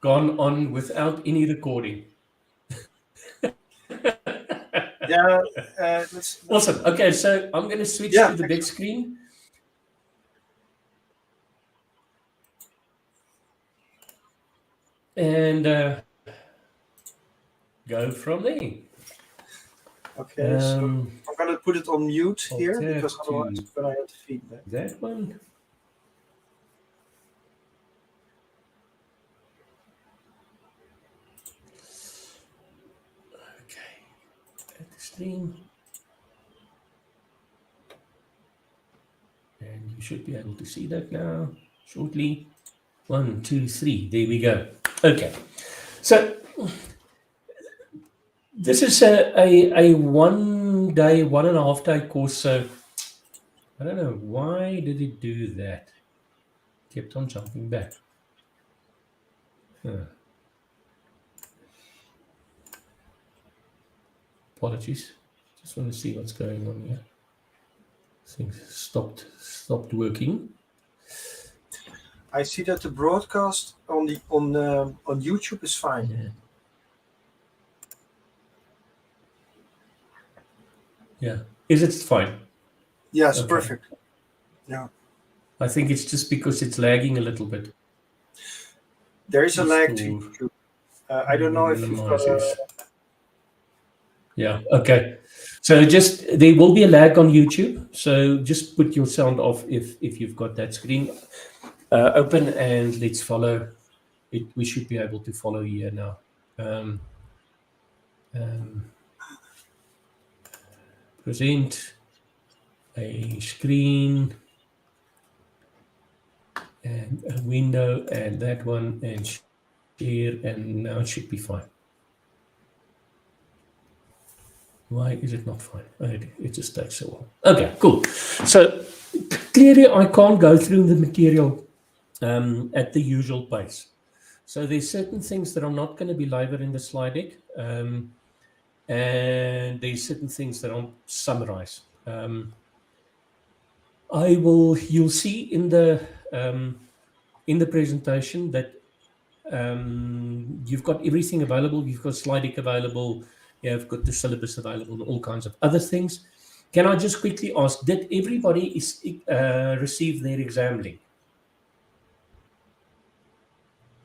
gone on without any recording. Yeah. Awesome. Okay, so I'm going to switch to the big screen. And go from there. Okay, so I'm going to put it on mute here because otherwise I'm going to get feedback. That one. Okay, at the stream. And you should be able to see that now shortly. 1, 2, 3. There we go. Okay. So this is a 1 day, 1.5 day course. So I don't know why did it do that. Kept on jumping back. Apologies. Just want to see what's going on here. Things stopped working. I see that the broadcast on YouTube is fine. Yeah. Is it fine? Yes, okay. Perfect. Yeah. I think it's just because it's lagging a little bit. There is a lag to YouTube. I don't know if you've got a... Yeah, okay. So there will be a lag on YouTube. So just put your sound off if you've got that screen open, and let's follow it. We should be able to follow here now. Present a screen and a window and that one and share, and now it should be fine. Why is it not fine? It just takes a while. Okay, cool. So clearly I can't go through the material at the usual pace. So there's certain things that I'm not going to be live in the slide deck, and there's certain things that I'll summarize. You'll see in the presentation that you've got everything available. You've got slide deck available. You've got the syllabus available and all kinds of other things. Can I just quickly ask, did everybody receive their exam link?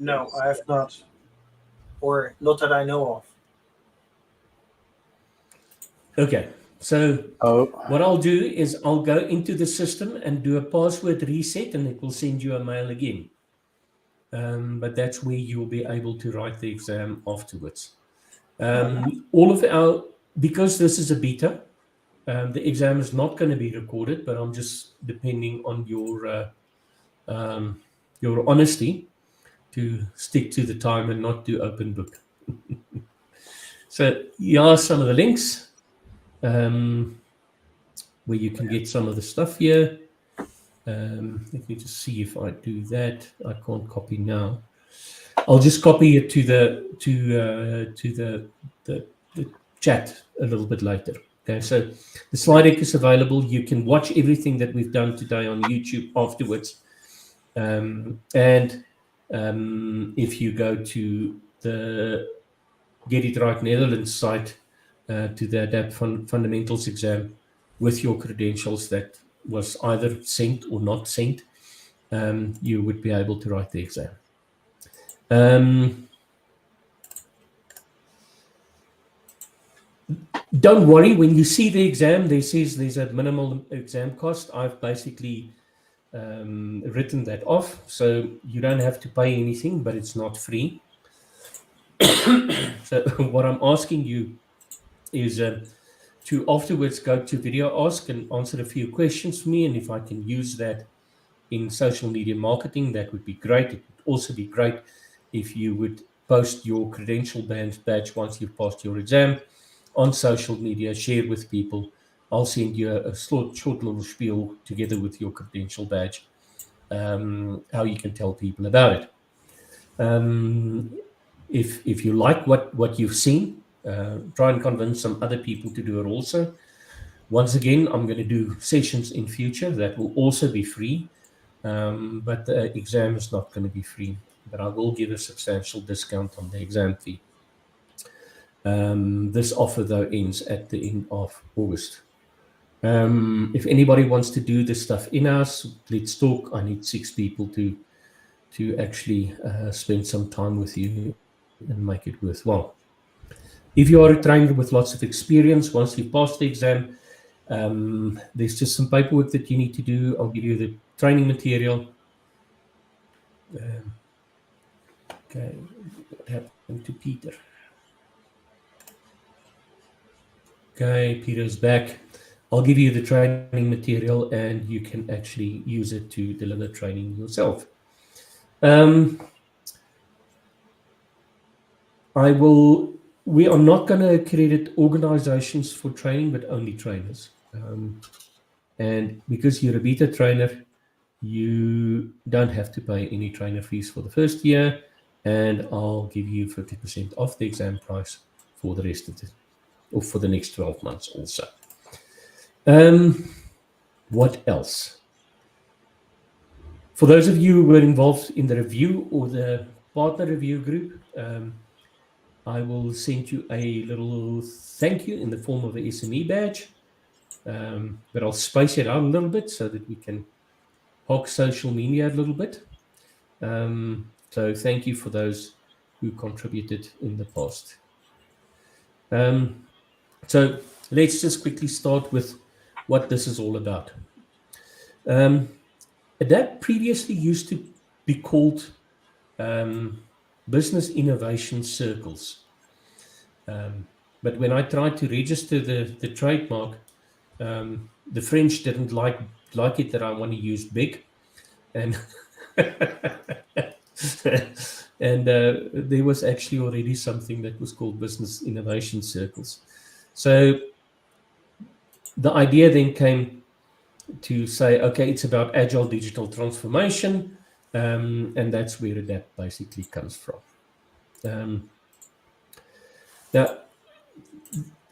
No, I have not. Or not that I know of. Okay, so what I'll do is I'll go into the system and do a password reset, and it will send you a mail again. But that's where you'll be able to write the exam afterwards. Because this is a beta, the exam is not going to be recorded, but I'm just depending on your honesty to stick to the time and not do open book. So here are some of the links where you can get some of the stuff here. Let me just see if I do that. I can't copy now. I'll just copy it to the chat a little bit later. Okay, so the slide deck is available. You can watch everything that we've done today on YouTube afterwards. If you go to the Get It Right Netherlands site, to the ADapT Fundamentals exam with your credentials that was either sent or not sent, you would be able to write the exam. Don't worry, when you see the exam, there's a minimal exam cost. I've basically written that off, so you don't have to pay anything, but it's not free. So what I'm asking you is to afterwards go to Video Ask and answer a few questions for me, and if I can use that in social media marketing, that would be great. It would also be great if you would post your credential badge once you've passed your exam on social media, share with people. I'll send you a short little spiel together with your credential badge, how you can tell people about it. If you like what you've seen, try and convince some other people to do it also. Once again, I'm going to do sessions in future that will also be free, but the exam is not going to be free. but I will give a substantial discount on the exam fee. This offer, though, ends at the end of August. If anybody wants to do this stuff in-house, let's talk. I need 6 people to actually spend some time with you and make it worthwhile. If you are a trainer with lots of experience, once you've passed the exam, there's just some paperwork that you need to do. I'll give you the training material. Okay, what happened to Peter? Okay, Peter's back. I'll give you the training material and you can actually use it to deliver training yourself. We are not going to credit organizations for training, but only trainers. And because you're a beta trainer, you don't have to pay any trainer fees for the first year, and I'll give you 50% off the exam price for the rest of it, or for the next 12 months also. What else? For those of you who were involved in the review or the partner review group, I will send you a little thank you in the form of an SME badge, but I'll space it out a little bit so that we can hog social media a little bit. So thank you for those who contributed in the past. So let's just quickly start with what this is all about. ADapT previously used to be called Business Innovation Circles. But when I tried to register the trademark, the French didn't like it that I want to use big. And and there was actually already something that was called Business Innovation Circles. So the idea then came to say, okay, it's about agile digital transformation, and that's where ADapT basically comes from. Now,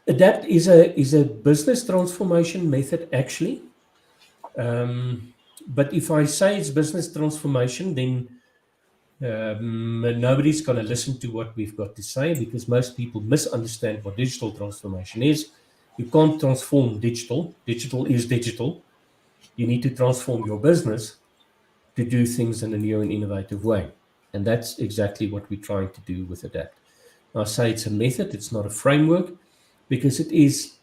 ADapT is a business transformation method, actually. But if I say it's business transformation, then nobody's going to listen to what we've got to say, because most people misunderstand what digital transformation is. You can't transform digital. Digital is digital. You need to transform your business to do things in a new and innovative way. And that's exactly what we're trying to do with ADapT. I say it's a method, it's not a framework, because it is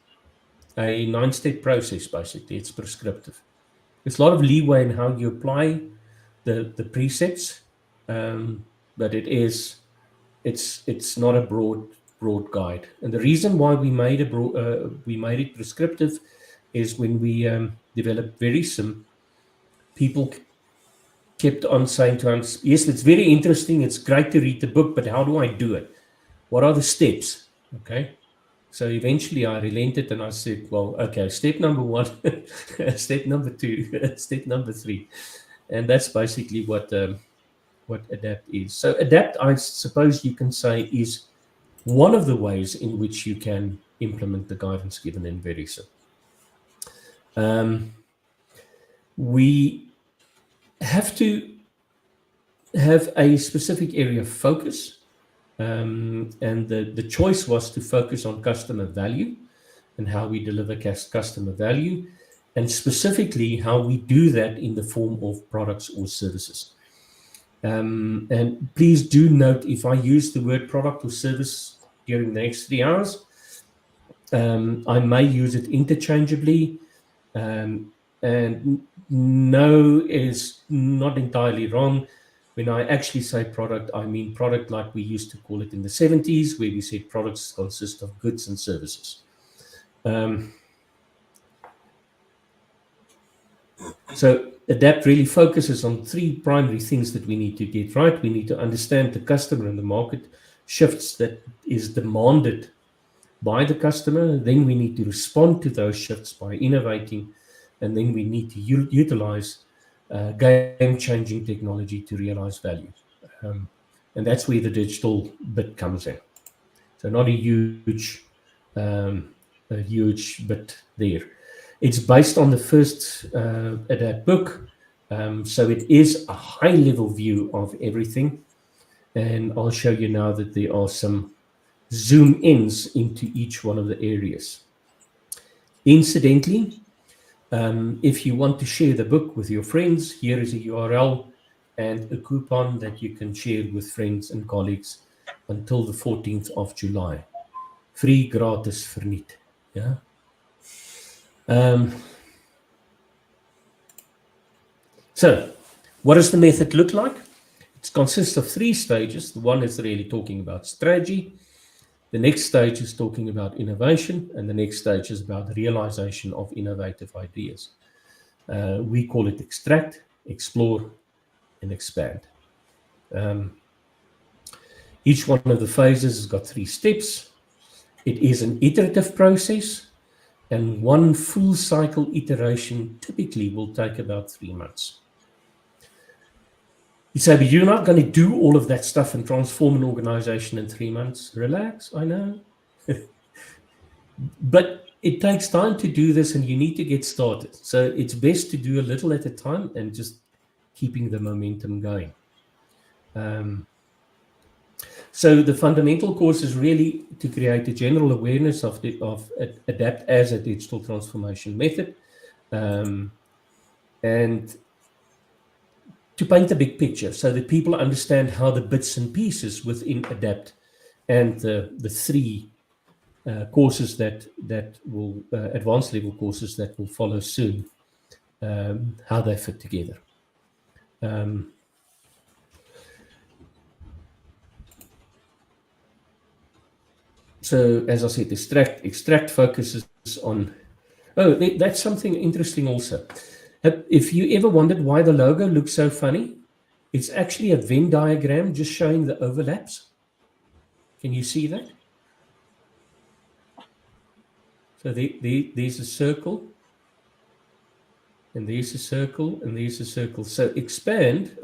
a 9-step process, basically. It's prescriptive. There's a lot of leeway in how you apply the precepts, but it's not a broad guide. And the reason why we made it prescriptive is when we developed Verisym, people kept on saying to us, yes, it's very interesting, it's great to read the book, but how do I do it? What are the steps? Okay. So eventually I relented and I said, well, okay, step number 1, step number 2, step number 3. And that's basically what ADapT is. So ADapT, I suppose you can say, is one of the ways in which you can implement the guidance given in Verisym. We have to have a specific area of focus. And the choice was to focus on customer value and how we deliver customer value, and specifically how we do that in the form of products or services. And please do note, if I use the word product or service during the next 3 hours, I may use it interchangeably, and no is not entirely wrong. When I actually say product, I mean product like we used to call it in the 70s, where we said products consist of goods and services. So ADapT really focuses on 3 primary things that we need to get right. We need to understand the customer and the market shifts that is demanded by the customer. Then we need to respond to those shifts by innovating. And then we need to utilize game-changing technology to realize value. And that's where the digital bit comes in. So not a huge bit there. It's based on the first ADapT book. So it is a high-level view of everything. And I'll show you now that there are some zoom ins into each one of the areas. Incidentally, if you want to share the book with your friends, here is a URL and a coupon that you can share with friends and colleagues until the 14th of July. Free, gratis, verniet. Yeah. So, what does the method look like? It consists of 3 stages. The one is really talking about strategy. The next stage is talking about innovation, and the next stage is about the realization of innovative ideas. We call it extract, explore, and expand. Each one of the phases has got 3 steps. It is an iterative process, and one full cycle iteration typically will take about 3 months. You say, but you're not going to do all of that stuff and transform an organization in 3 months. Relax, I know. But it takes time to do this, and you need to get started. So it's best to do a little at a time and just keeping the momentum going. So the fundamental course is really to create a general awareness of ADapT as a digital transformation method, and to paint a big picture so that people understand how the bits and pieces within ADapT and the 3 courses that will advanced level courses that will follow soon, how they fit together. So as I said, extract focuses on, that's something interesting also. If you ever wondered why the logo looks so funny, it's actually a Venn diagram just showing the overlaps. Can you see that? So there's a circle, and there's a circle, and there's a circle. So expand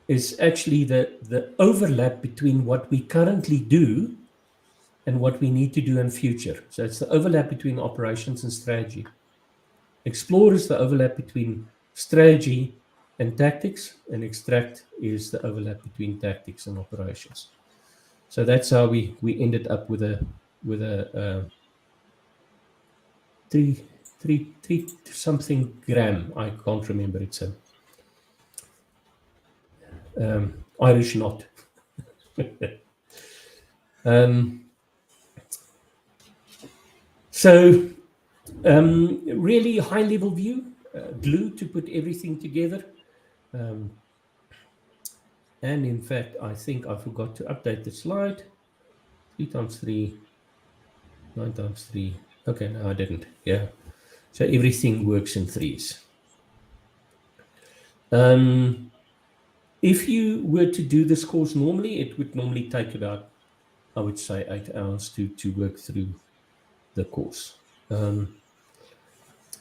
is actually the overlap between what we currently do and what we need to do in future. So it's the overlap between operations and strategy. Explore is the overlap between strategy and tactics, and extract is the overlap between tactics and operations. So that's how we ended up with a three something gram. I can't remember. It's a Irish knot. So really high level view, glue to put everything together. And in fact, I think I forgot to update the slide. 3 times 3, 9 times 3. Okay, no, I didn't. Yeah. So everything works in 3s. If you were to do this course normally, it would normally take about, I would say, 8 hours to work through the course.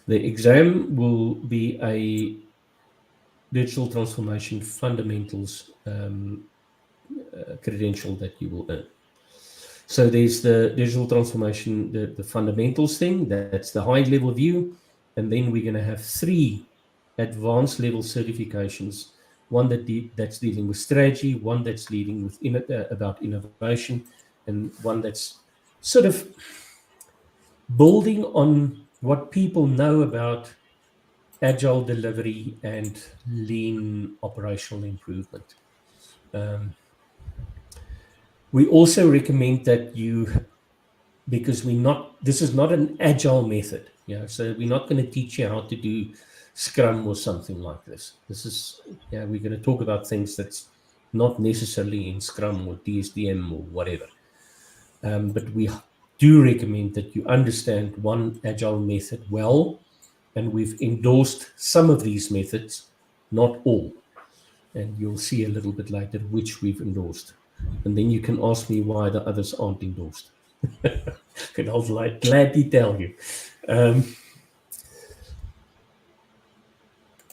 The exam will be a digital transformation fundamentals credential that you will earn. So there's the digital transformation, the fundamentals thing, that's the high level view. And then we're going to have 3 advanced level certifications, one that's dealing with strategy, one that's dealing with about innovation, and one that's sort of building on what people know about agile delivery and lean operational improvement. We also recommend that because this is not an agile method, so we're not going to teach you how to do Scrum or something like this. This is, we're going to talk about things that's not necessarily in Scrum or DSDM or whatever. But we do recommend that you understand one agile method well, and we've endorsed some of these methods, not all. And you'll see a little bit later which we've endorsed. And then you can ask me why the others aren't endorsed. And I'll gladly tell you.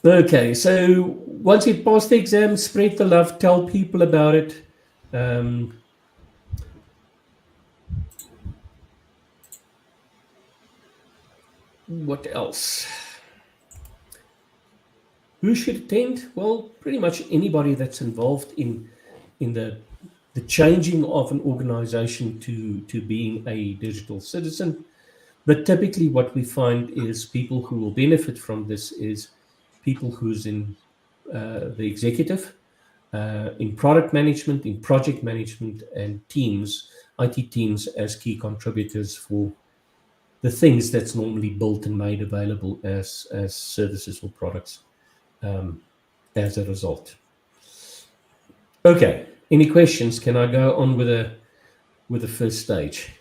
Okay, so once you pass the exam, spread the love, tell people about it. What else? Who should attend? Well, pretty much anybody that's involved in the changing of an organization to being a digital citizen. But typically what we find is people who will benefit from this is people who's in the executive, in product management, in project management, and teams, IT teams as key contributors for the things that's normally built and made available as services or products as a result. Okay, any questions? Can I go on with the first stage?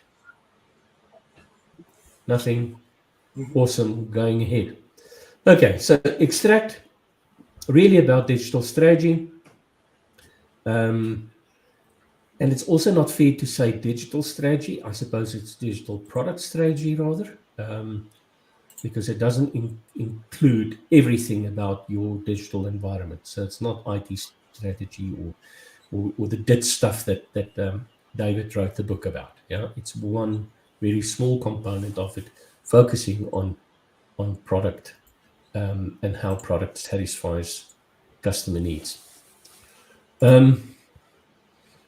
Nothing? Awesome, going ahead. Okay, so extract, really about digital strategy. And it's also not fair to say digital strategy. I suppose it's digital product strategy rather, because it doesn't include everything about your digital environment. So it's not IT strategy or the DIT stuff that David wrote the book about. Yeah, it's one very small component of it, focusing on product and how product satisfies customer needs.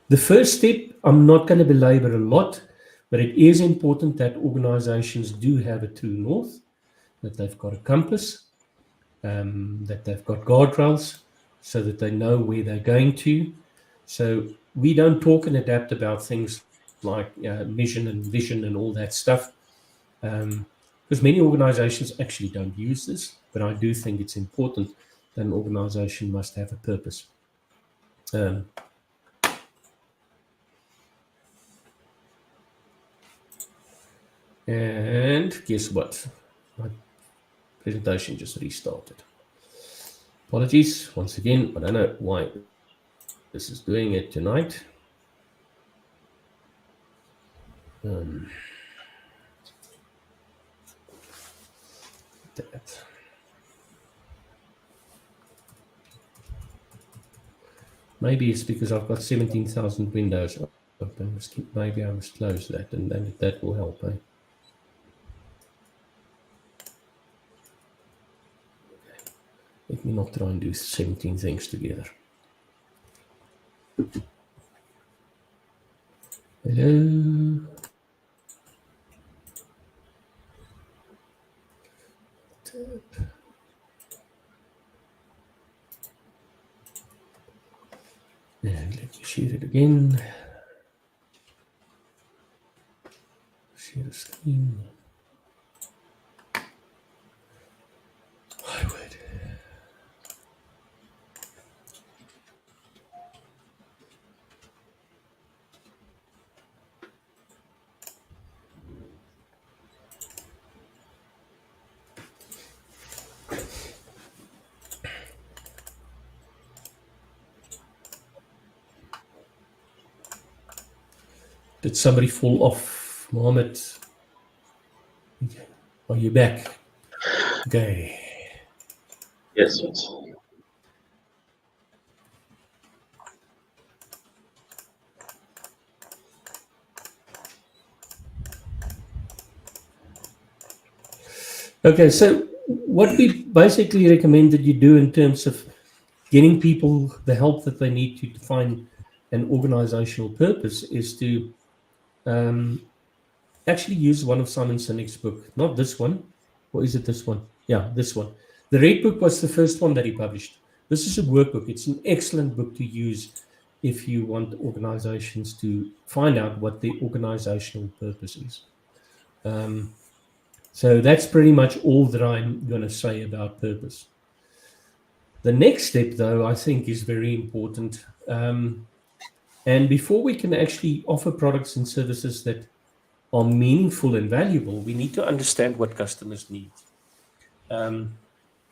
The first step, I'm not going to belabor a lot, but it is important that organizations do have a true north, that they've got a compass, that they've got guardrails, so that they know where they're going to. So we don't talk in ADapT about things like mission and vision and all that stuff, because many organizations actually don't use this, but I do think it's important that an organization must have a purpose. And guess what? My presentation just restarted. Apologies once again. I don't know why this is doing it tonight. Maybe it's because I've got 17,000 windows open. Maybe I must close that, and then that will help. Eh? Let me not try and do 17 things together. Hello. And let me share it again. Share the screen. I would. Did somebody fall off, Mohammed? Okay. Are you back? Okay. Yes. Okay, so what we basically recommend that you do in terms of getting people the help that they need to define an organizational purpose is to actually use one of Simon Sinek's book, not this one, or is it this one? Yeah, this one. The Red Book was the first one that he published. This is a workbook. It's an excellent book to use if you want organizations to find out what the organizational purpose is. So that's pretty much all that I'm going to say about purpose. The next step, though, I think is very important. And before we can actually offer products and services that are meaningful and valuable, we need to understand what customers need. And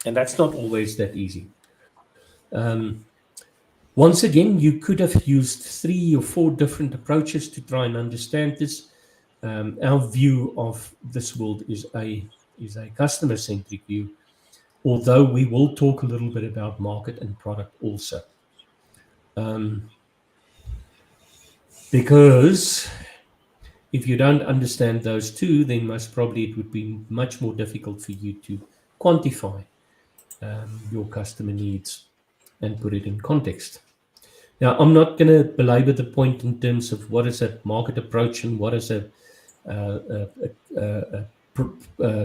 that's not always that easy. Once again, you could have used 3 or 4 different approaches to try and understand this. Our view of this world is a customer-centric view, although we will talk a little bit about market and product also. Because if you don't understand those two, then most probably it would be much more difficult for you to quantify your customer needs and put it in context. Now, I'm not going to belabor the point in terms of what is a market approach and what is a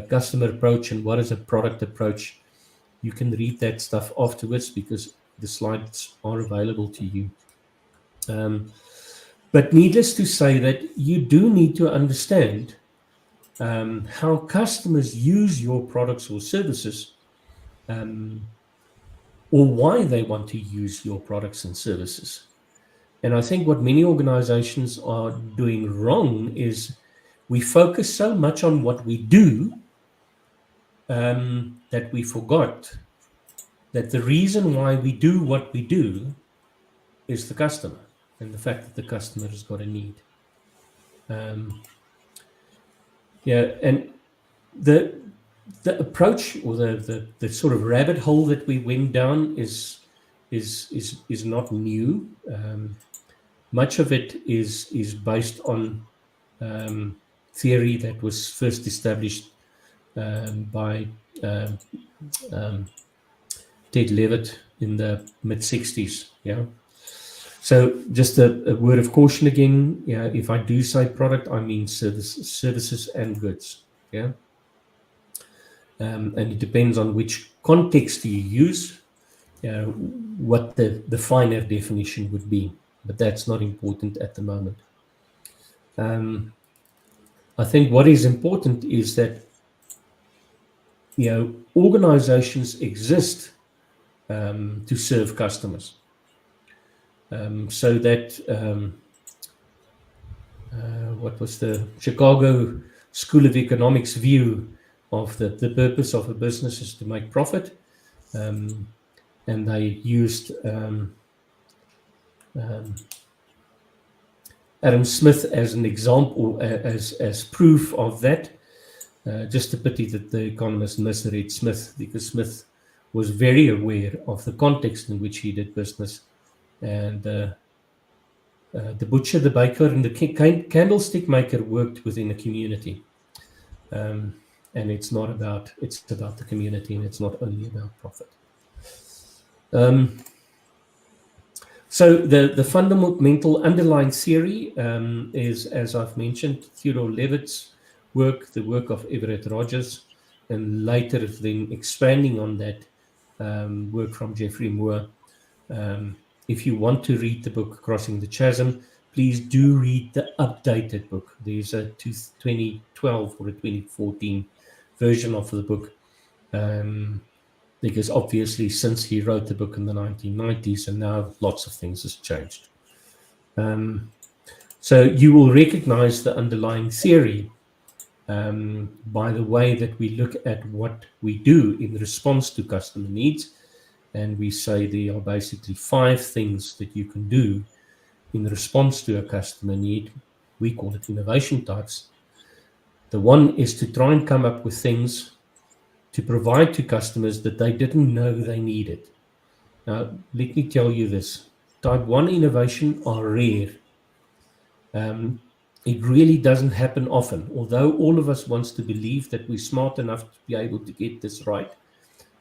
customer approach and what is a product approach. You can read that stuff afterwards because the slides are available to you. But needless to say that you do need to understand how customers use your products or services, or why they want to use your products and services. And I think what many organizations are doing wrong is we focus so much on what we do that we forgot that the reason why we do what we do is the customer and the fact that the customer has got a need. And the approach or the sort of rabbit hole that we went down is not new. Much of it is based on theory that was first established by Ted Levitt in the mid-60s. Yeah. So just a word of caution again. Yeah, if I do say product, I mean services and goods. Yeah. And it depends on which context you use, what the finer definition would be. But that's not important at the moment. I think what is important is that organizations exist to serve customers, so that what was the Chicago School of Economics view of the purpose of a business is to make profit, and they used Adam Smith as an example, as proof of that. Just a pity that the economist misread Smith, because Smith was very aware of the context in which he did business, and the butcher, the baker, and the candlestick maker worked within a community. And it's about the community, and it's not only about profit. So the fundamental underlying theory is, as I've mentioned, Theodore Levitt's work, the work of Everett Rogers, and later then expanding on that work from Geoffrey Moore. If you want to read the book Crossing the Chasm, please do read the updated book. There's a 2012 or a 2014 version of the book, because obviously since he wrote the book in the 1990s, and now lots of things has changed. So you will recognize the underlying theory by the way that we look at what we do in response to customer needs. And we say there are basically 5 things that you can do in response to a customer need. We call it innovation types. The one is to try and come up with things to provide to customers that they didn't know they needed. Now, let me tell you this. Type 1 innovation are rare. It really doesn't happen often. Although all of us wants to believe that we're smart enough to be able to get this right,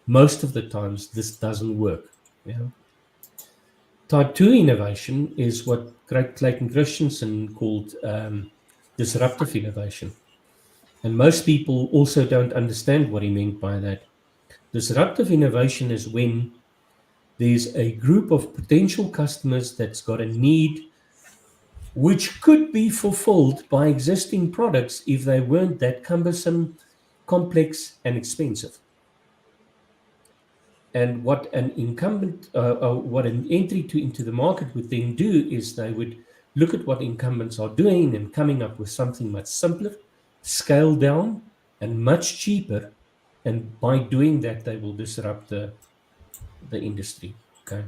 most of the times this doesn't work. Yeah. Type 2 innovation is what Clayton Christensen called disruptive innovation. And most people also don't understand what he meant by that. Disruptive innovation is when there's a group of potential customers that's got a need which could be fulfilled by existing products if they weren't that cumbersome, complex, and expensive. And what an incumbent, what an entry into the market would then do is they would look at what incumbents are doing and coming up with something much simpler, scaled down, and much cheaper. And by doing that, they will disrupt the industry. Okay,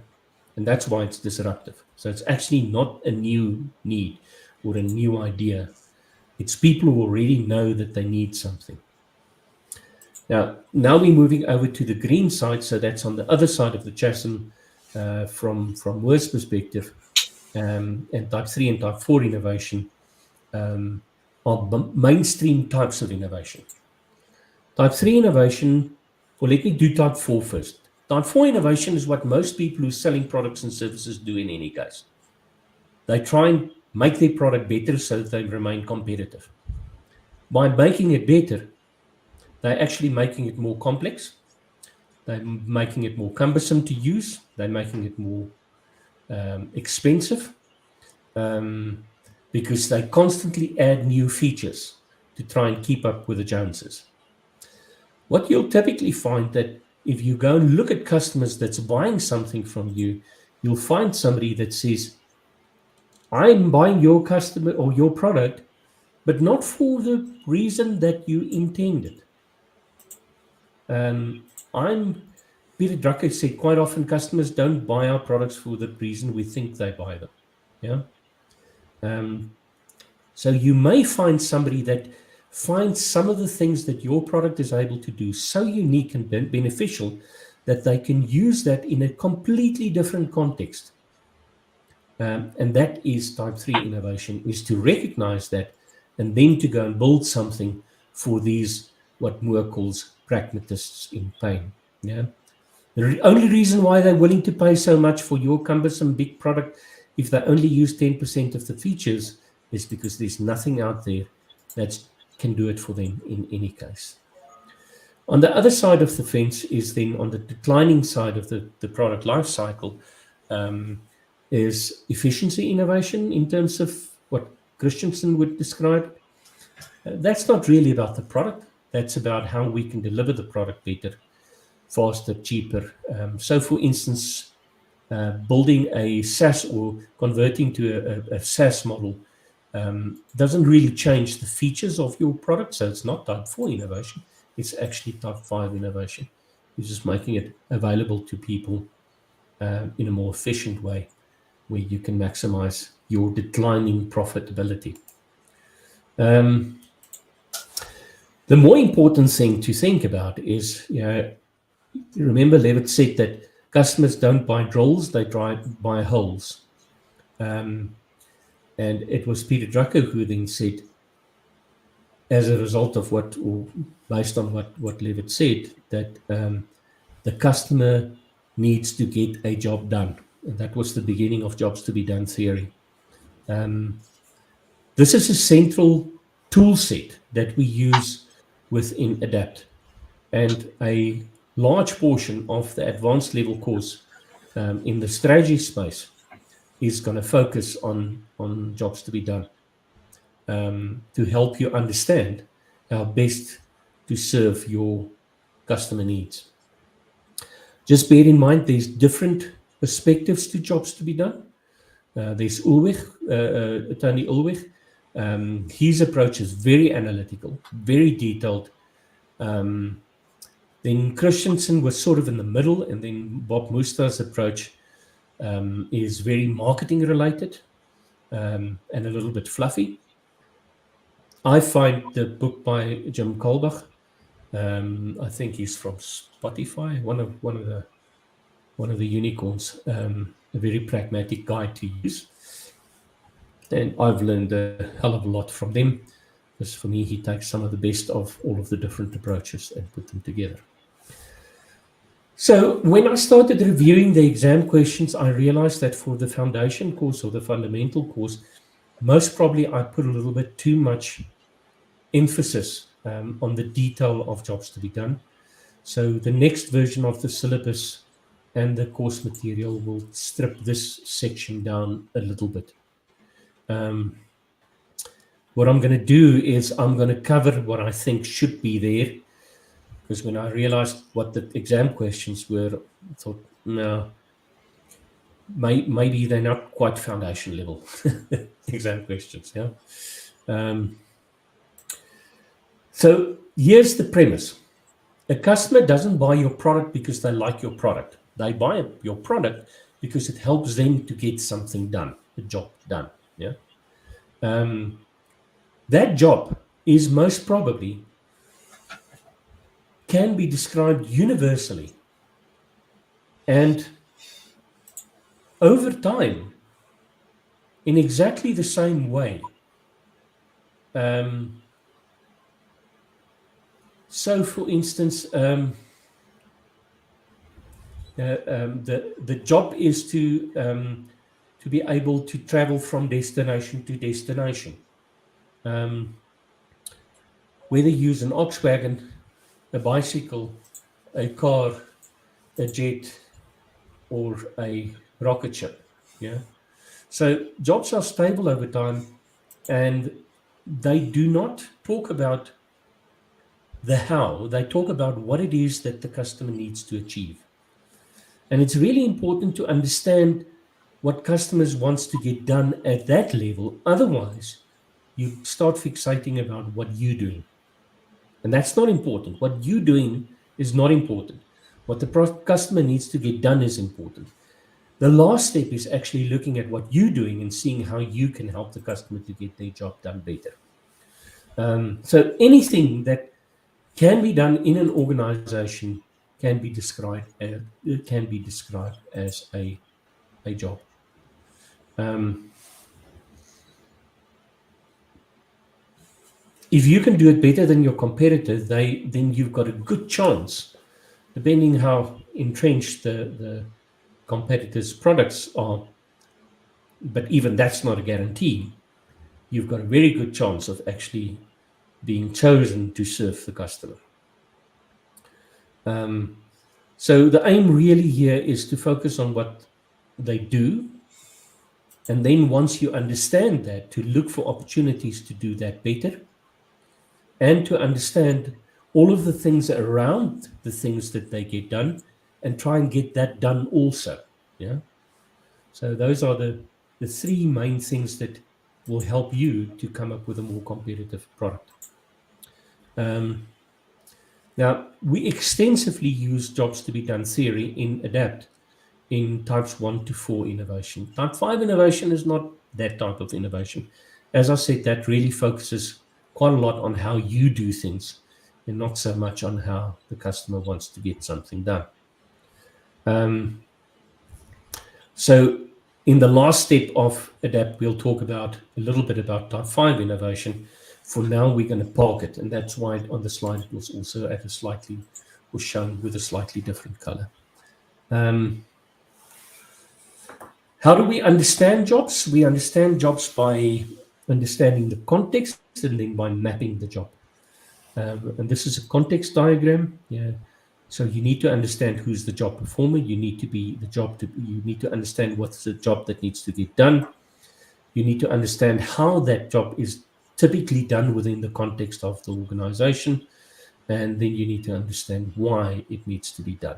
and that's why it's disruptive. So it's actually not a new need or a new idea. It's people who already know that they need something. Now we're moving over to the green side, so that's on the other side of the chasm from Moore's perspective, and type 3 and type 4 innovation are mainstream types of innovation. Type 3 innovation, well, let me do type 4 first. Type 4 innovation is what most people who are selling products and services do in any case. They try and make their product better so that they remain competitive. By making it better, they're actually making it more complex. They're making it more cumbersome to use. They're making it more expensive because they constantly add new features to try and keep up with the Joneses. What you'll typically find that if you go and look at customers that's buying something from you, you'll find somebody that says, I'm buying your customer or your product, but not for the reason that you intended. Peter Drucker said quite often customers don't buy our products for the reason we think they buy them. Yeah. So you may find somebody that finds some of the things that your product is able to do so unique and beneficial that they can use that in a completely different context. And that is type 3 innovation, is to recognize that and then to go and build something for these, what Moore calls pragmatists in pain. Yeah. The only reason why they're willing to pay so much for your cumbersome big product, if they only use 10% of the features, is because there's nothing out there that can do it for them in any case. On the other side of the fence is then on the declining side of the product life cycle, is efficiency innovation in terms of what Christensen would describe. That's not really about the product. That's about how we can deliver the product better, faster, cheaper. So for instance, building a SaaS or converting to a SaaS model doesn't really change the features of your product. So it's not type 4 innovation. It's actually type 5 innovation. You're just making it available to people in a more efficient way where you can maximize your declining profitability. The more important thing to think about is, remember Levitt said that customers don't buy drills, they buy holes. And it was Peter Drucker who then said, as a result of based on what Levitt said, that the customer needs to get a job done. And that was the beginning of jobs to be done theory. This is a central tool set that we use within ADapT. And a large portion of the advanced level course in the strategy space is going to focus on jobs to be done to help you understand how best to serve your customer needs. Just bear in mind there's different perspectives to jobs to be done. There's Ulrich, Tony Ulrich. His approach is very analytical, very detailed. Then Christensen was sort of in the middle, and then Bob Musta's approach is very marketing related and a little bit fluffy. I find the book by Jim Kolbach, I think he's from Spotify, one of the unicorns, a very pragmatic guide to use. And I've learned a hell of a lot from them, because for me, he takes some of the best of all of the different approaches and put them together. So when I started reviewing the exam questions, I realized that for the foundation course or the fundamental course, most probably I put a little bit too much emphasis on the detail of jobs to be done. So the next version of the syllabus and the course material will strip this section down a little bit. What I'm going to do is I'm going to cover what I think should be there, because when I realized what the exam questions were, I thought, no, maybe they're not quite foundation level exam questions. Yeah. So here's the premise. A customer doesn't buy your product because they like your product. They buy your product because it helps them to get something done, a job done. Yeah. That job is most probably can be described universally and over time in exactly the same way. So for instance, The job is to be able to travel from destination to destination. Whether you use an ox wagon, a bicycle, a car, a jet, or a rocket ship. Yeah. So jobs are stable over time, and they do not talk about the how, they talk about what it is that the customer needs to achieve. And it's really important to understand what customers wants to get done at that level. Otherwise, you start fixating about what you're doing. And that's not important. What you're doing is not important. What the customer needs to get done is important. The last step is actually looking at what you're doing and seeing how you can help the customer to get their job done better. So anything that can be done in an organization can be described as a job. If you can do it better than your competitor, then you've got a good chance, depending how entrenched the competitors' products are. But even that's not a guarantee. You've got a very good chance of actually being chosen to serve the customer. So the aim really here is to focus on what they do. And then once you understand that, to look for opportunities to do that better, and to understand all of the things around the things that they get done, and try and get that done also. Yeah. So those are the three main things that will help you to come up with a more competitive product. Now, we extensively use jobs to be done theory in ADapT in types 1 to 4 innovation. Type 5 innovation is not that type of innovation. As I said, that really focuses quite a lot on how you do things and not so much on how the customer wants to get something done. So in the last step of ADapT, we'll talk about a little bit about type 5 innovation. For now, we're going to park it, and that's why on the slide it was also at a slightly, was shown with a slightly different color. How do we understand jobs? We understand jobs by understanding the context and then by mapping the job. And this is a context diagram. Yeah. So you need to understand who's the job performer. You need to understand what's the job that needs to get done. You need to understand how that job is typically done within the context of the organization. And then you need to understand why it needs to be done.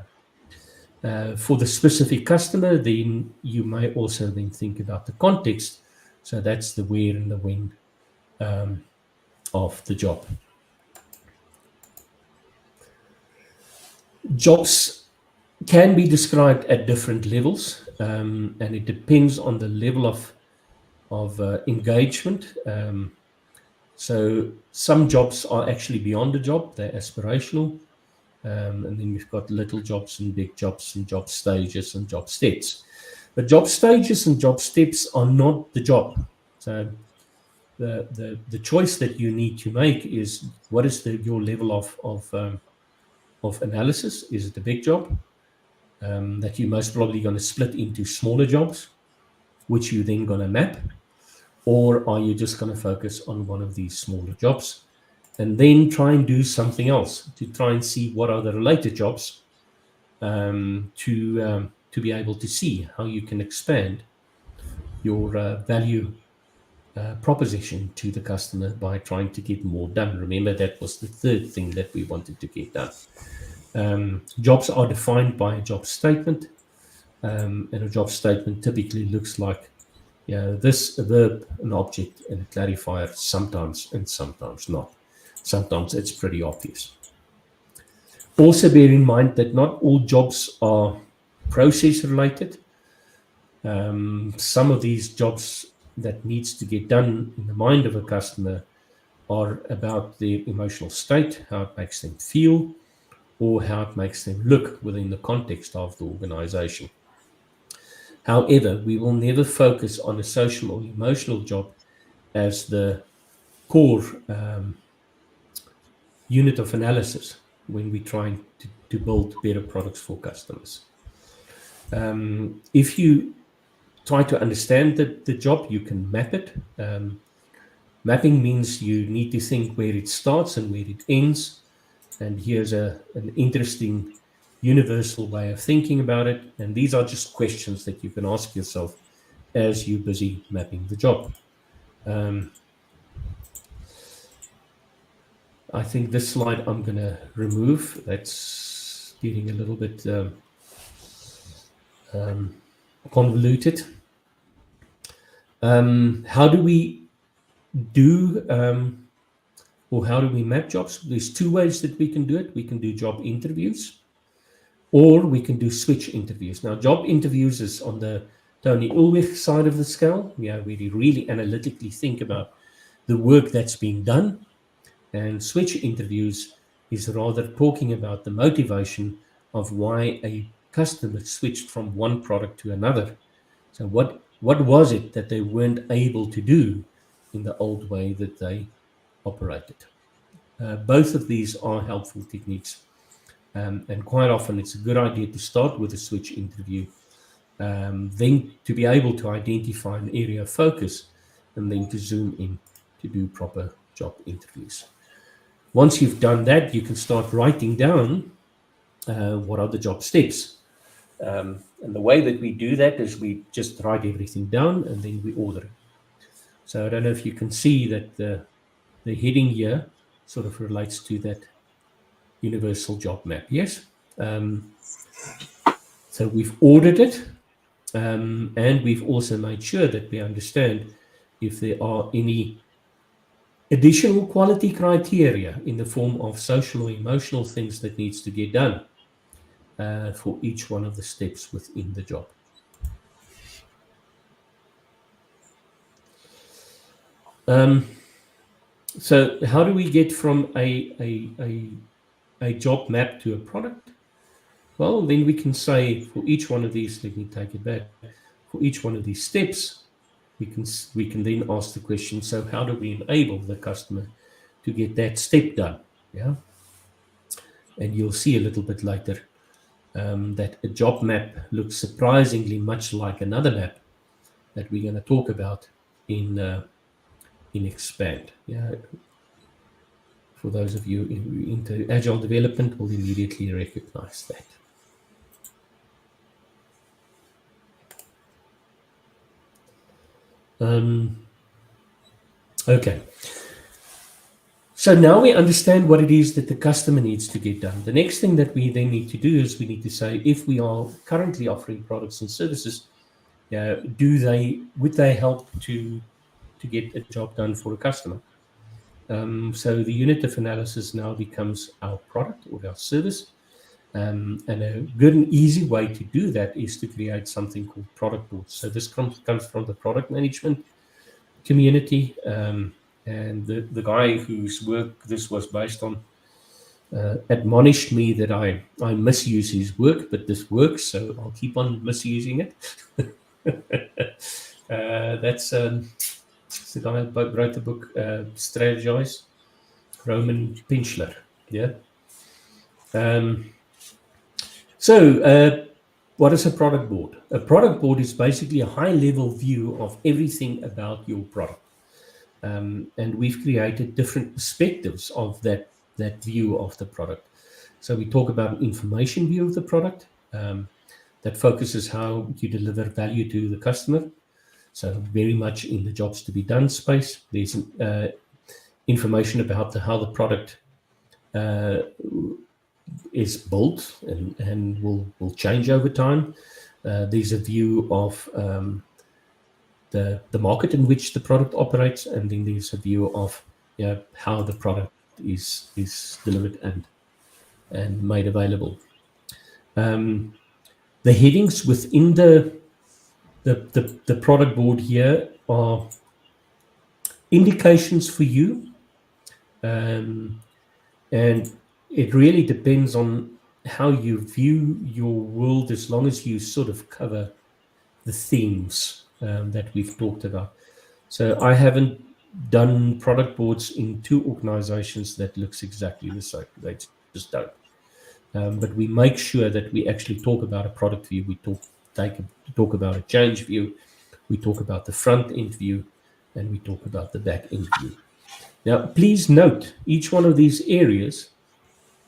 For the specific customer, then you may also then think about the context. So that's the where and the when of the job. Jobs can be described at different levels, and it depends on the level of engagement. So some jobs are actually beyond a job; they're aspirational. And then we've got little jobs and big jobs and job stages and job steps. But job stages and job steps are not the job. So the choice that you need to make is, what is your level of analysis? Is it a big job that you're most probably going to split into smaller jobs, which you're then going to map? Or are you just going to focus on one of these smaller jobs and then try and do something else to try and see what are the related jobs to be able to see how you can expand your value proposition to the customer by trying to get more done. Remember, that was the third thing that we wanted to get done. Jobs are defined by a job statement, and a job statement typically looks like this, a verb, an object, and a clarifier, sometimes and sometimes not. Sometimes it's pretty obvious. Also bear in mind that not all jobs are process related. Some of these jobs that needs to get done in the mind of a customer are about their emotional state, how it makes them feel, or how it makes them look within the context of the organization. However, we will never focus on a social or emotional job as the core unit of analysis when we're trying to build better products for customers. If you try to understand the job, you can map it. Mapping means you need to think where it starts and where it ends. And here's an interesting universal way of thinking about it. And these are just questions that you can ask yourself as you're busy mapping the job. I think this slide I'm going to remove. That's getting a little bit convoluted. How do we do, or how do we map jobs? There's two ways that we can do it. We can do job interviews, or we can do switch interviews. Now, job interviews is on the Tony Ulrich side of the scale. Where we really analytically think about the work that's being done. And switch interviews is rather talking about the motivation of why a customer switched from one product to another. So what was it that they weren't able to do in the old way that they operated? Both of these are helpful techniques. And quite often it's a good idea to start with a switch interview, then to be able to identify an area of focus, and then to zoom in to do proper job interviews. Once you've done that, you can start writing down what are the job steps. And the way that we do that is we just write everything down and then we order it. So I don't know if you can see that the heading here sort of relates to that universal job map. Yes. So we've ordered it, and we've also made sure that we understand if there are any additional quality criteria in the form of social or emotional things that needs to get done for each one of the steps within the job. So how do we get from a job map to a product? Well, then we can say for each one of these, let me take it back, for each one of these steps, we can then ask the question, so how do we enable the customer to get that step done? Yeah. And you'll see a little bit later that a job map looks surprisingly much like another map that we're going to talk about in Expand. Yeah. For those of you into Agile development will immediately recognize that. Okay. So now we understand what it is that the customer needs to get done. The next thing that we then need to do is we need to say, if we are currently offering products and services, would they help to get a job done for a customer? So the unit of analysis now becomes our product or our service. And a good and easy way to do that is to create something called product boards. So this comes from the product management community. And the guy whose work this was based on admonished me that I misuse his work, but this works, so I'll keep on misusing it. That's the guy who wrote the book Strategize, Roman Pinchler. Yeah. So what is a product board? A product board is basically a high-level view of everything about your product. And we've created different perspectives of that view of the product. So we talk about an information view of the product that focuses how you deliver value to the customer. So very much in the jobs to be done space. There's information about how the product is built and will change over time. There's a view of the market in which the product operates, and then there's a view of how the product is delivered and made available. The headings within the product board here are indications for you, and it really depends on how you view your world, as long as you sort of cover the themes that we've talked about. So I haven't done product boards in two organizations that looks exactly the same. They just don't. But we make sure that we actually talk about a product view. We talk talk about a change view, we talk about the front end view, and we talk about the back end view. Now, please note, each one of these areas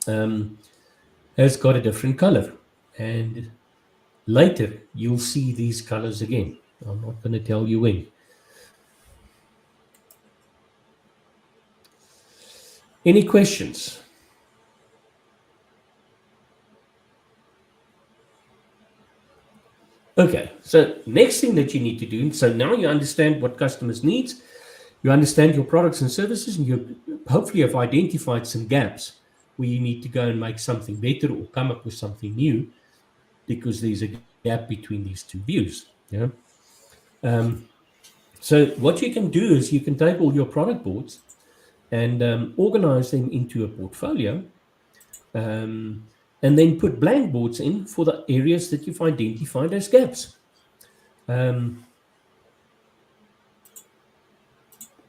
has got a different color, and later you'll see these colors again. I'm not going to tell you when. Any questions? Okay, so next thing that you need to do, so now you understand what customers needs, you understand your products and services, and you hopefully have identified some gaps where you need to go and make something better or come up with something new, because there's a gap between these two views. Yeah. So what you can do is you can take all your product boards and organize them into a portfolio, and then put blank boards in for the areas that you've identified as gaps.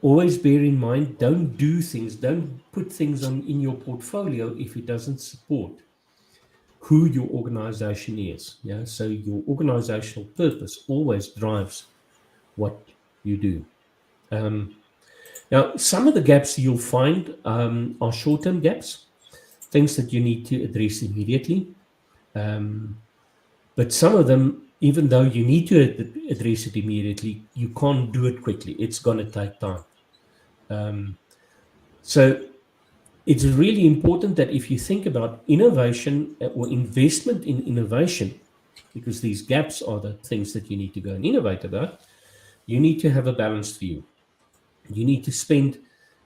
Always bear in mind, don't put things in your portfolio if it doesn't support who your organization is. Yeah, so your organizational purpose always drives what you do. Now, some of the gaps you'll find are short-term gaps, things that you need to address immediately. But some of them, even though you need to address it immediately, you can't do it quickly. It's going to take time. So it's really important that if you think about innovation or investment in innovation, because these gaps are the things that you need to go and innovate about, you need to have a balanced view. You need to spend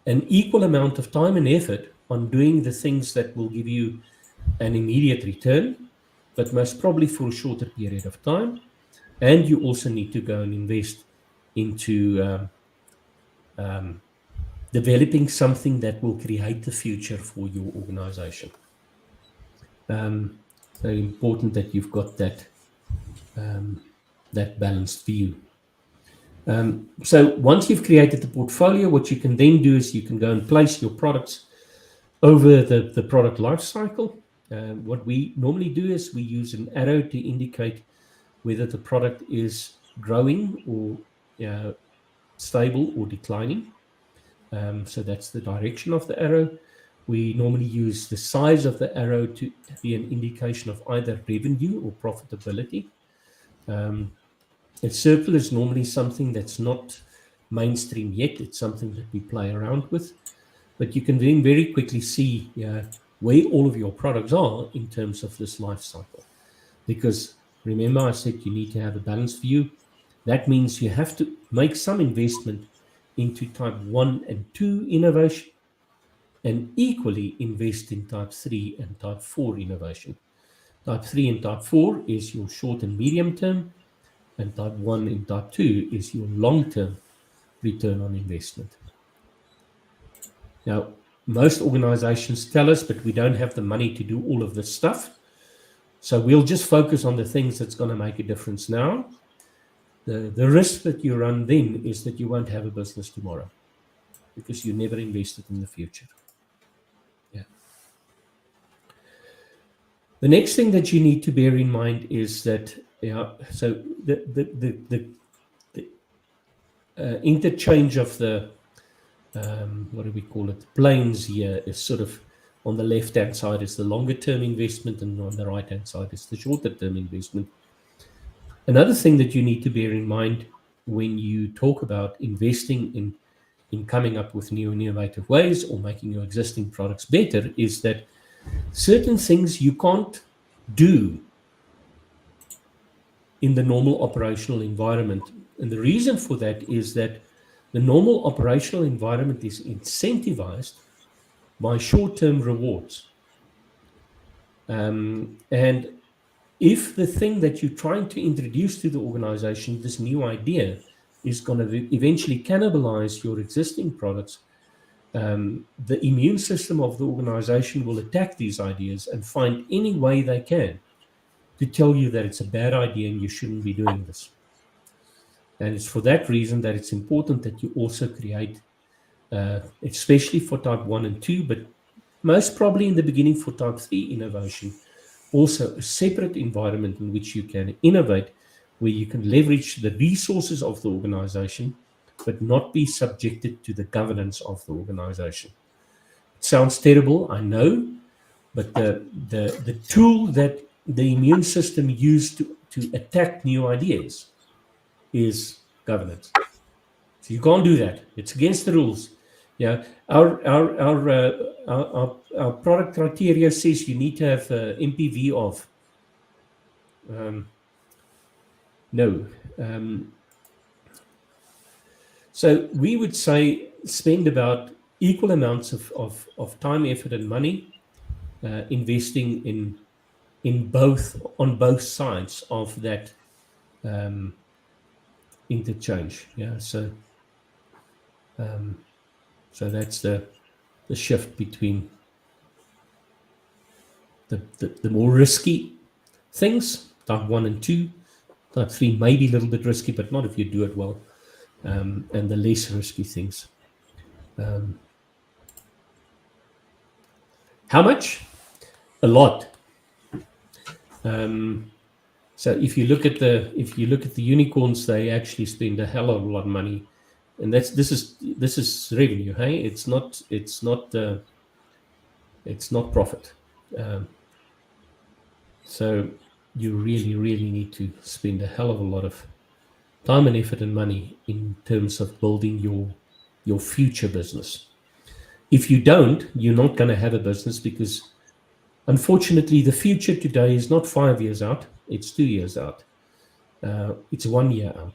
an equal amount of time and effort on doing the things that will give you an immediate return, but most probably for a shorter period of time. And you also need to go and invest into developing something that will create the future for your organization. So important that you've got that balanced view. So once you've created the portfolio, what you can then do is you can go and place your products over the product life cycle. What we normally do is we use an arrow to indicate whether the product is growing or stable or declining. So that's the direction of the arrow. We normally use the size of the arrow to be an indication of either revenue or profitability. A circle is normally something that's not mainstream yet. It's something that we play around with. But you can then very quickly see where all of your products are in terms of this life cycle. Because remember, I said you need to have a balanced view. That means you have to make some investment into type 1 and 2 innovation, and equally invest in type 3 and type 4 innovation. Type 3 and type 4 is your short and medium term, and type 1 and type 2 is your long-term return on investment. Now, most organizations tell us, but we don't have the money to do all of this stuff. So we'll just focus on the things that's going to make a difference now. The risk that you run then is that you won't have a business tomorrow because you never invested in the future. Yeah. The next thing that you need to bear in mind is that so the interchange of the what do we call it? Planes here is sort of on the left-hand side is the longer-term investment, and on the right-hand side is the shorter-term investment. Another thing that you need to bear in mind when you talk about investing in coming up with new and innovative ways or making your existing products better is that certain things you can't do in the normal operational environment. And the reason for that is that the normal operational environment is incentivized by short-term rewards. And if the thing that you're trying to introduce to the organization, this new idea, is going to eventually cannibalize your existing products, the immune system of the organization will attack these ideas and find any way they can to tell you that it's a bad idea and you shouldn't be doing this. And it's for that reason that it's important that you also create, especially for type 1 and 2, but most probably in the beginning for type 3 innovation, also a separate environment in which you can innovate where you can leverage the resources of the organization, but not be subjected to the governance of the organization. It sounds terrible, I know, but the tool that the immune system used to attack new ideas is governance. So you can't do that. It's against the rules. Yeah, our product criteria says you need to have MPV of no. So we would say spend about equal amounts of time, effort, and money investing in both on both sides of that interchange. Yeah, so that's the shift between the more risky things, type 1 and 2. Type 3 may be a little bit risky, but not if you do it well, and the less risky things. How much? A lot. So if you look at the unicorns, they actually spend a hell of a lot of money, and this is revenue. Hey, it's not profit. So you really need to spend a hell of a lot of time and effort and money in terms of building your future business. If you don't, you're not going to have a business, because unfortunately the future today is not 5 years out, it's 2 years out, it's 1 year out,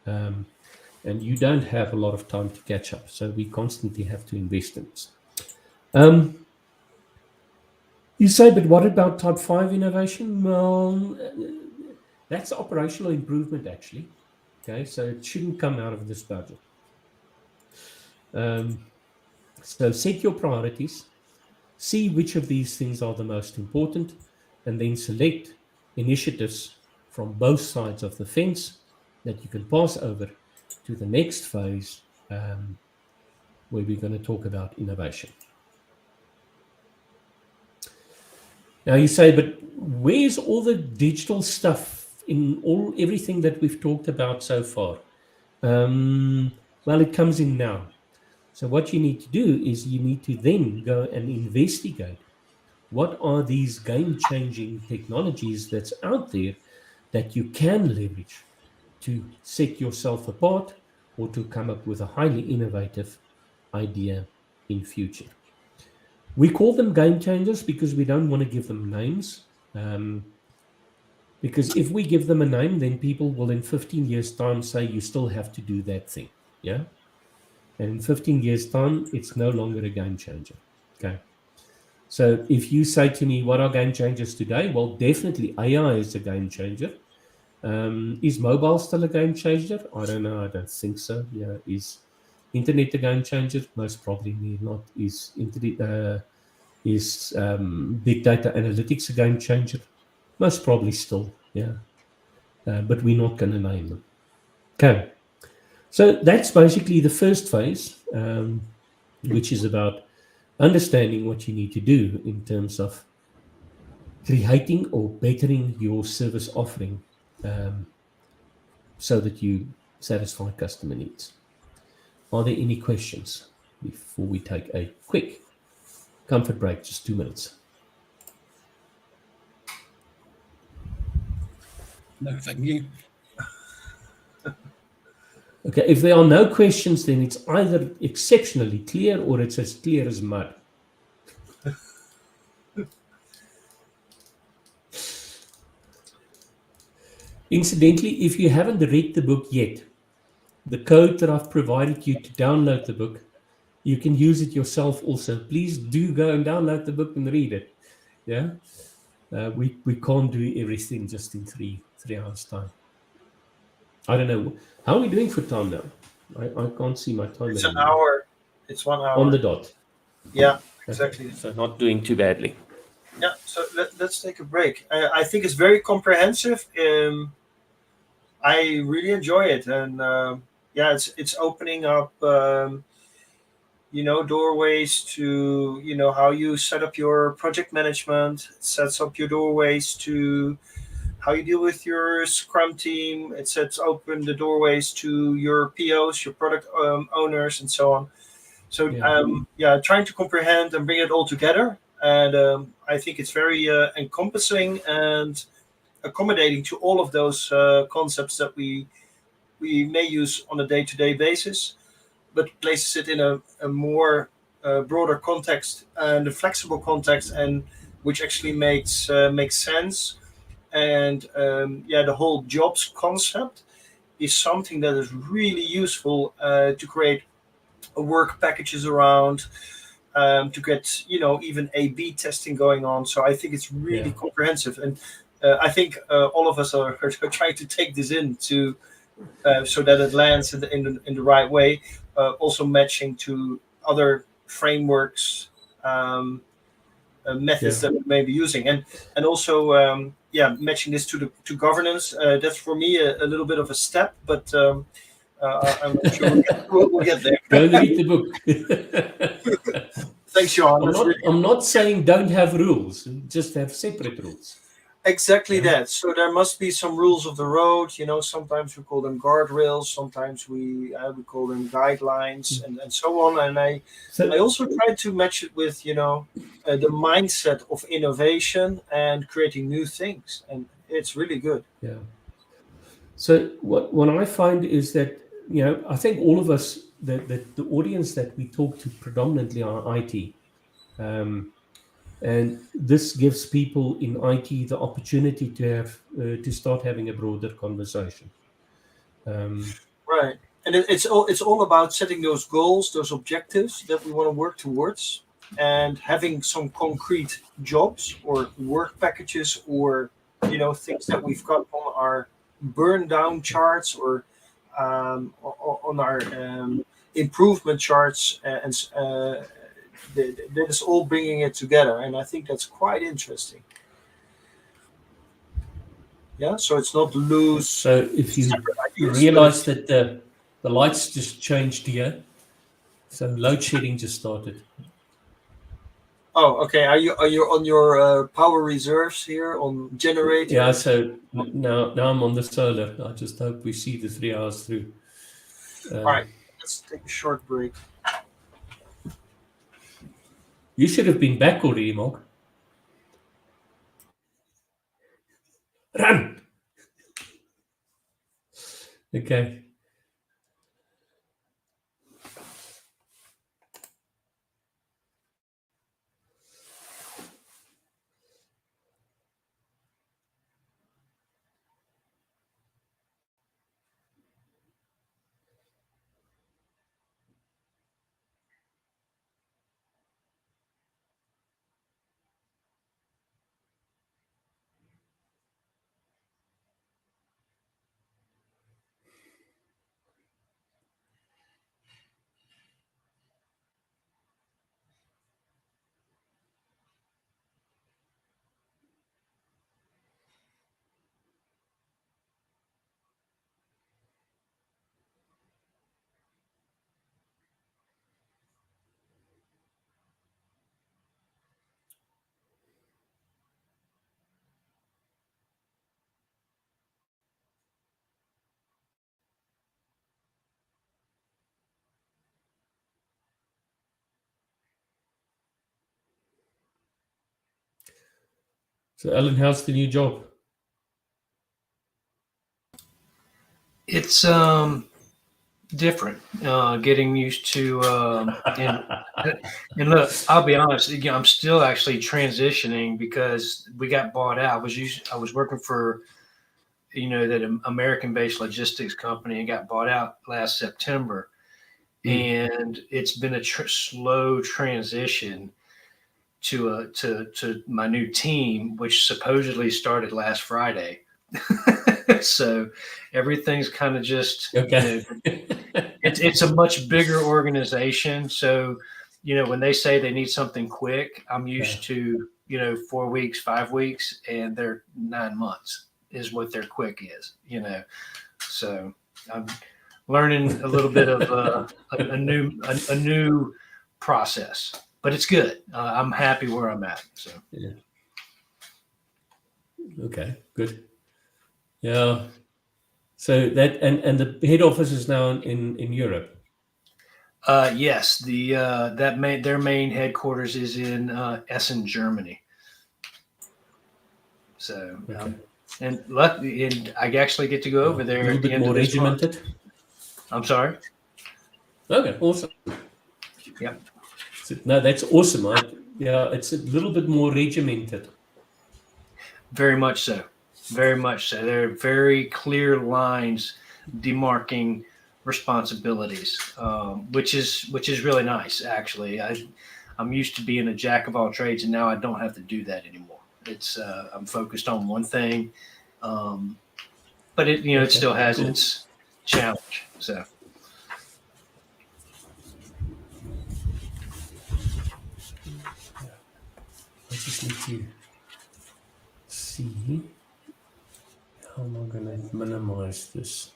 and you don't have a lot of time to catch up. So we constantly have to invest in this. You say, but what about type 5 innovation? Well, that's operational improvement, actually. Okay, so it shouldn't come out of this budget. So set your priorities, see which of these things are the most important, and then select initiatives from both sides of the fence that you can pass over to the next phase, where we're going to talk about innovation. Now you say, but where's all the digital stuff in everything that we've talked about so far? Well, it comes in now. So what you need to do is you need to then go and investigate what are these game-changing technologies that's out there that you can leverage to set yourself apart or to come up with a highly innovative idea in future. We call them game changers because we don't want to give them names. Because if we give them a name, then people will in 15 years' time say you still have to do that thing. Yeah. And in 15 years' time, it's no longer a game changer. Okay. So if you say to me, what are game changers today? Well, definitely AI is a game changer. Is mobile still a game changer? I don't know. I don't think so. Yeah. Is internet a game changer? Most probably not. Is internet, is big data analytics a game changer? Most probably still. Yeah. But we're not going to name them. Okay. So that's basically the first phase, which is about understanding what you need to do in terms of creating or bettering your service offering, so that you satisfy customer needs. Are there any questions before we take a quick comfort break, just 2 minutes? No, thank you. Okay, if there are no questions, then it's either exceptionally clear or it's as clear as mud. Incidentally, if you haven't read the book yet, the code that I've provided you to download the book, you can use it yourself also. Please do go and download the book and read it. Yeah, we can't do everything just in three hours time. I don't know. How are we doing for time now? I can't see my time. It's an hour. It's 1 hour. On the dot. Yeah, exactly. Okay. So not doing too badly. Yeah, so let's take a break. I think it's very comprehensive. I really enjoy it, and yeah, it's opening up, doorways to how you set up your project management. It sets up your doorways to how you deal with your Scrum team. It sets open the doorways to your POs, your product owners, and so on. So trying to comprehend and bring it all together. And I think it's very encompassing and accommodating to all of those concepts that we may use on a day-to-day basis, but places it in a more broader context and a flexible context, and which actually makes sense. And the whole jobs concept is something that is really useful to create work packages around, to get even A/B testing going on. So I think it's really comprehensive, and I think all of us are trying to take this into so that it lands in the right way. Also matching to other frameworks, methods that we may be using, and also matching this to governance. That's for me a little bit of a step, but I'm sure we'll get there. Go and read the book. Thanks, Johan. I'm not saying don't have rules, just have separate rules. Exactly that. So there must be some rules of the road. Sometimes we call them guardrails. Sometimes we call them guidelines, and so on. And I also try to match it with the mindset of innovation and creating new things, and it's really good. Yeah. So what I find is that I think all of us, the audience that we talk to predominantly are IT. And this gives people in IT the opportunity to have to start having a broader conversation. Right, and it's all about setting those goals, those objectives that we want to work towards, and having some concrete jobs or work packages, or things that we've got on our burn down charts, or on our improvement charts, and that is all bringing it together, and I think that's quite interesting. Yeah, so it's not loose. So if you realize that the lights just changed here, so load shedding just started. Oh, okay. Are you on your power reserves here on generator? Yeah. So now I'm on the solar. I just hope we see the 3 hours through. All right, let's take a short break. You should have been back already, Mark. Run! Okay. So, Alan, how's the new job? It's different. Getting used to and look, I'll be honest. I'm still actually transitioning because we got bought out. I was working for that American-based logistics company and got bought out last September, and it's been a slow transition to my new team, which supposedly started last Friday. So everything's kind of just it's a much bigger organization. So when they say they need something quick, I'm used to 4 weeks, 5 weeks, and they're 9 months is what their quick is. So I'm learning a little bit of a new process, but it's good. I'm happy where I'm at. So yeah. Okay, good. Yeah. So that and the head office is now in Europe. Yes, their main headquarters is in Essen, Germany. So, Okay. and I actually get to go over there A little at the bit end more of this month. regimented. I'm sorry. Okay, awesome. Yep. So, no, that's awesome. Yeah, it's a little bit more regimented. Very much so. Very much so. There are very clear lines demarking responsibilities, which is really nice. Actually, I'm used to being a jack of all trades, and now I don't have to do that anymore. It's I'm focused on one thing, but it still has its challenge. So. I just need to see how am I going to minimize this.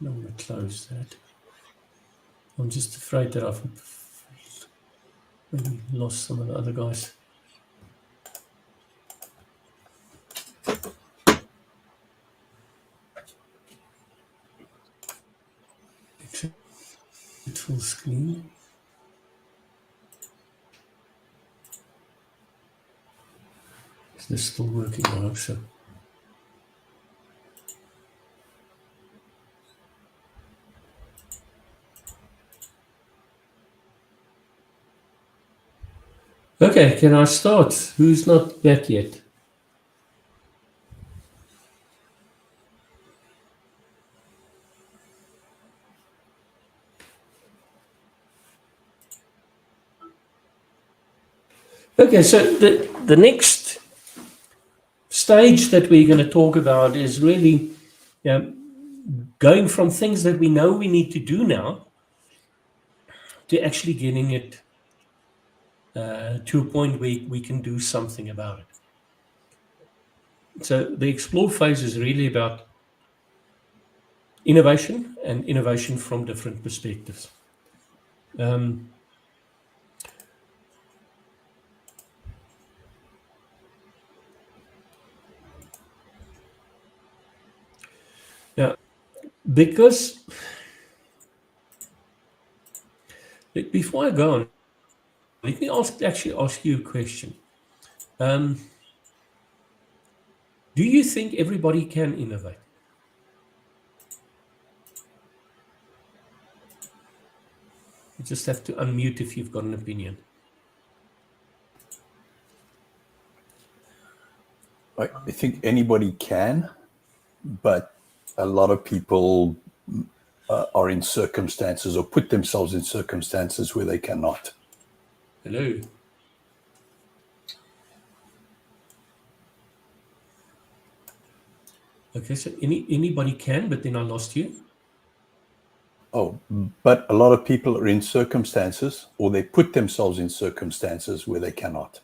I'm going to close that. I'm just afraid that I've maybe lost some of the other guys. Exit full screen. Is this still working? I hope so. Okay, can I start? Who's not back yet? Okay, so the next stage that we're going to talk about is really going from things that we know we need to do now to actually getting it to a point where we can do something about it. So the explore phase is really about innovation and innovation from different perspectives. Now, because before I go on, let me actually ask you a question. Do you think everybody can innovate? You just have to unmute if you've got an opinion. I think anybody can, but a lot of people are in circumstances or put themselves in circumstances where they cannot. Hello. Okay, so anybody can, but then I lost you. Oh, but a lot of people are in circumstances, or they put themselves in circumstances where they cannot.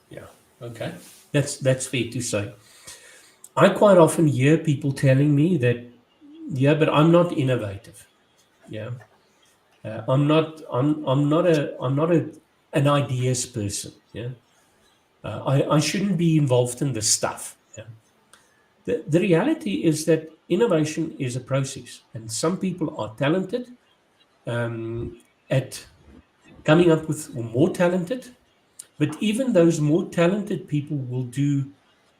Yeah. Okay. That's fair to say. I quite often hear people telling me that, yeah, but I'm not innovative. Yeah. I'm not an ideas person. Yeah. I shouldn't be involved in this stuff. Yeah. The reality is that innovation is a process, and some people are talented at coming up with, or more talented, but even those more talented people will do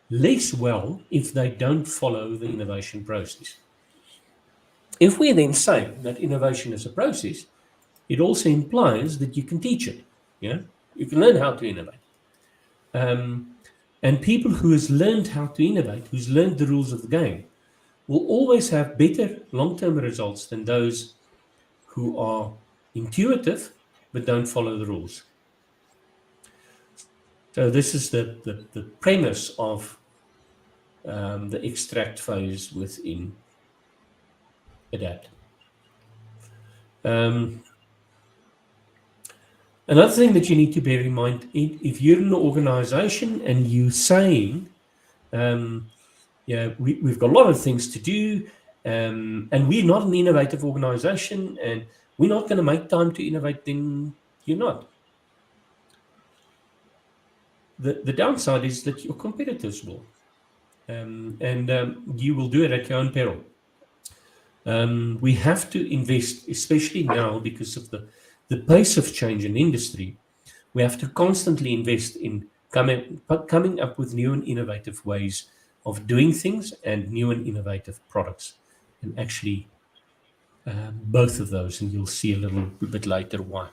less well if they don't follow the innovation process. If we then say that innovation is a process, it also implies that you can teach it. Yeah, you can learn how to innovate. And people who has learned how to innovate, who's learned the rules of the game, will always have better long-term results than those who are intuitive but don't follow the rules. So this is the premise of the extract phase within ADapT. Another thing that you need to bear in mind, if you're in an organization and you're saying, we've got a lot of things to do, and we're not an innovative organization, and we're not going to make time to innovate, then you're not. the downside is that your competitors will, and you will do it at your own peril. We have to invest, especially now because of the pace of change in industry. We have to constantly invest in coming up with new and innovative ways of doing things and new and innovative products, and actually both of those, and you'll see a little bit later why.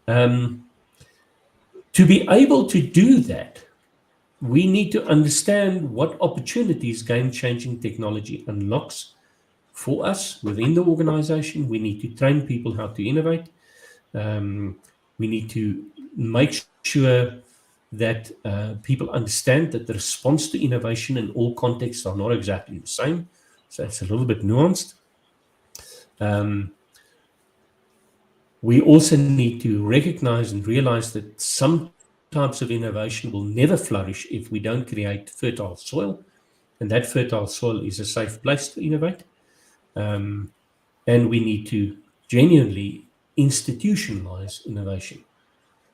To be able to do that, we need to understand what opportunities game-changing technology unlocks for us within the organization. We need to train people how to innovate. We need to make sure that people understand that the response to innovation in all contexts are not exactly the same. So it's a little bit nuanced. We also need to recognize and realize that some types of innovation will never flourish if we don't create fertile soil, and that fertile soil is a safe place to innovate. And we need to genuinely institutionalize innovation.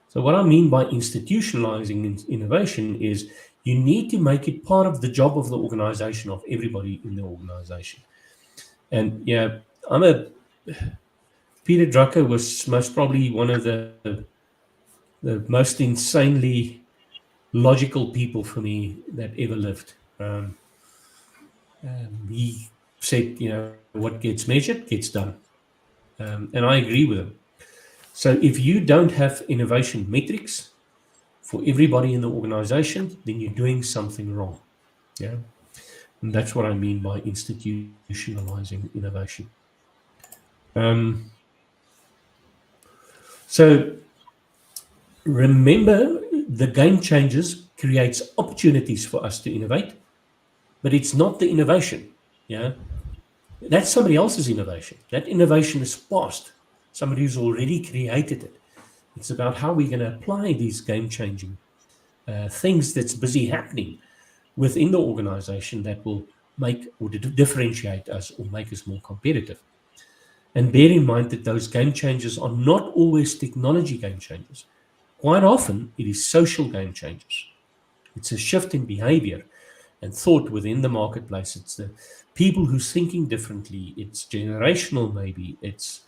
So what I mean by institutionalizing innovation is you need to make it part of the job of the organization, of everybody in the organization. And yeah, Peter Drucker was most probably one of the most insanely logical people for me that ever lived. He said, what gets measured gets done. And I agree with him. So if you don't have innovation metrics for everybody in the organization, then you're doing something wrong. Yeah. And that's what I mean by institutionalizing innovation. So remember, the game changes creates opportunities for us to innovate, but it's not the innovation. Yeah. That's somebody else's innovation. That innovation is past. Somebody who's already created it. It's about how we're going to apply these game-changing things that's busy happening within the organization that will make or differentiate us or make us more competitive. And bear in mind that those game changers are not always technology game changers. Quite often, it is social game changers. It's a shift in behavior and thought within the marketplace. It's the people who's thinking differently. It's generational, maybe. It's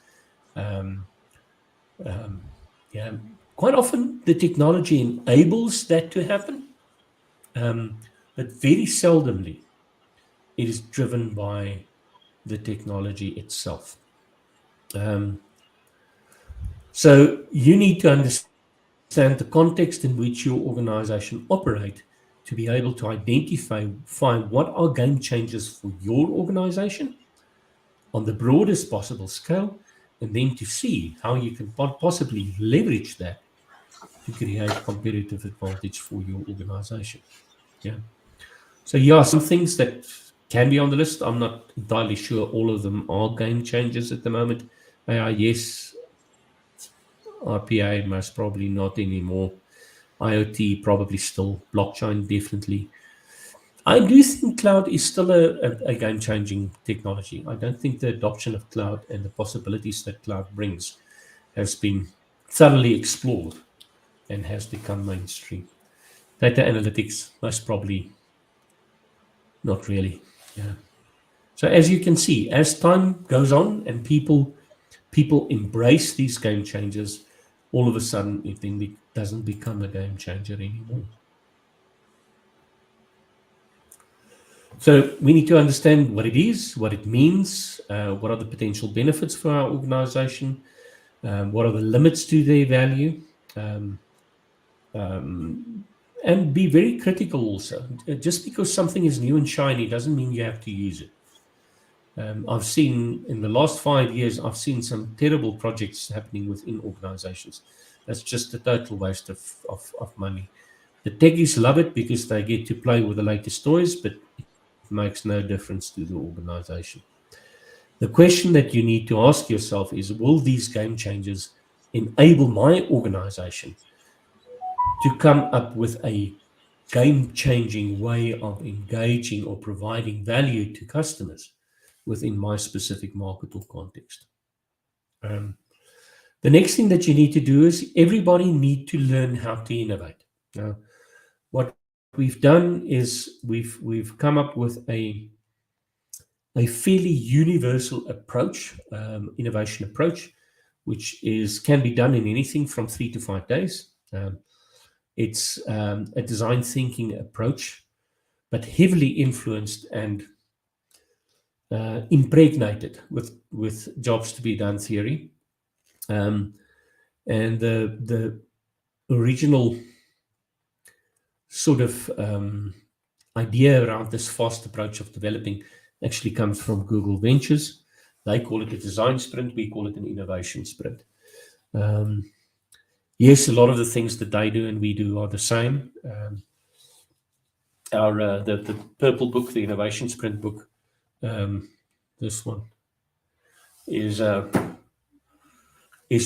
quite often the technology enables that to happen, but very seldomly it is driven by the technology itself. So you need to understand the context in which your organization operates to be able to identify what are game changers for your organization on the broadest possible scale, and then to see how you can possibly leverage that to create competitive advantage for your organization. Yeah. So some things that can be on the list. I'm not entirely sure all of them are game changers at the moment. AI, yes. RPA, most probably not anymore. IoT, probably still. Blockchain, definitely. I do think cloud is still a game-changing technology. I don't think the adoption of cloud and the possibilities that cloud brings has been thoroughly explored and has become mainstream. Data analytics, most probably not really. Yeah. So as you can see, as time goes on and people embrace these game changers, all of a sudden it then doesn't become a game changer anymore. So we need to understand what it is, what it means, what are the potential benefits for our organization, what are the limits to their value, and be very critical also. Just because something is new and shiny doesn't mean you have to use it. I've seen in the last 5 years, I've seen some terrible projects happening within organizations. That's just a total waste of money. The techies love it because they get to play with the latest toys, but it makes no difference to the organization. The question that you need to ask yourself is, will these game changers enable my organization to come up with a game-changing way of engaging or providing value to customers within my specific market or context? The next thing that you need to do is everybody need to learn how to innovate. Now, what we've done is we've come up with a fairly universal approach, innovation approach, which can be done in anything from 3 to 5 days. It's a design thinking approach, but heavily influenced and impregnated with jobs to be done theory. And the original sort of idea around this fast approach of developing actually comes from Google Ventures. They call it a design sprint. We call it an innovation sprint. Yes, a lot of the things that they do and we do are the same. The purple book, the innovation sprint book, this one is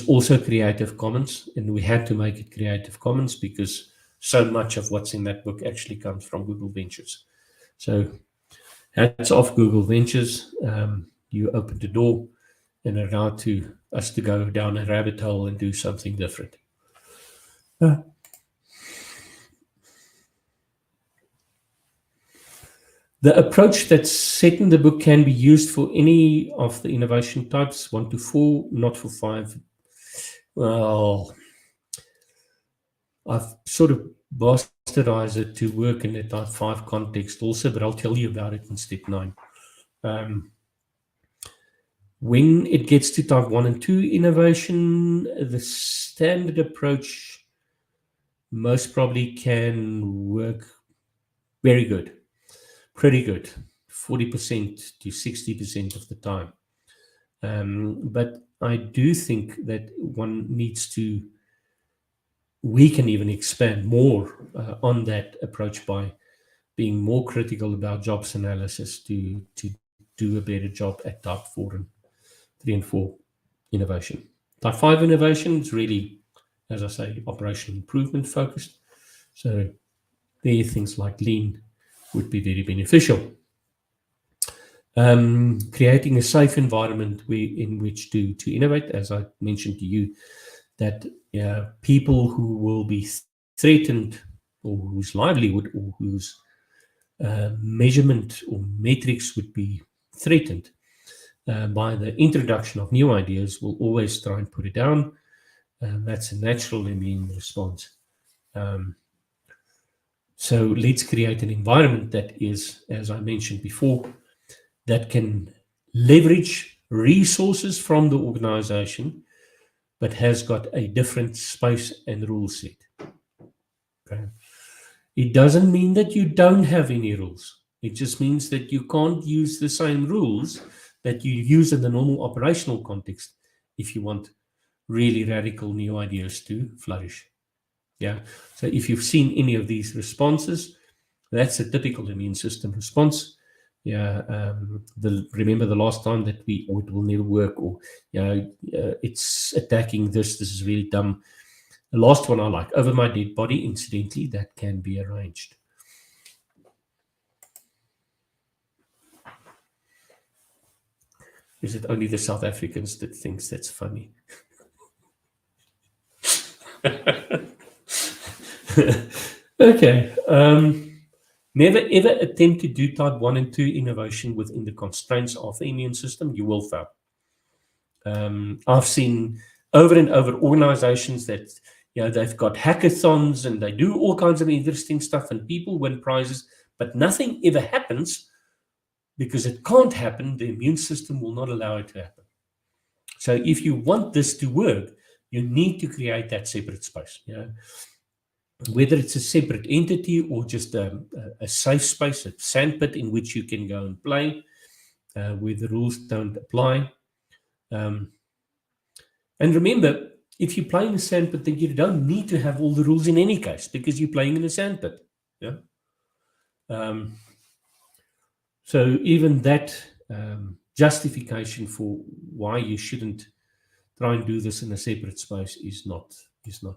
also Creative Commons, and we had to make it Creative Commons because so much of what's in that book actually comes from Google Ventures. So hats off Google Ventures. You opened the door and allowed us to go down a rabbit hole and do something different. The approach that's set in the book can be used for any of the innovation types, 1 to 4, not for 5. Well, I've sort of bastardized it to work in the type 5 context also, but I'll tell you about it in step 9. When it gets to type 1 and 2 innovation, the standard approach most probably can work very good, pretty good, 40% to 60% of the time. But I do think that we can even expand more on that approach by being more critical about jobs analysis to do a better job at type 4 and 3 and 4 innovation. Type 5 innovation is really, as I say, operational improvement focused. So there things like lean would be very beneficial. Creating a safe environment in which to innovate, as I mentioned to you, that people who will be threatened or whose livelihood or whose measurement or metrics would be threatened by the introduction of new ideas will always try and put it down. That's a natural immune response. So let's create an environment that is, as I mentioned before, that can leverage resources from the organization, but has got a different space and rule set. Okay. It doesn't mean that you don't have any rules. It just means that you can't use the same rules that you use in the normal operational context if you want really radical new ideas to flourish. Yeah. So if you've seen any of these responses, that's a typical immune system response. Yeah. Remember the last time that it will never work, or it's attacking this. This is really dumb. The last one I like, over my dead body. Incidentally, that can be arranged. Is it only the South Africans that thinks that's funny? Okay. Never ever attempt to do type 1 and 2 innovation within the constraints of the immune system. You will fail. I've seen over and over organizations that they've got hackathons and they do all kinds of interesting stuff and people win prizes, but nothing ever happens because it can't happen. The immune system will not allow it to happen. So if you want this to work, you need to create that separate space. Whether it's a separate entity or just a safe space, a sandpit in which you can go and play, where the rules don't apply. And remember, if you play in a sandpit, then you don't need to have all the rules in any case because you're playing in a sandpit. Yeah. So even that justification for why you shouldn't try and do this in a separate space is not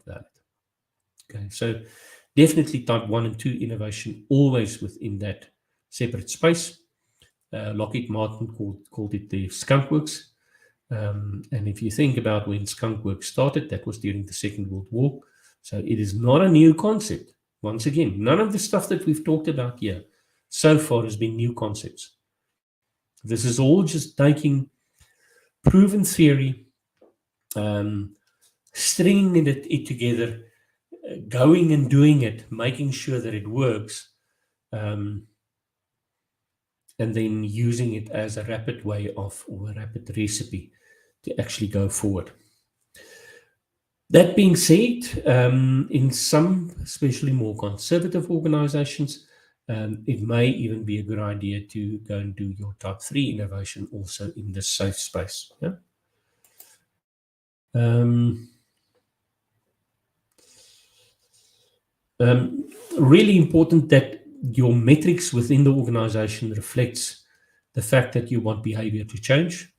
valid. Okay, so definitely type 1 and 2 innovation always within that separate space. Lockheed Martin called it the skunkworks. And if you think about when skunkworks started, that was during the Second World War. So it is not a new concept. Once again, none of the stuff that we've talked about here so far has been new concepts. This is all just taking proven theory, stringing it together, going and doing it, making sure that it works, and then using it as a rapid way of, or a rapid recipe to actually go forward. That being said, in some, especially more conservative organizations, it may even be a good idea to go and do your type 3 innovation also in the safe space. Yeah? Really important that your metrics within the organization reflects the fact that you want behavior to change.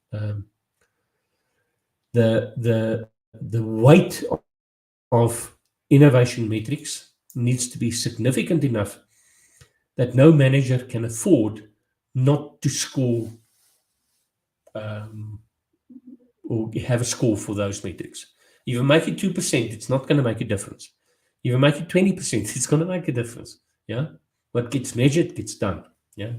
The weight of innovation metrics needs to be significant enough that no manager can afford not to score or have a score for those metrics. If you make it 2%, it's not going to make a difference. If you make it 20%, it's going to make a difference. Yeah, what gets measured gets done. Yeah,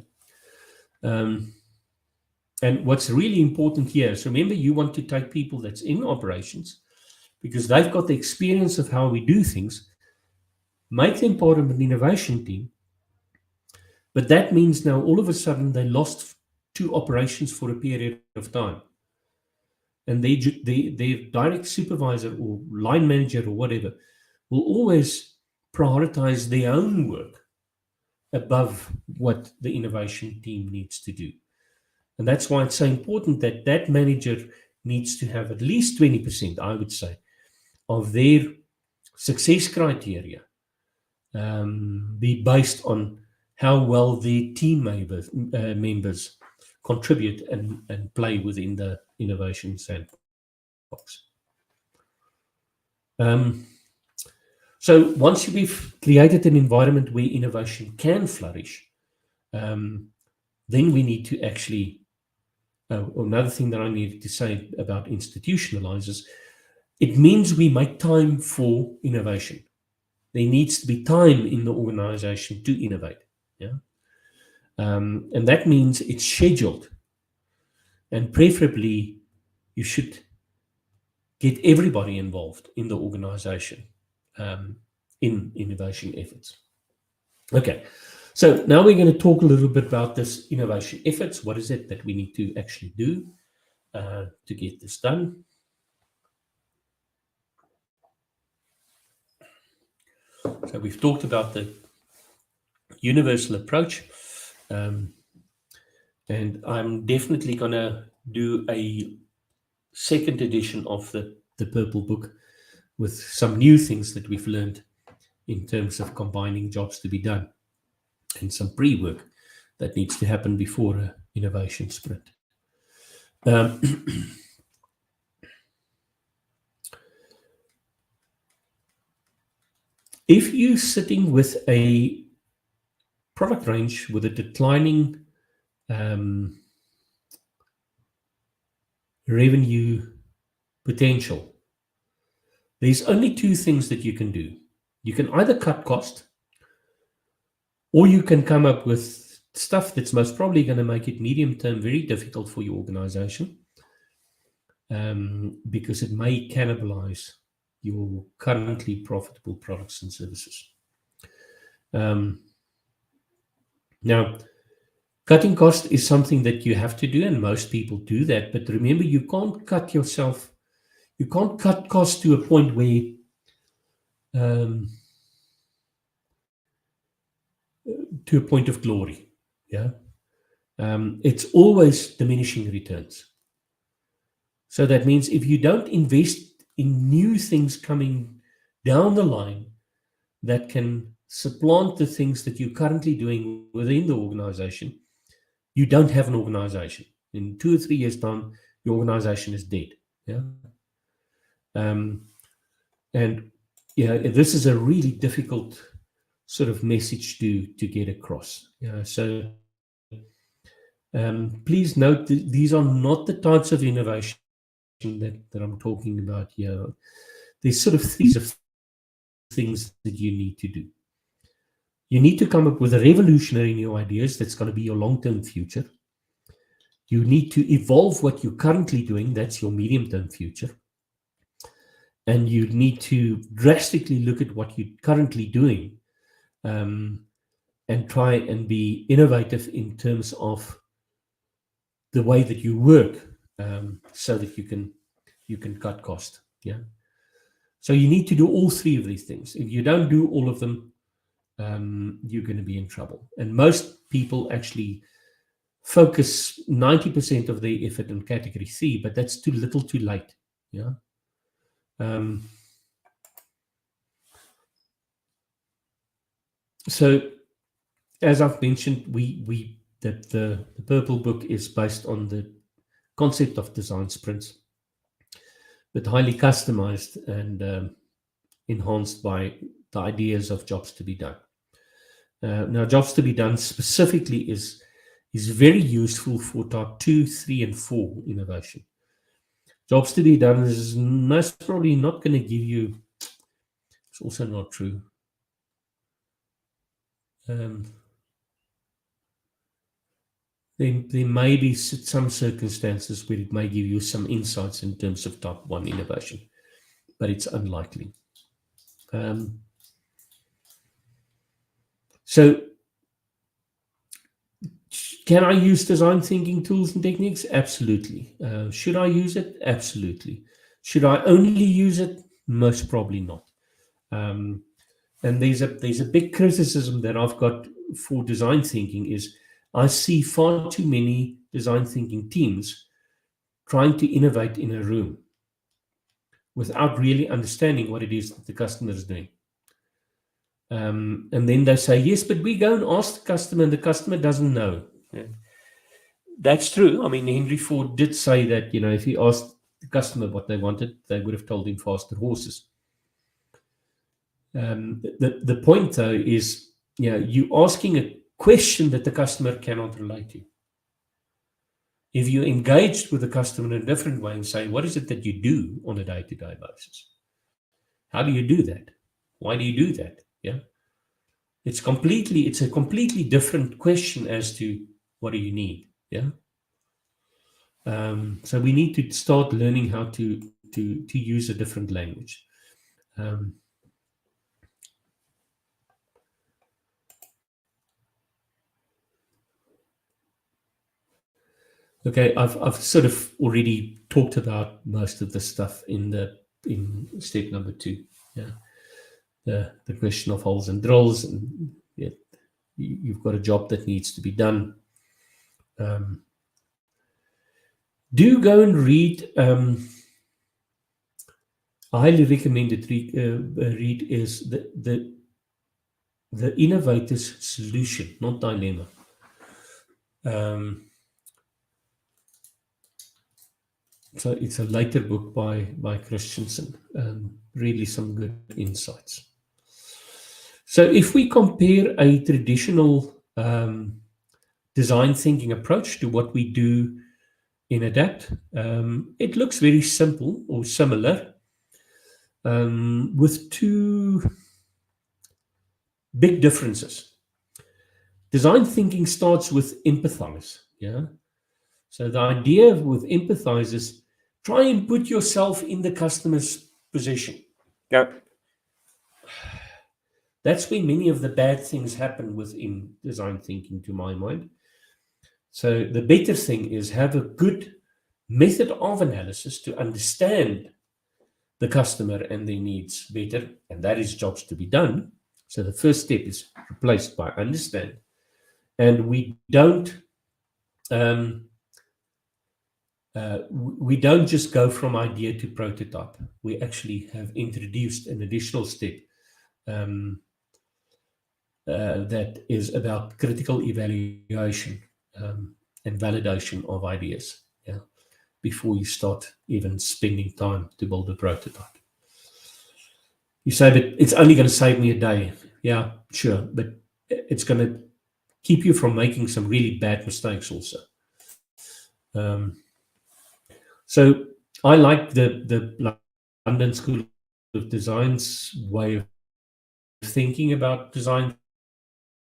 and what's really important here is, remember, you want to take people that's in operations because they've got the experience of how we do things, make them part of an innovation team. But that means now all of a sudden they lost 2 operations for a period of time. And their direct supervisor or line manager or whatever will always prioritize their own work above what the innovation team needs to do. And that's why it's so important that that manager needs to have at least 20%, I would say, of their success criteria be based on how well the team members contribute and play within the innovation sandbox. So once we've created an environment where innovation can flourish, then we need to actually, another thing that I needed to say about institutionalizers, it means we make time for innovation. There needs to be time in the organization to innovate. Yeah, and that means it's scheduled, and preferably you should get everybody involved in the organization in innovation efforts. Okay, so now we're going to talk a little bit about this innovation efforts. What is it that we need to actually do to get this done? So we've talked about the universal approach, and I'm definitely going to do a second edition of the Purple Book with some new things that we've learned in terms of combining jobs to be done and some pre-work that needs to happen before an innovation sprint. If you're sitting with a product range with a declining revenue potential, there's only 2 things that you can do. You can either cut cost, or you can come up with stuff that's most probably going to make it medium term very difficult for your organization, because it may cannibalize your currently profitable products and services. Now, cutting cost is something that you have to do, and most people do that. But remember, you can't cut yourself. You can't cut cost to a point where to a point of glory. Yeah, it's always diminishing returns. So that means if you don't invest in new things coming down the line that can supplant the things that you're currently doing within the organization, you don't have an organization. In 2 or 3 years' time, your organization is dead. Yeah. And yeah, this is a really difficult sort of message to get across. Yeah. So please note that these are not the types of innovation that I'm talking about here. There's sort of 3 things that you need to do. You need to come up with a revolutionary new ideas that's going to be your long-term future. You need to evolve what you're currently doing. That's your medium-term future. And you need to drastically look at what you're currently doing and try and be innovative in terms of the way that you work so that you can cut cost. Yeah. So you need to do all three of these things. If you don't do all of them, you're going to be in trouble. And most people actually focus 90% of their effort on category C, but that's too little too late. Yeah. So as I've mentioned, the Purple Book is based on the concept of design sprints, but highly customized and enhanced by the ideas of jobs to be done. Now, jobs to be done specifically is very useful for type 2, 3, and 4 innovation. Jobs to be done is most probably not going to give you, it's also not true. There may be some circumstances where it may give you some insights in terms of type 1 innovation, but it's unlikely. So can I use design thinking tools and techniques? Absolutely. Should I use it? Absolutely. Should I only use it? Most probably not. And there's a big criticism that I've got for design thinking is I see far too many design thinking teams trying to innovate in a room without really understanding what it is that the customer is doing. And then they say, yes, but we go and ask the customer and the customer doesn't know. Yeah. That's true. I mean, Henry Ford did say that, if he asked the customer what they wanted, they would have told him faster horses. The point, though, is, you asking a question that the customer cannot relate to. If you engaged with the customer in a different way and say, what is it that you do on a day-to-day basis? How do you do that? Why do you do that? Yeah. It's a completely different question as to what do you need. Yeah. So we need to start learning how to use a different language. Okay, I've sort of already talked about most of the stuff in step number 2. Yeah, the question of holes and drills, and you've got a job that needs to be done. Do go and read. I highly recommend it. Read is the Innovator's Solution, not Dilemma. So it's a later book by Christensen. Really some good insights. So if we compare a traditional design thinking approach to what we do in ADapT, it looks very simple or similar, with 2 big differences. Design thinking starts with empathize. Yeah. So the idea with empathize is try and put yourself in the customer's position. Yeah. That's where many of the bad things happen within design thinking, to my mind. So the better thing is have a good method of analysis to understand the customer and their needs better, and that is jobs to be done. So the first step is replaced by understand. And we don't just go from idea to prototype. We actually have introduced an additional step that is about critical evaluation and validation of ideas, before you start even spending time to build a prototype. You say, but it's only going to save me a day. Yeah, sure, but it's going to keep you from making some really bad mistakes also. So I like the London School of Design's way of thinking about design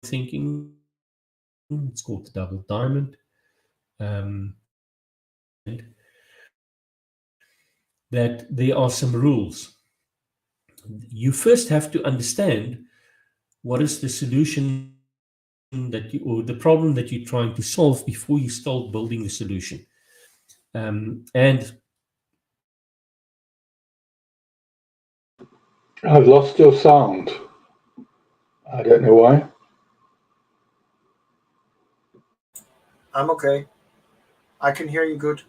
thinking. It's called the double diamond. That there are some rules. You first have to understand what is the solution that you, or the problem that you're trying to solve before you start building the solution. And I've lost your sound. I don't know why. I'm okay. I can hear you good.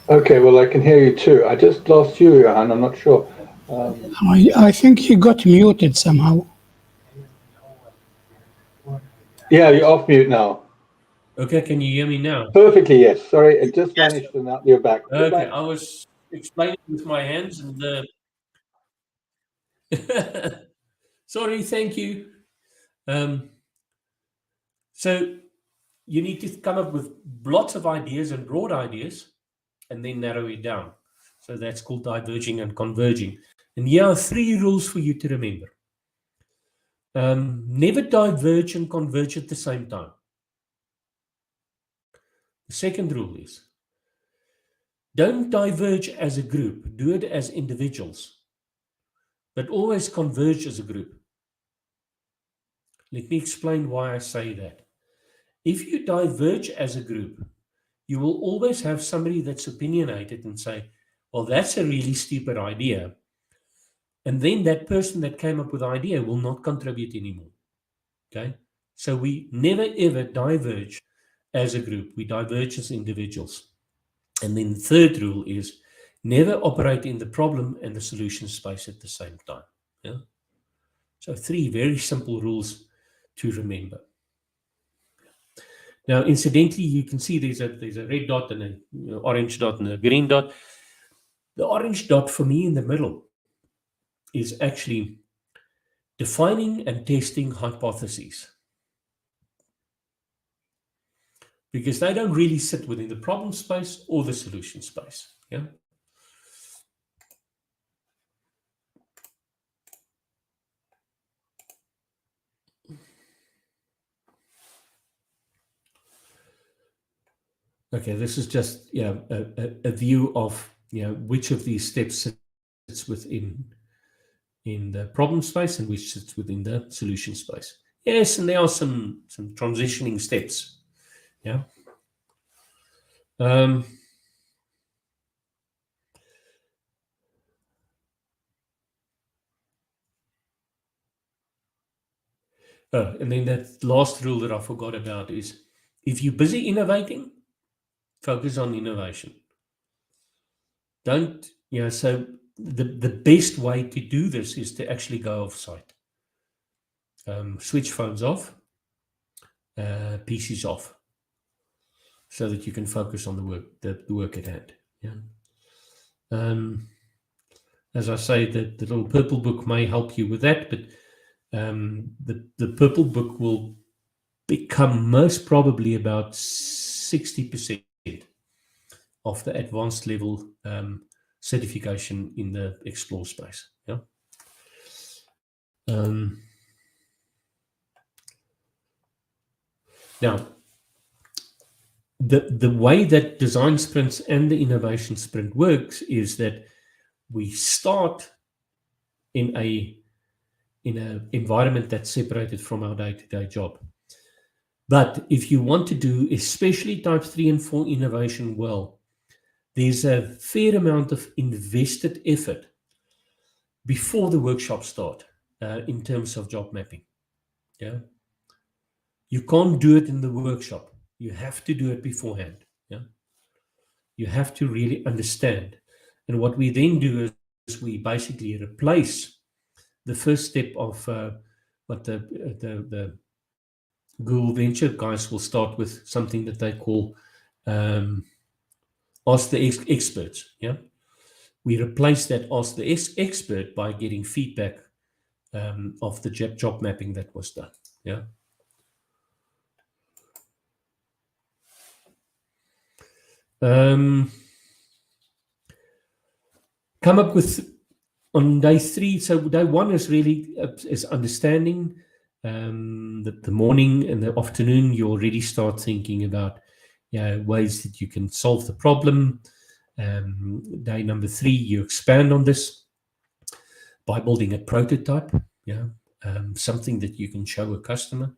Okay, well, I can hear you too. I just lost you, Johan. I'm not sure. I think he got muted somehow. Yeah, you're off mute now. okay, can you hear me now? Perfectly, yes. Sorry, it just Yes. vanished and now you're back. Okay, I was explaining with my hands and sorry, thank you. So you need to come up with lots of ideas and broad ideas and then narrow it down. So that's called diverging and converging. And here are 3 rules for you to remember. Never diverge and converge at the same time. The second rule is don't diverge as a group, do it as individuals, but always converge as a group. Let me explain why I say that. If you diverge as a group, you will always have somebody that's opinionated and say, well, that's a really stupid idea. And then that person that came up with the idea will not contribute anymore. Okay? So we never ever diverge as a group. We diverge as individuals. And then the third rule is never operate in the problem and the solution space at the same time. Yeah? So 3 very simple rules to remember. Now, incidentally, you can see there's a red dot and an orange dot and a green dot. The orange dot for me in the middle is actually defining and testing hypotheses, because they don't really sit within the problem space or the solution space. Yeah. Okay, this is just a view of which of these steps sits within the problem space and which sits within the solution space. Yes, and there are some transitioning steps. Yeah. And then that last rule that I forgot about is if you're busy innovating, focus on innovation. Don't, so the best way to do this is to actually go off site. Switch phones off, PCs off, so that you can focus on the work at hand. Yeah. As I say, the little purple book may help you with that, but the purple book will become most probably about 60% of the advanced level certification in the Explore space. Yeah. Now, the way that design sprints and the innovation sprint works is that we start in an environment that's separated from our day-to-day job. But if you want to do especially type 3 and 4 innovation well, there's a fair amount of invested effort before the workshop start in terms of job mapping. Yeah. You can't do it in the workshop. You have to do it beforehand. Yeah. You have to really understand. And what we then do is we basically replace the first step of what the Google Venture guys will start with something that they call Ask the Experts. Yeah. We replace that Ask the Expert by getting feedback of the job mapping that was done. Yeah. Come up with on day 3. So day 1 is really is understanding the morning and the afternoon, you already start thinking about ways that you can solve the problem. Day number 3, you expand on this by building a prototype, something that you can show a customer.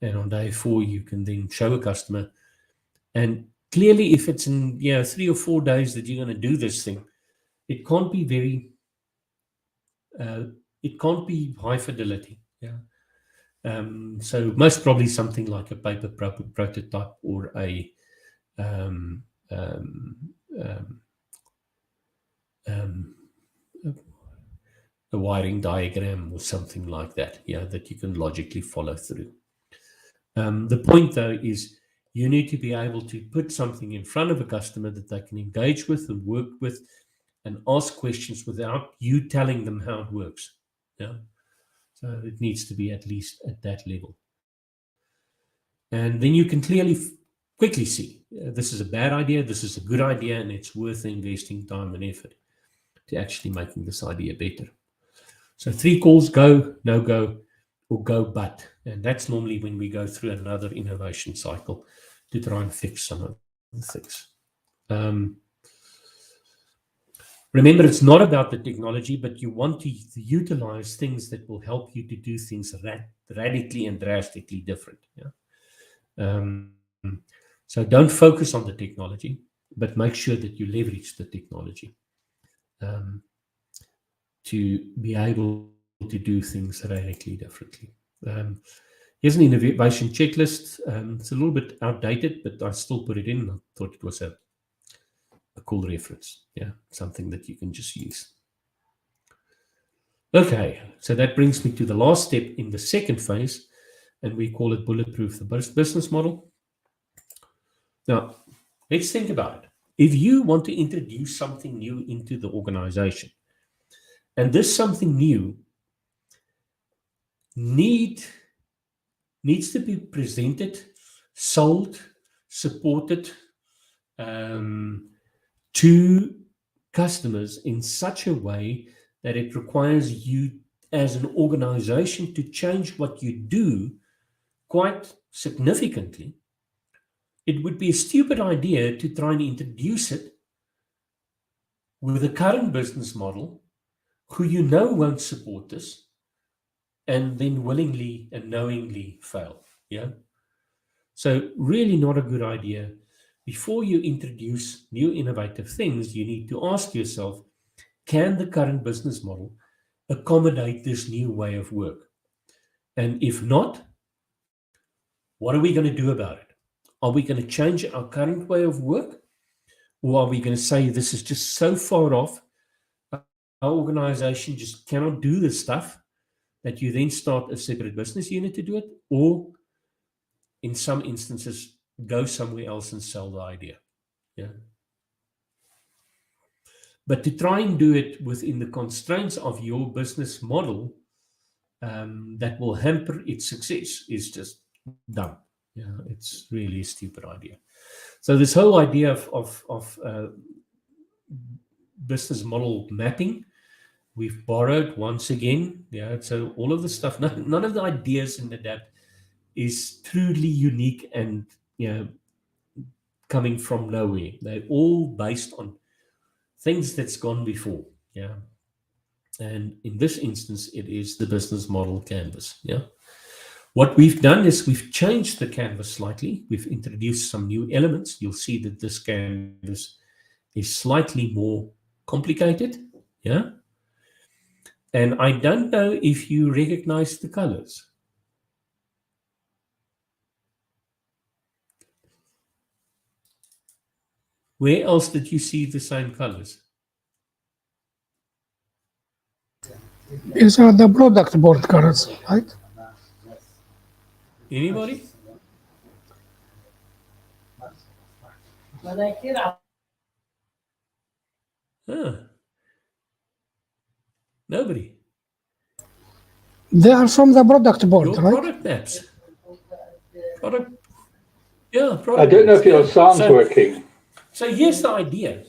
And on day 4, you can then show a customer. And clearly, if it's in 3 or 4 days that you're going to do this thing, it can't be high fidelity. So most probably something like a paper prototype or a wiring diagram or something like that, that you can logically follow through. The point, though, is you need to be able to put something in front of a customer that they can engage with and work with and ask questions without you telling them how it works. So it needs to be at least at that level. And then you can quickly see this is a bad idea, this is a good idea, and it's worth investing time and effort to actually making this idea better. So 3 calls: go, no go, or go but. And that's normally when we go through another innovation cycle to try and fix some of the things. Remember, it's not about the technology, but you want to utilize things that will help you to do things radically and drastically different. So don't focus on the technology, but make sure that you leverage the technology to be able to do things radically differently. Here's an innovation checklist. It's a little bit outdated, but I still put it in. I thought it was a cool reference, something that you can just use. Okay, so that brings me to the last step in the second phase, and we call it bulletproof the business model. Now, let's think about it. If you want to introduce something new into the organization, and this something new needs to be presented, sold, supported to customers in such a way that it requires you as an organization to change what you do quite significantly, it would be a stupid idea to try and introduce it with the current business model, who you know won't support this, and then willingly and knowingly fail. So really not a good idea. Before you introduce new innovative things, you need to ask yourself, can the current business model accommodate this new way of work? And if not, what are we going to do about it? Are we going to change our current way of work? Or are we going to say this is just so far off, our organization just cannot do this stuff, that you then start a separate business unit to do it? Or in some instances, go somewhere else and sell the idea. But to try and do it within the constraints of your business model that will hamper its success is just dumb. It's really a stupid idea. So this whole idea of business model mapping, we've borrowed once again. So all of the stuff, none of the ideas in ADapT is truly unique and coming from nowhere. They're all based on things that's gone before. And in this instance, it is the business model canvas. What we've done is we've changed the canvas slightly. We've introduced some new elements. You'll see that this canvas is slightly more complicated. And I don't know if you recognize the colors. Where else did you see the same colors? These are the product board colors, right? Anybody? Nobody. They are from the product board, Your right? product maps. Product. I don't know if your sound's working. So here's the idea.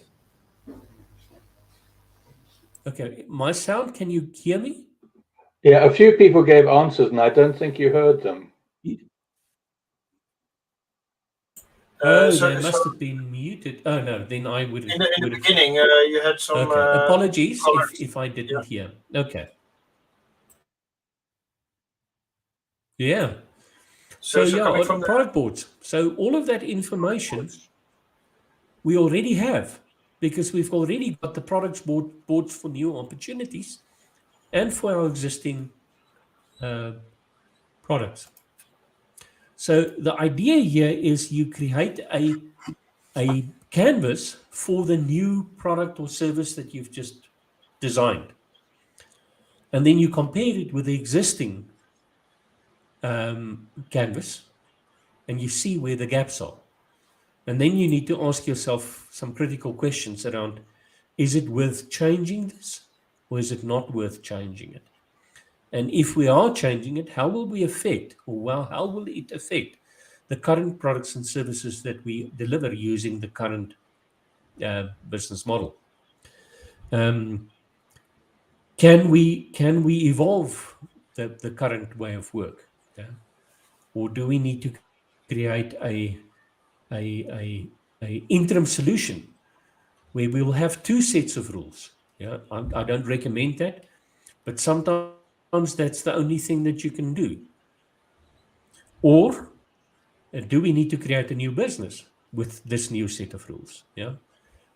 Okay, my sound, can you hear me? Yeah, a few people gave answers, and I don't think you heard them. They must have been muted. Oh no, then I would have. In the beginning, you had some. Okay, apologies colors. if I didn't hear. Okay. Yeah. So coming from product boards. So all of that information we already have, because we've already got the products boards for new opportunities and for our existing products. So the idea here is you create a canvas for the new product or service that you've just designed. And then you compare it with the existing canvas and you see where the gaps are. And then you need to ask yourself some critical questions around, is it worth changing this or is it not worth changing it? And if we are changing it, how will we affect, or well, how will it affect the current products and services that we deliver using the current business model? Can we evolve the current way of work? Yeah? Or do we need to create a interim solution where we will have two sets of rules? Yeah, I don't recommend that, but sometimes that's the only thing that you can do. Or do we need to create a new business with this new set of rules? Yeah,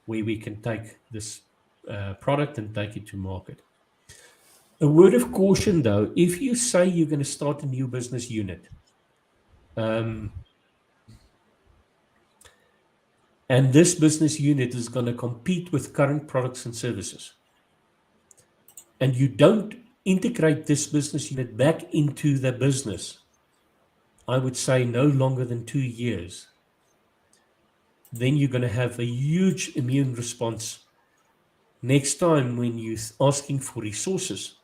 where we can take this product and take it to market. A word of caution, though, if you say you're going to start a new business unit, and this business unit is going to compete with current products and services, and you don't integrate this business unit back into the business, I would say no longer than 2 years, then you're going to have a huge immune response next time when you're asking for resources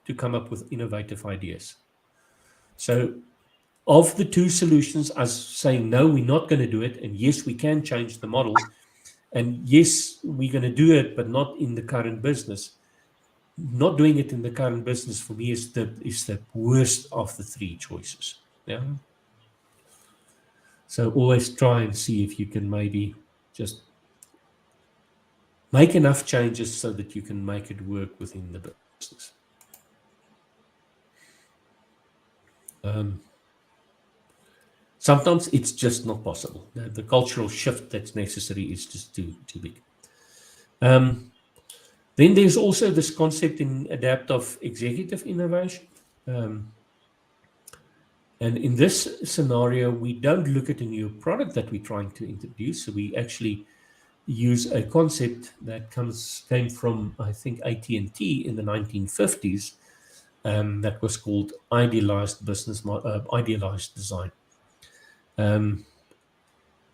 to come up with innovative ideas. So of the two solutions, as saying, no, we're not going to do it, and yes, we can change the model, and yes, we're going to do it, but not in the current business. Not doing it in the current business for me is the worst of the three choices. Yeah. So always try and see if you can maybe just make enough changes so that you can make it work within the business. Sometimes it's just not possible. The cultural shift that's necessary is just too big. Then there's also this concept in ADapT of executive innovation. And in this scenario, we don't look at a new product that we're trying to introduce. So we actually use a concept that came from, I think, AT&T in the 1950s. That was called idealized idealized design.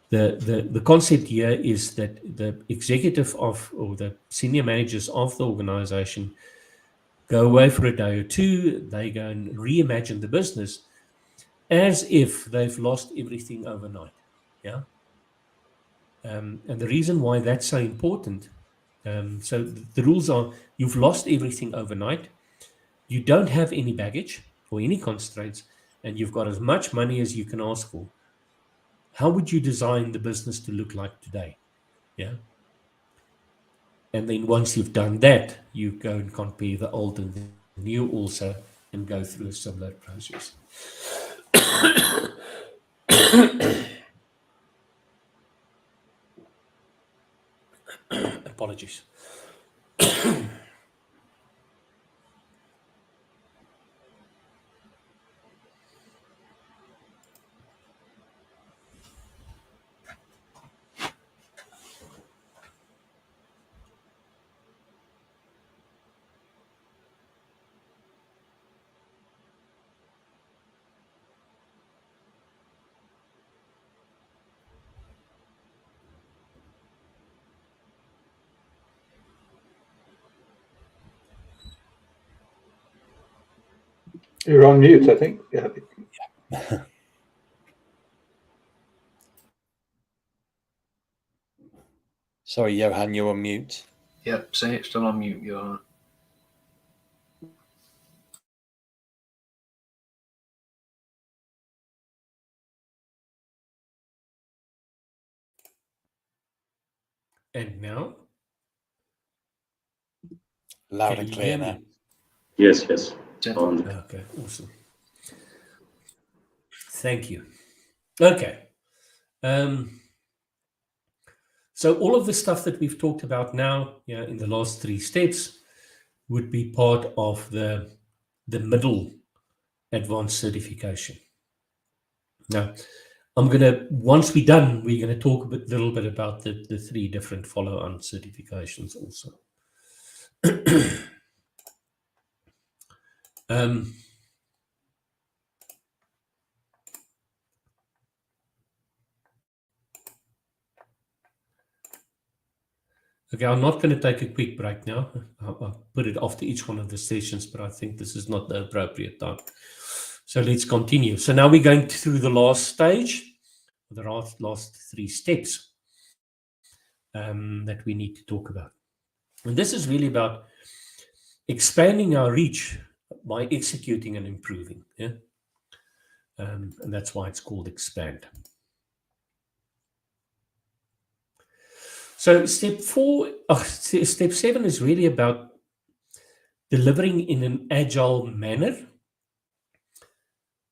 The concept here is that the executive or the senior managers of the organization go away for a day or two. They go and reimagine the business as if they've lost everything overnight. Yeah. And the reason why that's so important, so the rules are, you've lost everything overnight, you don't have any baggage or any constraints, and you've got as much money as you can ask for. How would you design the business to look like today? Yeah. And then once you've done that, you go and compare the old and the new also, and go through a similar process. Apologies. You're on mute, I think. Yeah. Sorry, Johan, you're on mute. Yep, say it's still on mute, Johan. And now? Loud Can and you clear hear now. me? Yes, yes. Yeah. Okay, awesome. Thank you. Okay. So all of the stuff that we've talked about now, in the last 3 steps, would be part of the middle advanced certification. Now, once we're done, we're going to talk a little bit about the 3 different follow-on certifications also. Okay, I'm not going to take a quick break now. I'll put it after each one of the sessions, but I think this is not the appropriate time. So let's continue. So now we're going through the last stage, the last 3 steps that we need to talk about. And this is really about expanding our reach by executing and improving. Yeah? And that's why it's called expand. So step 7 is really about delivering in an agile manner,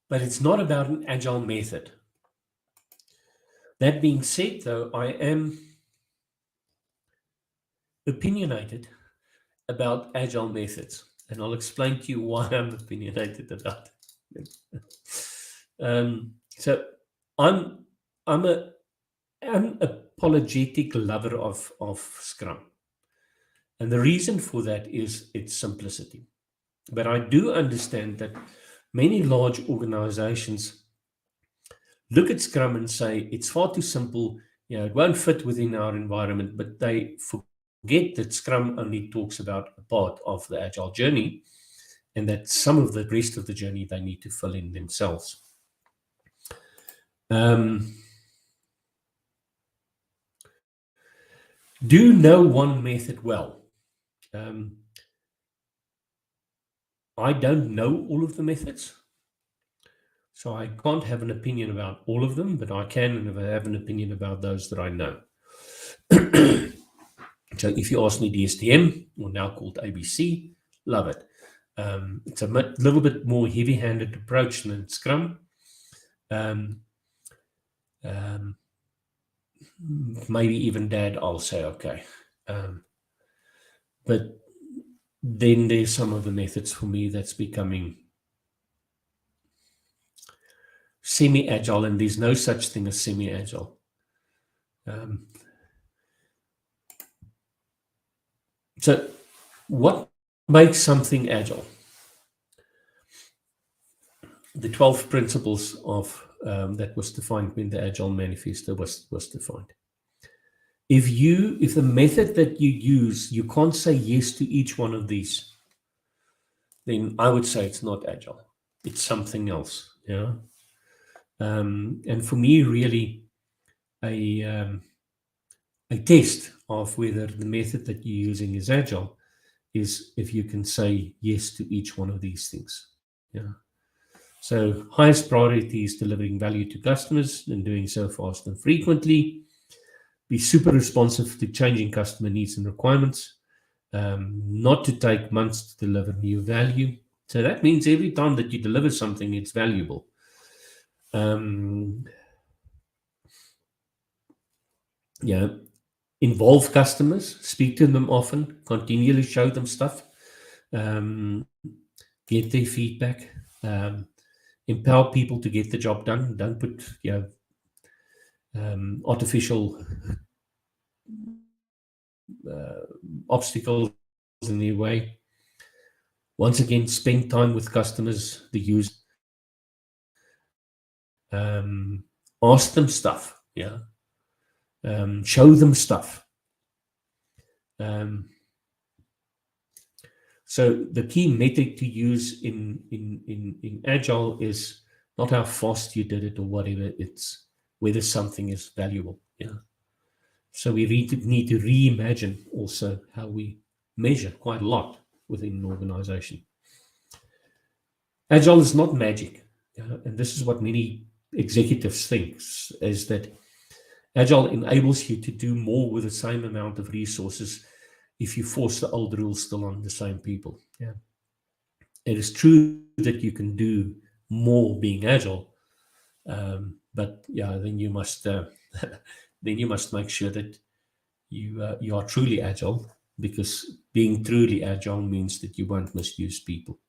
but it's not about an agile method. That being said, though, I am opinionated about agile methods, and I'll explain to you why I'm opinionated about it. So I'm an unapologetic lover of Scrum. And the reason for that is its simplicity. But I do understand that many large organizations look at Scrum and say it's far too simple, it won't fit within our environment, but they forget that Scrum only talks about a part of the Agile journey, and that some of the rest of the journey they need to fill in themselves. Do know one method well. I don't know all of the methods, so I can't have an opinion about all of them, but I can have an opinion about those that I know. So if you ask me DSTM, or now called ABC, love it. It's a little bit more heavy-handed approach than Scrum. Maybe even DAD, I'll say okay. But then there's some of the methods for me that's becoming semi-agile, and there's no such thing as semi-agile. So what makes something agile? The 12 principles of that was defined when the Agile Manifesto was defined. If the method that you use, you can't say yes to each one of these, then I would say it's not agile. It's something else. Yeah. And for me, really, a test of whether the method that you're using is agile is if you can say yes to each one of these things. Yeah. So highest priority is delivering value to customers and doing so fast and frequently. Be super responsive to changing customer needs and requirements. Not to take months to deliver new value. So that means every time that you deliver something, it's valuable. Involve customers, speak to them often, continually show them stuff, get their feedback, empower people to get the job done. Don't put artificial obstacles in their way. Once again, spend time with customers, the users. Ask them stuff. Show them stuff. So the key metric to use in Agile is not how fast you did it or whatever, it's whether something is valuable. So we need to reimagine also how we measure quite a lot within an organization. Agile is not magic. And this is what many executives think, is that Agile enables you to do more with the same amount of resources if you force the old rules still on the same people. Yeah. It is true that you can do more being Agile, but yeah, then you must make sure that you are truly Agile, because being truly Agile means that you won't misuse people.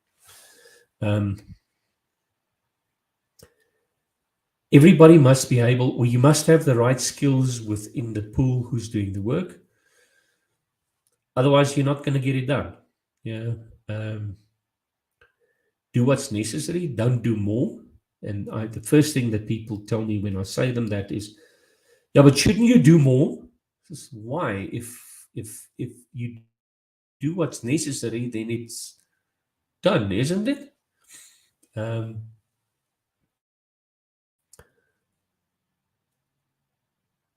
Everybody must be able, or you must have the right skills within the pool who's doing the work. Otherwise, you're not going to get it done. Yeah. Do what's necessary. Don't do more. And the first thing that people tell me when I say them that is, yeah, but shouldn't you do more? Why? If you do what's necessary, then it's done, isn't it?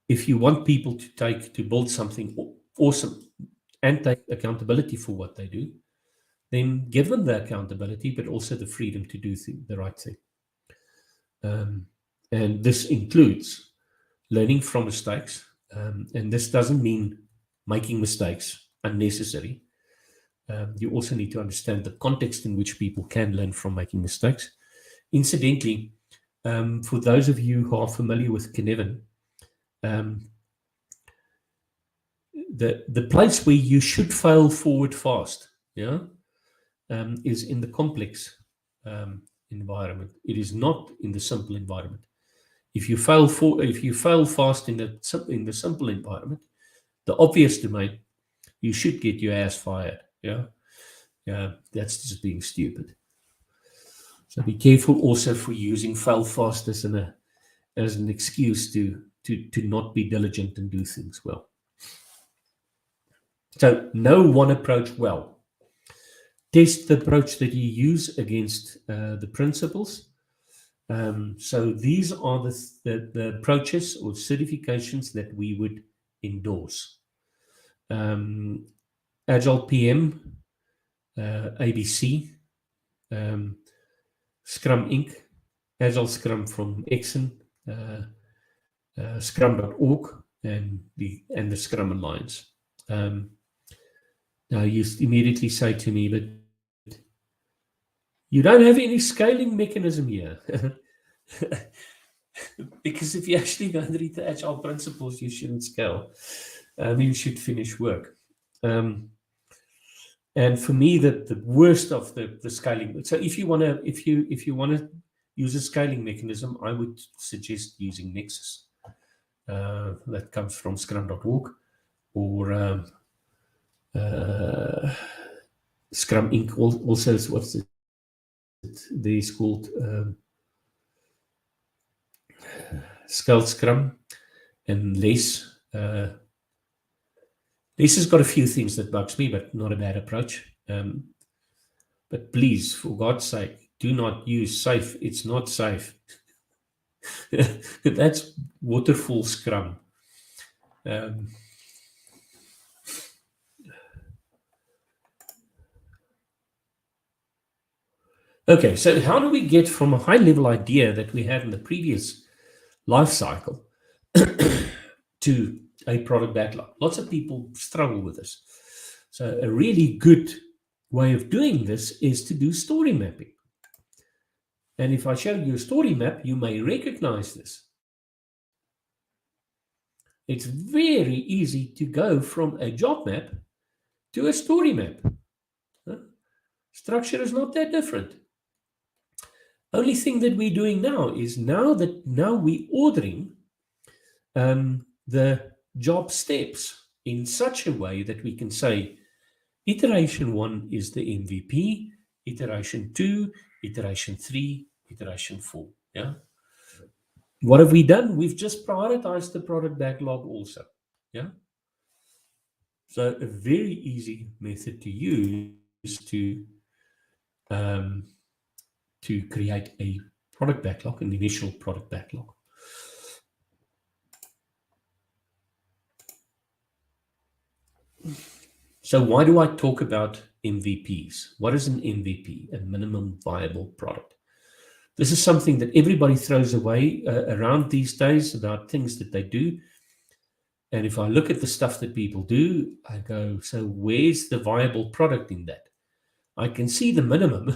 If you want people to build something awesome and take accountability for what they do, then give them the accountability, but also the freedom to do the right thing. And this includes learning from mistakes. And this doesn't mean making mistakes unnecessary. You also need to understand the context in which people can learn from making mistakes. Incidentally, for those of you who are familiar with Kinevin, the place where you should fail forward fast, yeah, is in the complex environment. It is not in the simple environment. If you fail fast in the simple environment, the obvious domain, you should get your ass fired. Yeah, that's just being stupid. So be careful also for using fail fast as an excuse to not be diligent and do things well. So know one approach well. Test the approach that you use against the principles. So these are the approaches or certifications that we would endorse. Agile PM, ABC, Scrum Inc., Agile Scrum from Exxon, Scrum.org, and the Scrum Alliance. Now you immediately say to me, but you don't have any scaling mechanism here. Because if you actually don't read the Agile principles, you shouldn't scale. You should finish work. And for me, the worst of the scaling. So if you want to use a scaling mechanism, I would suggest using Nexus. That comes from Scrum.org or Scrum Inc. Also, what's it? There's called Scaled Scrum and Less. Less has got a few things that bugs me, but not a bad approach. But please, for God's sake, do not use SAFe. It's not safe. That's waterfall Scrum. Okay, so how do we get from a high-level idea that we had in the previous life cycle to a product backlog? Lots of people struggle with this. So a really good way of doing this is to do story mapping. And if I show you a story map, you may recognize this. It's very easy to go from a job map to a story map. Structure is not that different. Only thing that we're doing now is now we're ordering the job steps in such a way that we can say iteration 1 is the MVP, iteration 2, iteration 3, iteration 4. Yeah. What have we done? We've just prioritized the product backlog also. Yeah. So a very easy method to use to create a product backlog, an initial product backlog. So why do I talk about MVPs? What is an MVP? A minimum viable product. This is something that everybody throws away around these days about things that they do. And if I look at the stuff that people do, I go, so where's the viable product in that? I can see the minimum,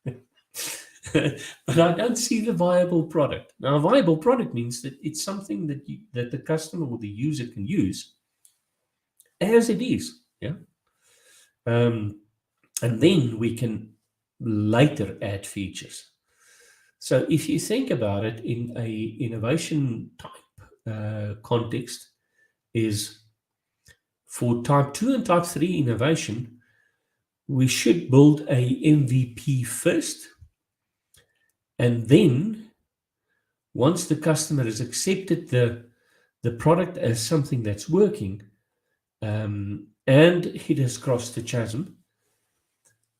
but I don't see the viable product. Now, a viable product means that it's something that the customer or the user can use as it is. Yeah. And then we can later add features. So if you think about it in a innovation type context, is for type 2 and type 3 innovation, we should build a MVP first. And then once the customer has accepted the product as something that's working, and it has crossed the chasm,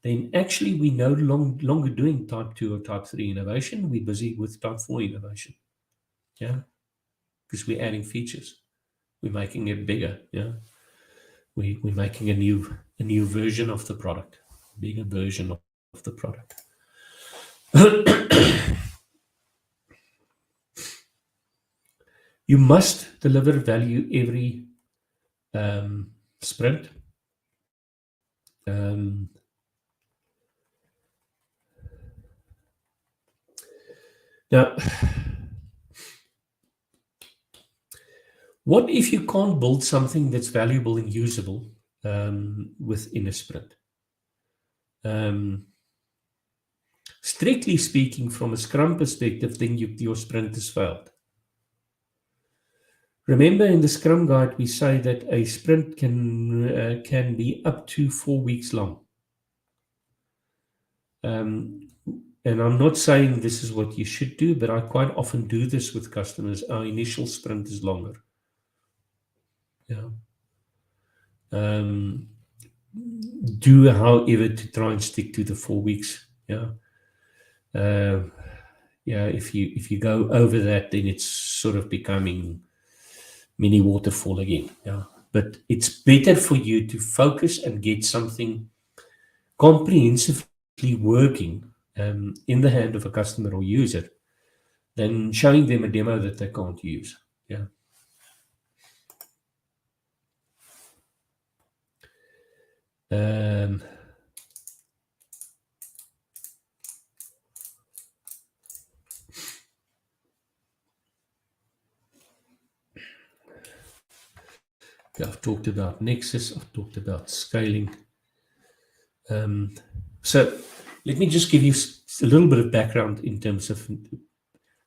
then actually we're no longer doing type 2 or type 3 innovation. We're busy with type 4 innovation. Yeah. Because we're adding features. We're making it bigger. Yeah. We're making a new version of the product, a bigger version of the product. You must deliver value every sprint. Now, what if you can't build something that's valuable and usable within a sprint? Strictly speaking, from a Scrum perspective, then your sprint has failed. Remember, in the Scrum Guide, we say that a sprint can be up to 4 weeks long. And I'm not saying this is what you should do, but I quite often do this with customers. Our initial sprint is longer. Yeah. Do, however, to try and stick to the 4 weeks. Yeah. If you go over that, then it's sort of becoming mini waterfall again. Yeah. But it's better for you to focus and get something comprehensively working in the hand of a customer or user than showing them a demo that they can't use. Yeah. I've talked about Nexus. I've talked about scaling. So let me just give you a little bit of background in terms of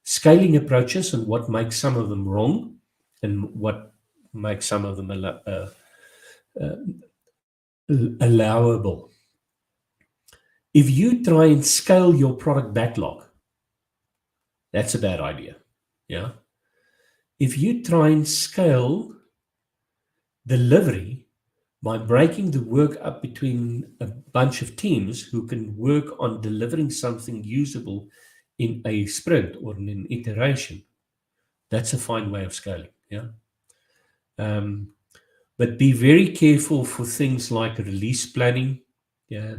scaling approaches and what makes some of them wrong and what makes some of them allowable. If you try and scale your product backlog, that's a bad idea. Yeah. If you try and scale delivery by breaking the work up between a bunch of teams who can work on delivering something usable in a sprint or in an iteration, that's a fine way of scaling. Yeah. But be very careful for things like release planning. Yeah.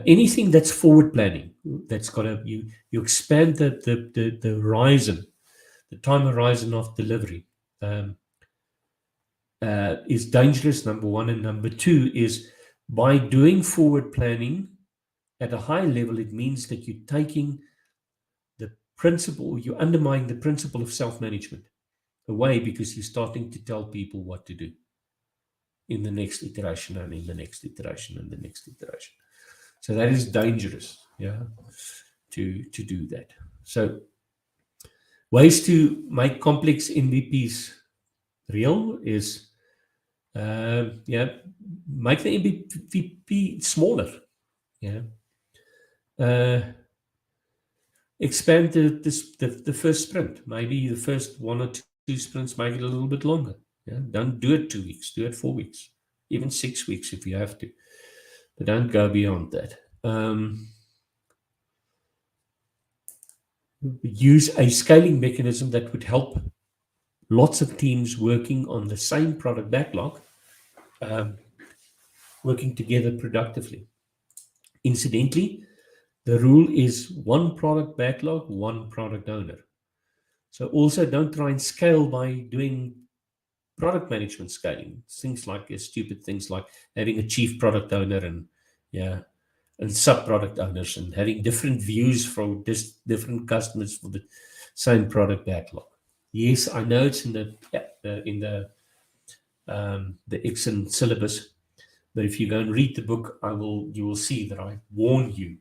Anything that's forward planning, that's got you expand the horizon, the time horizon of delivery. Is dangerous, number one. And number two is, by doing forward planning at a high level, it means that you're taking the principle, you're undermining the principle of self-management away, because you're starting to tell people what to do in the next iteration and in the next iteration and the next iteration. So that is dangerous, yeah, to do that. So ways to make complex MVPs real is, make the MVP smaller. Yeah. Expand the first sprint. Maybe the first 1 or 2 sprints, make it a little bit longer. Yeah. Don't do it 2 weeks. Do it 4 weeks, even 6 weeks if you have to. But don't go beyond that. Use a scaling mechanism that would help lots of teams working on the same product backlog, working together productively. Incidentally, the rule is 1 product backlog, 1 product owner. So also don't try and scale by doing product management scaling. Things like stupid things like having a chief product owner and sub product owners, and having different views from different customers for the same product backlog. Yes, I know it's in the Exxon syllabus, but if you go and read the book, you will see that I warn you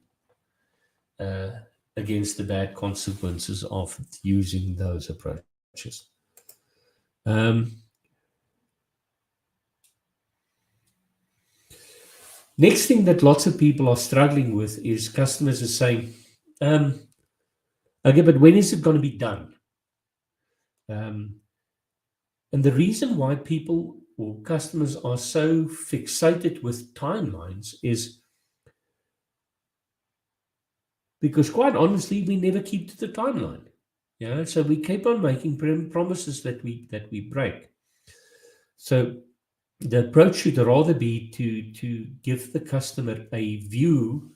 against the bad consequences of using those approaches. Next thing that lots of people are struggling with is customers are saying, okay, but when is it going to be done? And the reason why people or customers are so fixated with timelines is because, quite honestly, we never keep to the timeline. Yeah, so we keep on making promises that we break. So the approach should rather be to give the customer a view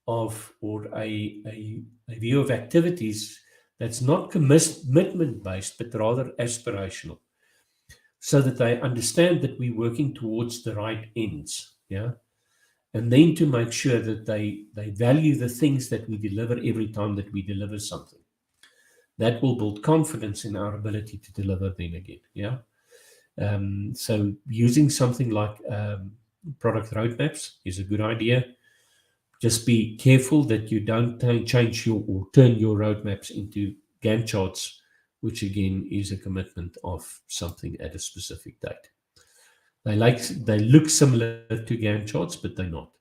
of, or a view of activities that's not commitment based, but rather aspirational, so that they understand that we're working towards the right ends. Yeah. And then to make sure that they value the things that we deliver every time that we deliver something. That will build confidence in our ability to deliver then again. Yeah. So using something like product roadmaps is a good idea. Just be careful that you don't change or turn your roadmaps into Gantt charts, which again is a commitment of something at a specific date. They look similar to Gantt charts, but they're not.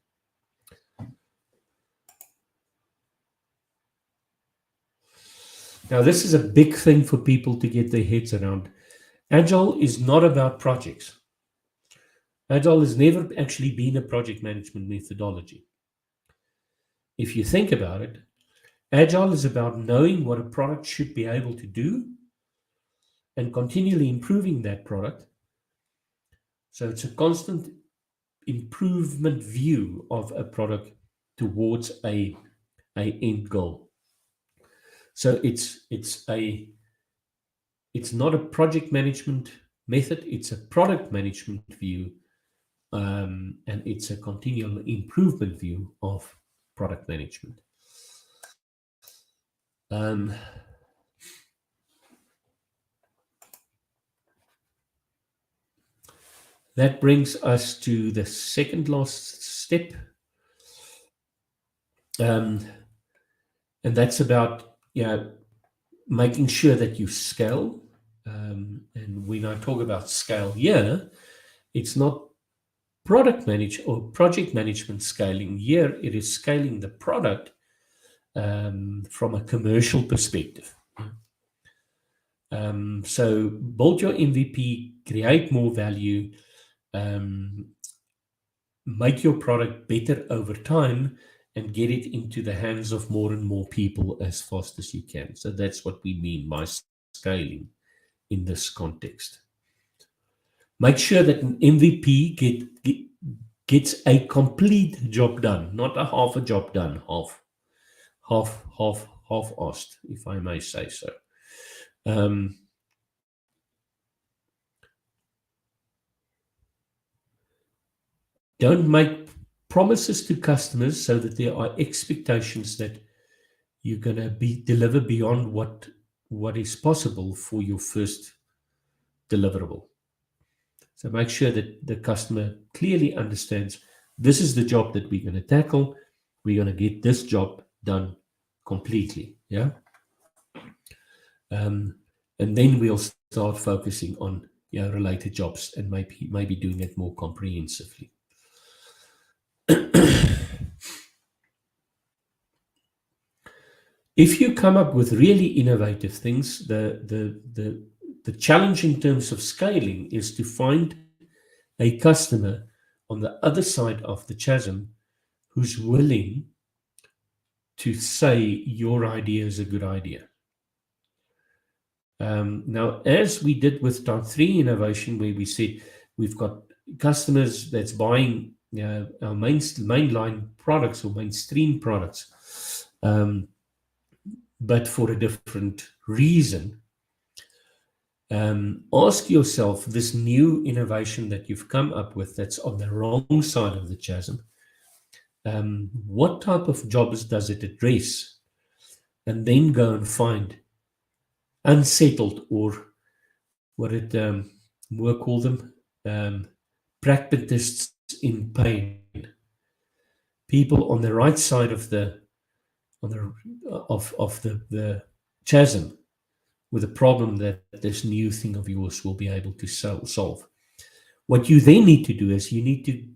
Now, this is a big thing for people to get their heads around. Agile is not about projects. Agile has never actually been a project management methodology. If you think about it, Agile is about knowing what a product should be able to do and continually improving that product. So it's a constant improvement view of a product towards a end goal. So it's not a project management method, it's a product management view, and it's a continual improvement view of product management. That brings us to the second last step, and that's about making sure that you scale. And when I talk about scale here, it's not product manage or project management scaling. Here it is scaling the product from a commercial perspective. So build your MVP, create more value, make your product better over time, and get it into the hands of more and more people as fast as you can. So that's what we mean by scaling in this context. Make sure that an MVP gets a complete job done, not a half a job done, half-assed, if I may say so. Don't make promises to customers so that there are expectations that you're going to deliver beyond what is possible for your first deliverable. So make sure that the customer clearly understands this is the job that we're going to tackle. We're going to get this job done completely. Yeah. And then we'll start focusing on related jobs and maybe doing it more comprehensively. If you come up with really innovative things, the challenge in terms of scaling is to find a customer on the other side of the chasm who's willing to say your idea is a good idea. Now, as we did with type 3 innovation, where we said we've got customers that's buying our mainline products or mainstream products, but for a different reason. Ask yourself, this new innovation that you've come up with that's on the wrong side of the chasm, what type of jobs does it address? And then go and find unsettled, or what it we'll call them, pragmatists in pain, people on the right side of the the chasm, with a problem that this new thing of yours will be able to solve. What you then need to do is you need to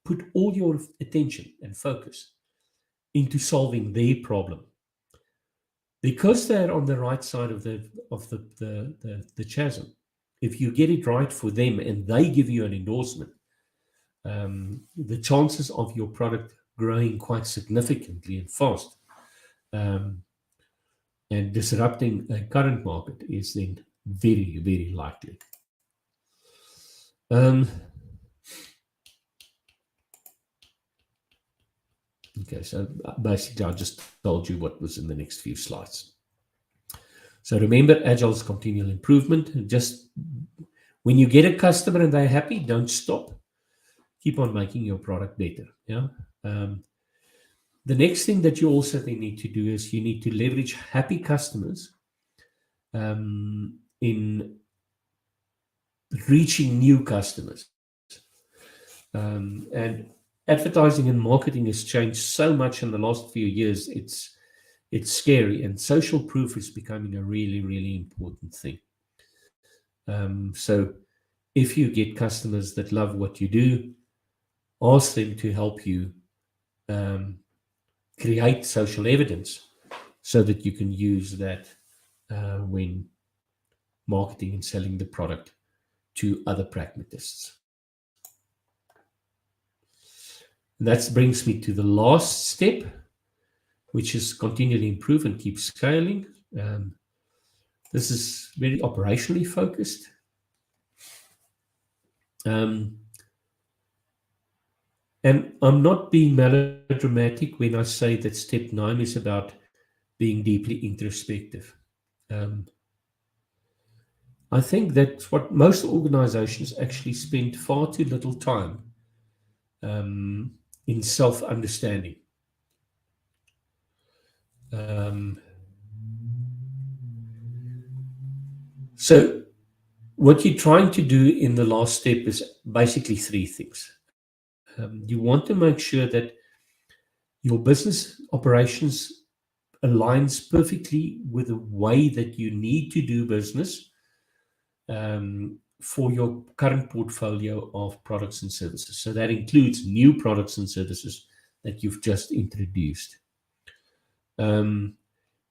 put all your attention and focus into solving their problem, because they're on the right side of the chasm. If you get it right for them and they give you an endorsement, the chances of your product growing quite significantly and fast, and disrupting a current market is then very, very likely. Okay, so basically I just told you what was in the next few slides. So remember, Agile is continual improvement. Just when you get a customer and they're happy, don't stop. Keep on making your product better. Yeah. The next thing that you also then need to do is you need to leverage happy customers in reaching new customers. And advertising and marketing has changed so much in the last few years. It's scary, and social proof is becoming a really, really important thing. So if you get customers that love what you do, ask them to help you create social evidence so that you can use that when marketing and selling the product to other pragmatists. And that brings me to the last step, which is continually improve and keep scaling. This is very operationally focused. And I'm not being melodramatic when I say that step 9 is about being deeply introspective. I think that's what most organizations actually spend far too little time in self-understanding. So what you're trying to do in the last step is basically 3 things. You want to make sure that your business operations aligns perfectly with the way that you need to do business for your current portfolio of products and services. So that includes new products and services that you've just introduced. You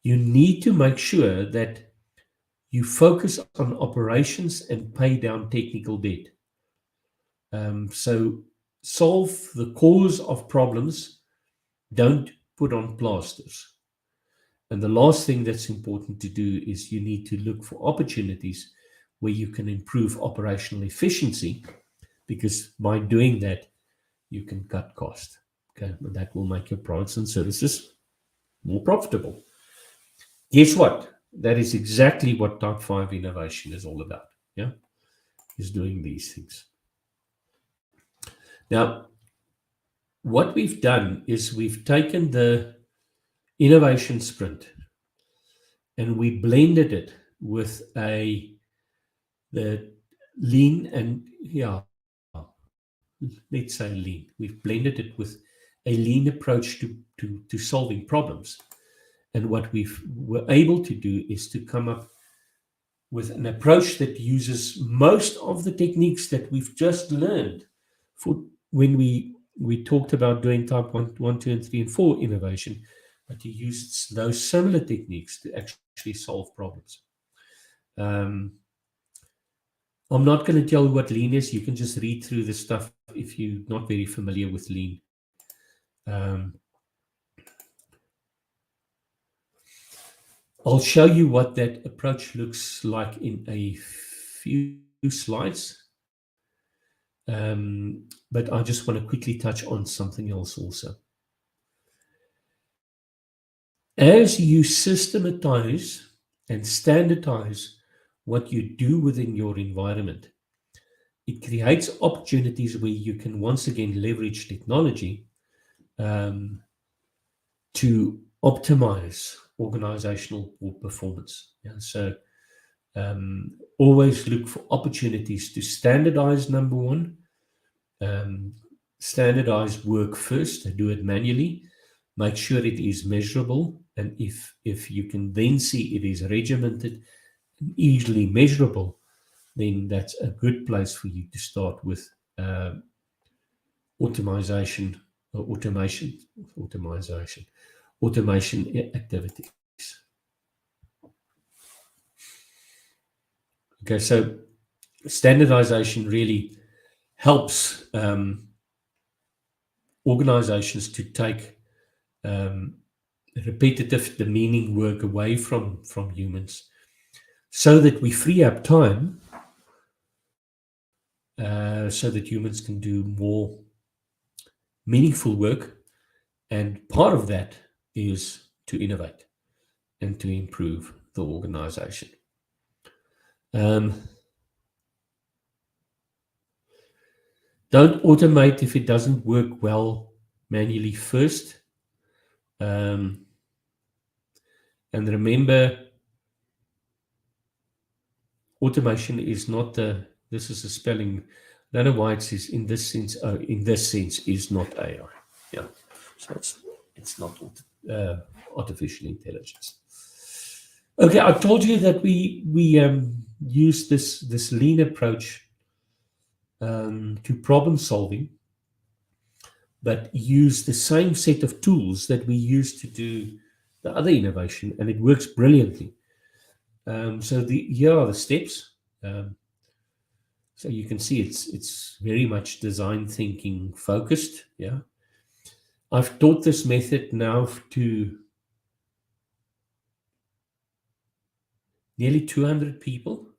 need to make sure that you focus on operations and pay down technical debt. So solve the cause of problems, don't put on plasters. And the last thing that's important to do is you need to look for opportunities where you can improve operational efficiency, because by doing that, you can cut cost. Okay, and that will make your products and services more profitable. Guess what? That is exactly what Type 5 innovation is all about. Yeah, is doing these things. Now, what we've done is we've taken the innovation sprint and we blended it with the lean, and let's say lean. We've blended it with a lean approach to solving problems. And what we're able to do is to come up with an approach that uses most of the techniques that we've just learned for when we talked about doing type 1, 2, and 3, and 4 innovation, but to use those similar techniques to actually solve problems. I'm not going to tell you what lean is. You can just read through the stuff if you're not very familiar with lean. I'll show you what that approach looks like in a few slides. But I just want to quickly touch on something else also. As you systematize and standardize what you do within your environment, it creates opportunities where you can once again leverage technology to optimize organizational performance. Yeah, so always look for opportunities to standardize, number one. Standardize work first and do it manually. Make sure it is measurable. And if you can then see it is regimented and easily measurable, then that's a good place for you to start with automation activities. Okay, so standardization really helps organizations to take repetitive, demeaning work away from humans, so that we free up time so that humans can do more meaningful work. And part of that is to innovate and to improve the organization. Don't automate if it doesn't work well manually first. And remember, automation is not this is a spelling. I don't know why it says in this sense. Oh, in this sense is not AI. Yeah, so it's not artificial intelligence. Okay, I told you that we use this lean approach to problem solving, but use the same set of tools that we use to do the other innovation, and it works brilliantly. So here are the steps. So you can see it's very much design thinking focused. Yeah, I've taught this method now to nearly 200 people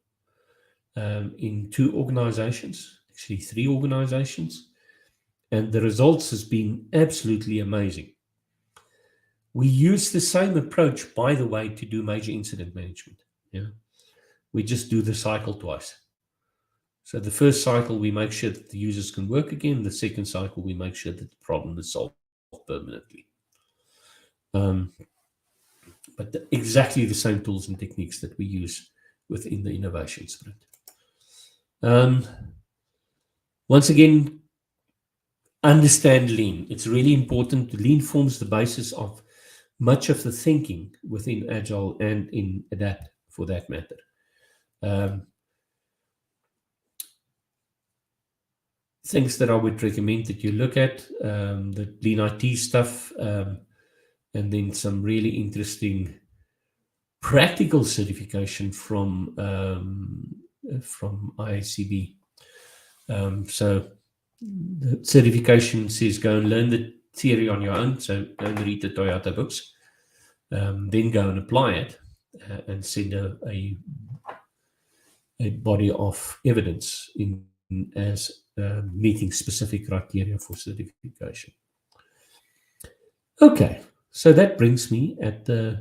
in 2 organizations, actually 3 organizations, and the results has been absolutely amazing. We use the same approach, by the way, to do major incident management. Yeah, we just do the cycle twice. So the first cycle, we make sure that the users can work again. The second cycle, we make sure that the problem is solved permanently. But exactly the same tools and techniques that we use within the innovation sprint. Once again, understand Lean. It's really important. Lean forms the basis of much of the thinking within Agile and in ADapT, for that matter. Things that I would recommend that you look at, the Lean IT stuff, and then some really interesting practical certification from IACB. So the certification says go and learn the theory on your own. So go and read the Toyota books, then go and apply it, and send a body of evidence in as meeting specific criteria for certification. Okay, so that brings me at the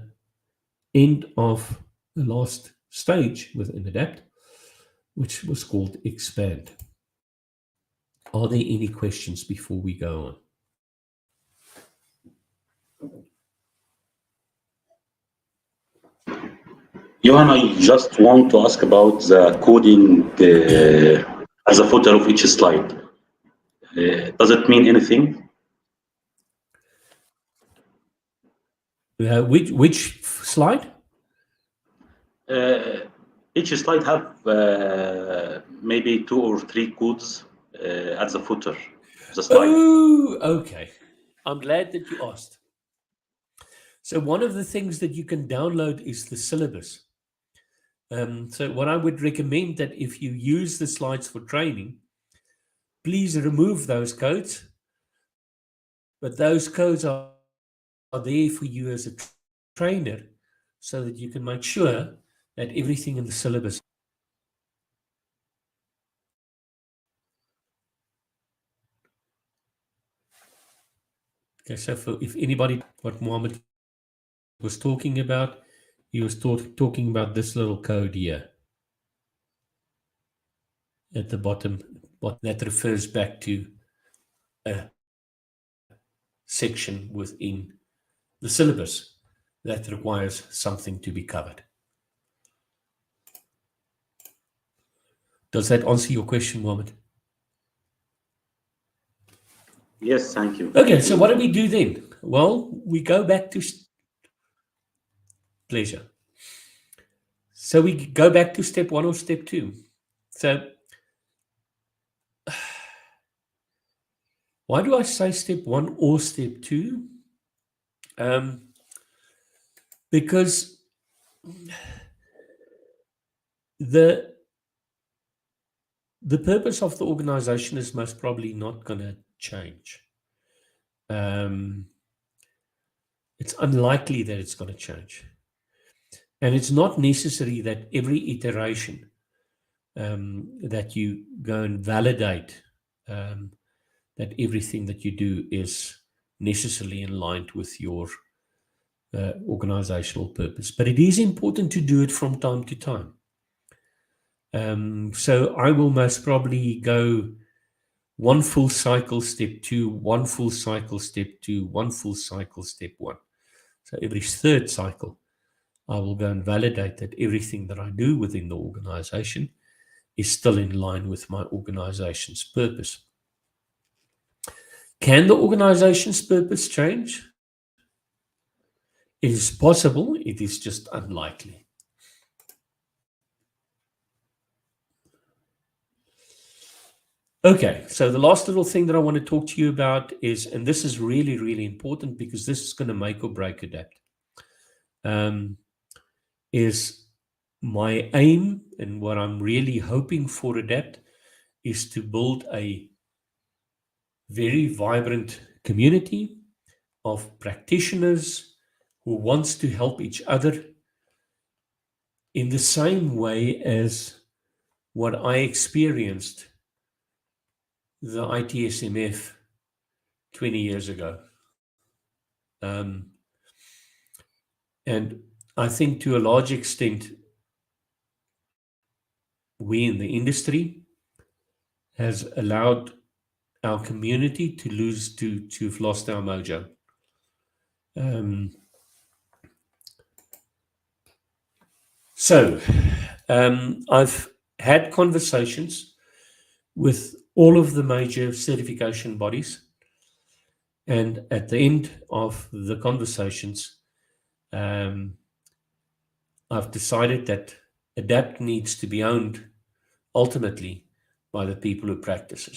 end of the last stage within ADapT, which was called Expand. Are there any questions before we go on? Johan, I just want to ask about the coding as a footer of each slide. Does it mean anything? Which slide? Each slide have maybe 2 or 3 codes at the footer of the slide. Oh, okay. I'm glad that you asked. So one of the things that you can download is the syllabus. So what I would recommend that if you use the slides for training, please remove those codes. But those codes are there for you as a trainer so that you can make sure that everything in the syllabus. Okay, so if anybody, what Mohammed was talking about, he was talking about this little code here. at the bottom, that refers back to a section within the syllabus that requires something to be covered. Does that answer your question, Mohammed? Yes, thank you. Okay, so what do we do then? Well, we go back to pleasure. So we go back to step 1 or step 2. So why do I say step 1 or step 2? Because the purpose of the organization is most probably not going to change. It's unlikely that it's going to change. And it's not necessary that every iteration that you go and validate that everything that you do is necessarily in line with your organizational purpose. But it is important to do it from time to time. So I will most probably go 1 full cycle, step 2, 1 full cycle, step 2, 1 full cycle, step 1. So every 3rd cycle, I will go and validate that everything that I do within the organization is still in line with my organization's purpose. Can the organization's purpose change? It is possible, it is just unlikely. Okay, so the last little thing that I want to talk to you about is, and this is really, really important because this is going to make or break ADapT, is my aim and what I'm really hoping for ADapT is to build a very vibrant community of practitioners who wants to help each other in the same way as what I experienced the ITSMF 20 years ago. And I think to a large extent, we in the industry has allowed our community to have lost our mojo. So I've had conversations with all of the major certification bodies, and at the end of the conversations, I've decided that ADapT needs to be owned ultimately by the people who practice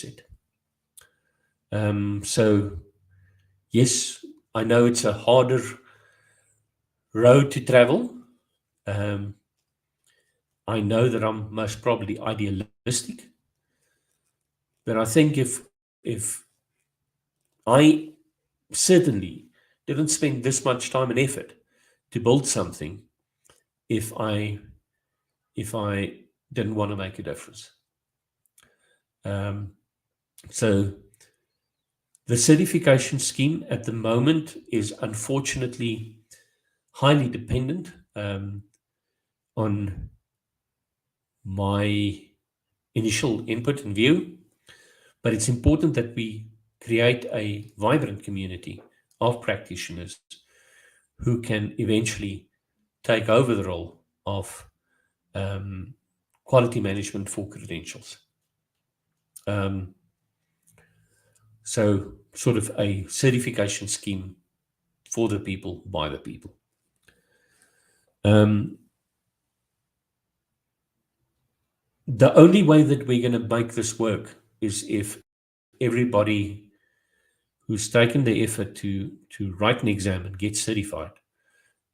it. So yes, I know it's a harder road to travel. I know that I'm most probably idealistic, but I think if I certainly didn't spend this much time and effort to build something if I didn't want to make a difference. So the certification scheme at the moment is unfortunately highly dependent on my initial input and view, but it's important that we create a vibrant community of practitioners who can eventually take over the role of quality management for credentials. So sort of a certification scheme for the people, by the people. The only way that we're going to make this work is if everybody who's taken the effort to write an exam and get certified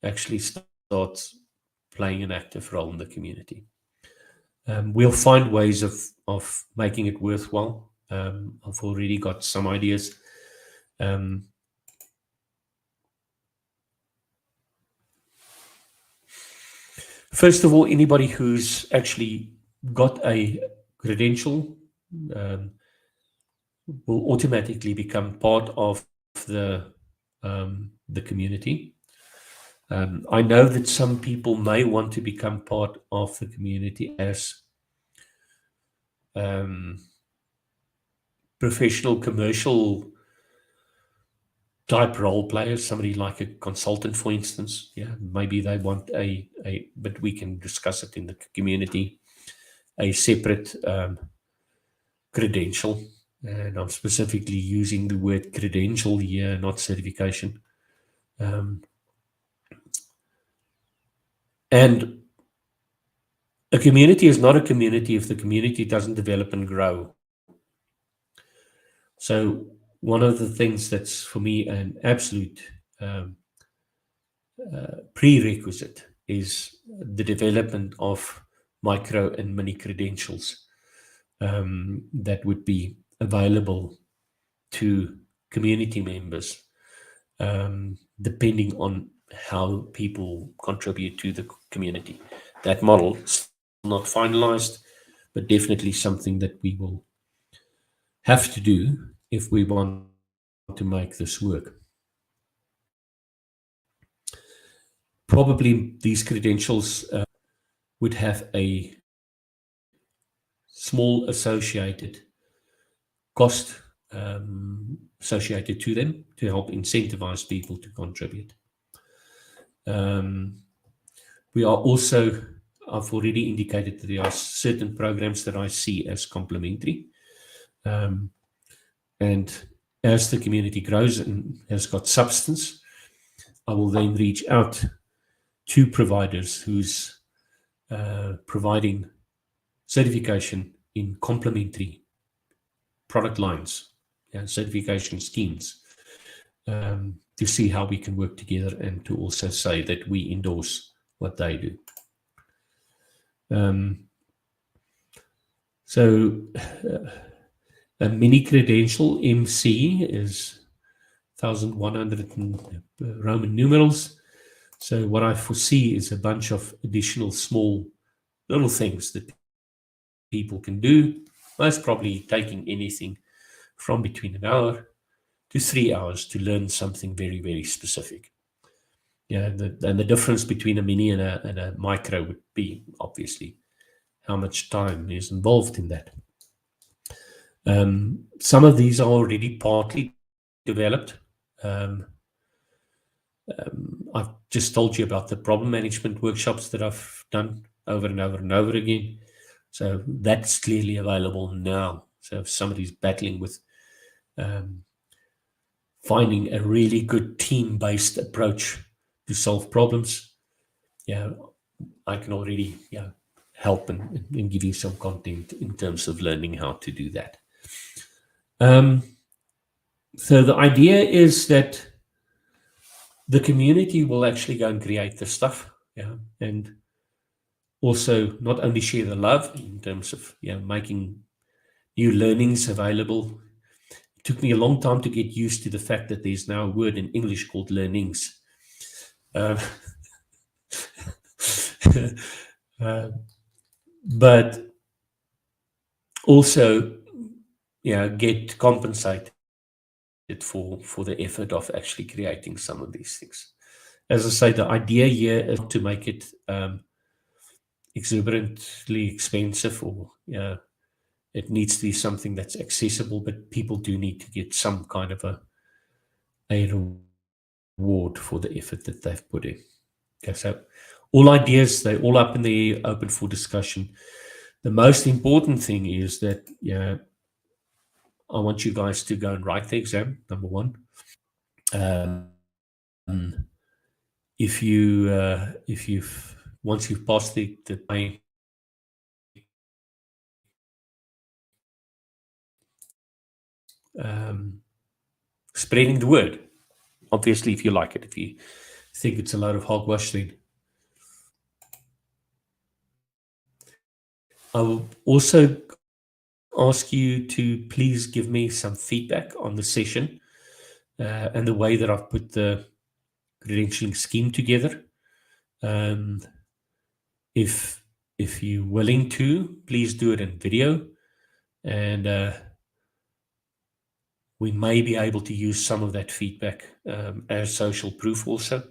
actually starts playing an active role in the community. We'll find ways of making it worthwhile. I've already got some ideas. First of all, anybody who's actually got a credential will automatically become part of the community. I know that some people may want to become part of the community as professional commercial type role players, somebody like a consultant, for instance. Yeah, maybe they want but we can discuss it in the community, a separate credential. And I'm specifically using the word credential here, not certification. And a community is not a community if the community doesn't develop and grow. So one of the things that's for me an absolute prerequisite is the development of micro and mini credentials that would be available to community members, depending on how people contribute to the community. That model is not finalized, but definitely something that we will have to do if we want to make this work. Probably these credentials would have a small associated cost associated to them to help incentivize people to contribute. We are also, I've already indicated that there are certain programs that I see as complementary. And as the community grows and has got substance, I will then reach out to providers who's providing certification in complementary product lines and certification schemes to see how we can work together and to also say that we endorse what they do. A mini credential MC is 1,100 Roman numerals. So what I foresee is a bunch of additional small little things that people can do. Most probably taking anything from between an hour to 3 hours to learn something very, very specific. Yeah, and the difference between a mini and a micro would be obviously how much time is involved in that. Some of these are already partly developed. I've just told you about the problem management workshops that I've done over and over and over again. So that's clearly available now. So if somebody's battling with finding a really good team-based approach to solve problems, yeah, I can already help and give you some content in terms of learning how to do that. So the idea is that the community will actually go and create the stuff, and also not only share the love in terms of making new learnings available. It took me a long time to get used to the fact that there's now a word in English called learnings. But also get compensated for the effort of actually creating some of these things. As I say, the idea here is to make it exuberantly expensive, or it needs to be something that's accessible, but people do need to get some kind of a reward for the effort that they've put in. Okay, so all ideas, they're all up in the air, open for discussion. The most important thing is that I want you guys to go and write the exam, number one. If you've once you've passed the spreading the word, obviously, if you like it. If you think it's a load of hogwash, then I will also ask you to please give me some feedback on the session and the way that I've put the credentialing scheme together. If you're willing to, please do it in video, and we may be able to use some of that feedback as social proof also.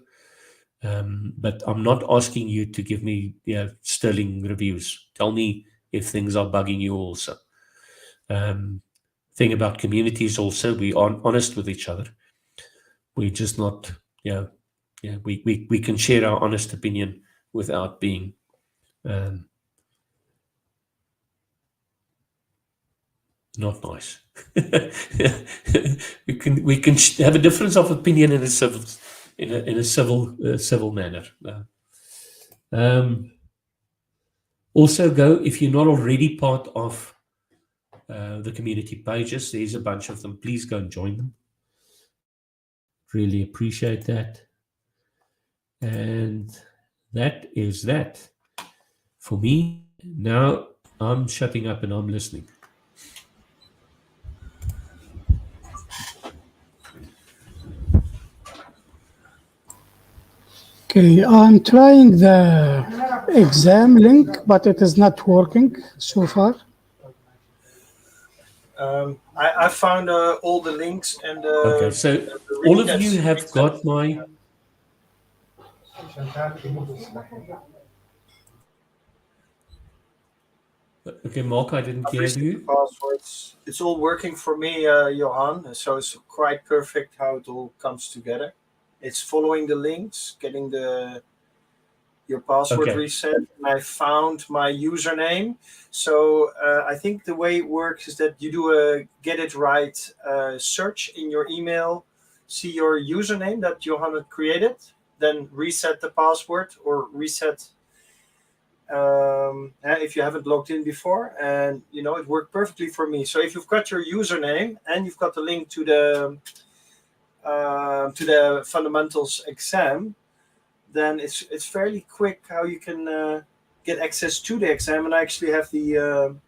But I'm not asking you to give me sterling reviews. Tell me if things are bugging you also. thing about community is also we are honest with each other. We're just not, we can share our honest opinion without being not nice. we can have a difference of opinion in a civil manner. Also, go if you're not already part of the community pages. There's a bunch of them. Please go and join them. Really appreciate that. And that is that for me. Now I'm shutting up and I'm listening. Okay, I'm trying the exam link, but it is not working so far. I found all the links and Okay, so all of you have got my. Okay, Mark, I didn't hear you. Passwords. It's all working for me, Johan. So it's quite perfect how it all comes together. It's following the links, getting your password reset. And I found my username. So I think the way it works is that you do a get it right search in your email, see your username that Johan had created, then reset the password or reset if you haven't logged in before, and it worked perfectly for me. So if you've got your username and you've got the link to the fundamentals exam, then it's fairly quick how you can get access to the exam. And I actually have the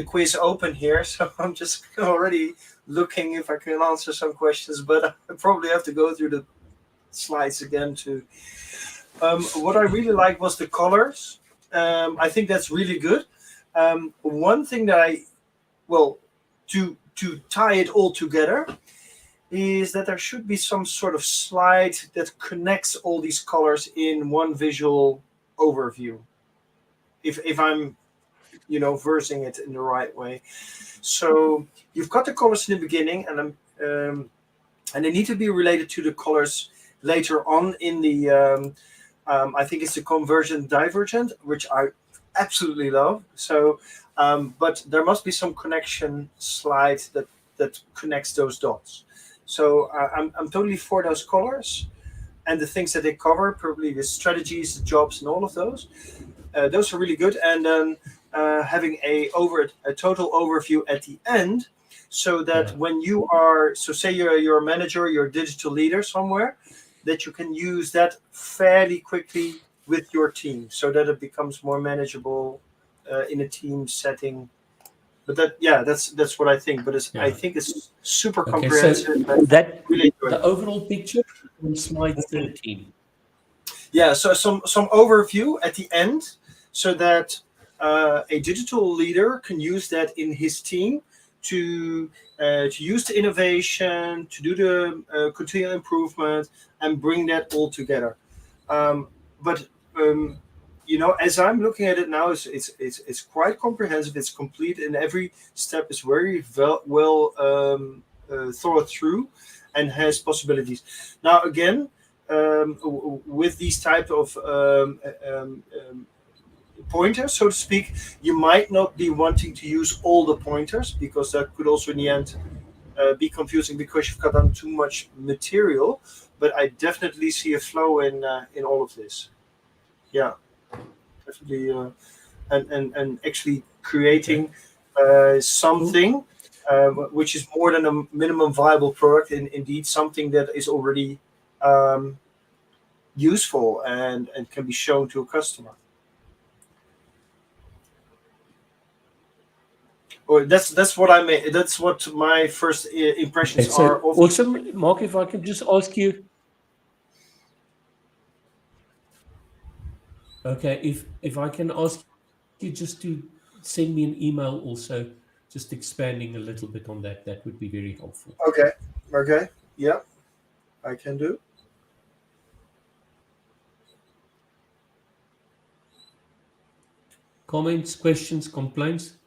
quiz open here, so I'm just already looking if I can answer some questions, but I probably have to go through the slides again too. What I really liked was the colors. I think that's really good. One thing that to tie it all together is that there should be some sort of slide that connects all these colors in one visual overview. If I'm, versing it in the right way. So you've got the colors in the beginning, and they need to be related to the colors later on in the. I think it's the conversion divergent, which I absolutely love. So, but there must be some connection slide that connects those dots. So I'm totally for those colors and the things that they cover, probably the strategies, the jobs, and all of those. Those are really good. And then having a total overview at the end, so that when you are, say you're a manager, you're a digital leader somewhere, that you can use that fairly quickly with your team, so that it becomes more manageable in a team setting. But that's what I think. But I think it's super comprehensive. So that really the overall picture on slide 13. Yeah, so some overview at the end, so that a digital leader can use that in his team to use the innovation, to do the continual improvement, and bring that all together. But as I'm looking at it now, it's quite comprehensive. It's complete, and every step is very well thought through, and has possibilities. Now again, with these type of pointers, so to speak, you might not be wanting to use all the pointers, because that could also in the end be confusing, because you've got on too much material. But I definitely see a flow in all of this. Yeah, definitely, and actually creating something which is more than a minimum viable product, and indeed something that is already useful and can be shown to a customer. Or that's what I made. That's what my first impressions are. Of Also, Mark, if I can just ask you. Okay, if I can ask you just to send me an email also, just expanding a little bit on that, that would be very helpful. Okay, yeah, I can do. Comments, questions, complaints?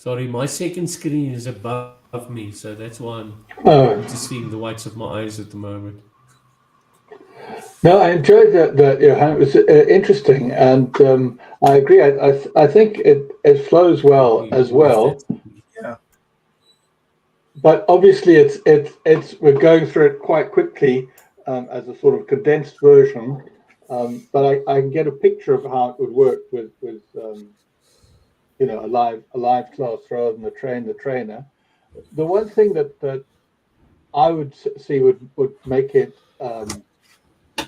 Sorry, my second screen is above me, so that's why I'm just seeing the whites of my eyes at the moment. No, I enjoyed that, Johan. It was interesting, and I agree. I think it flows well as well. Yeah. But obviously, it's we're going through it quite quickly as a sort of condensed version. But I can get a picture of how it would work with you know, a live class rather than the trainer. The one thing that I would see would make it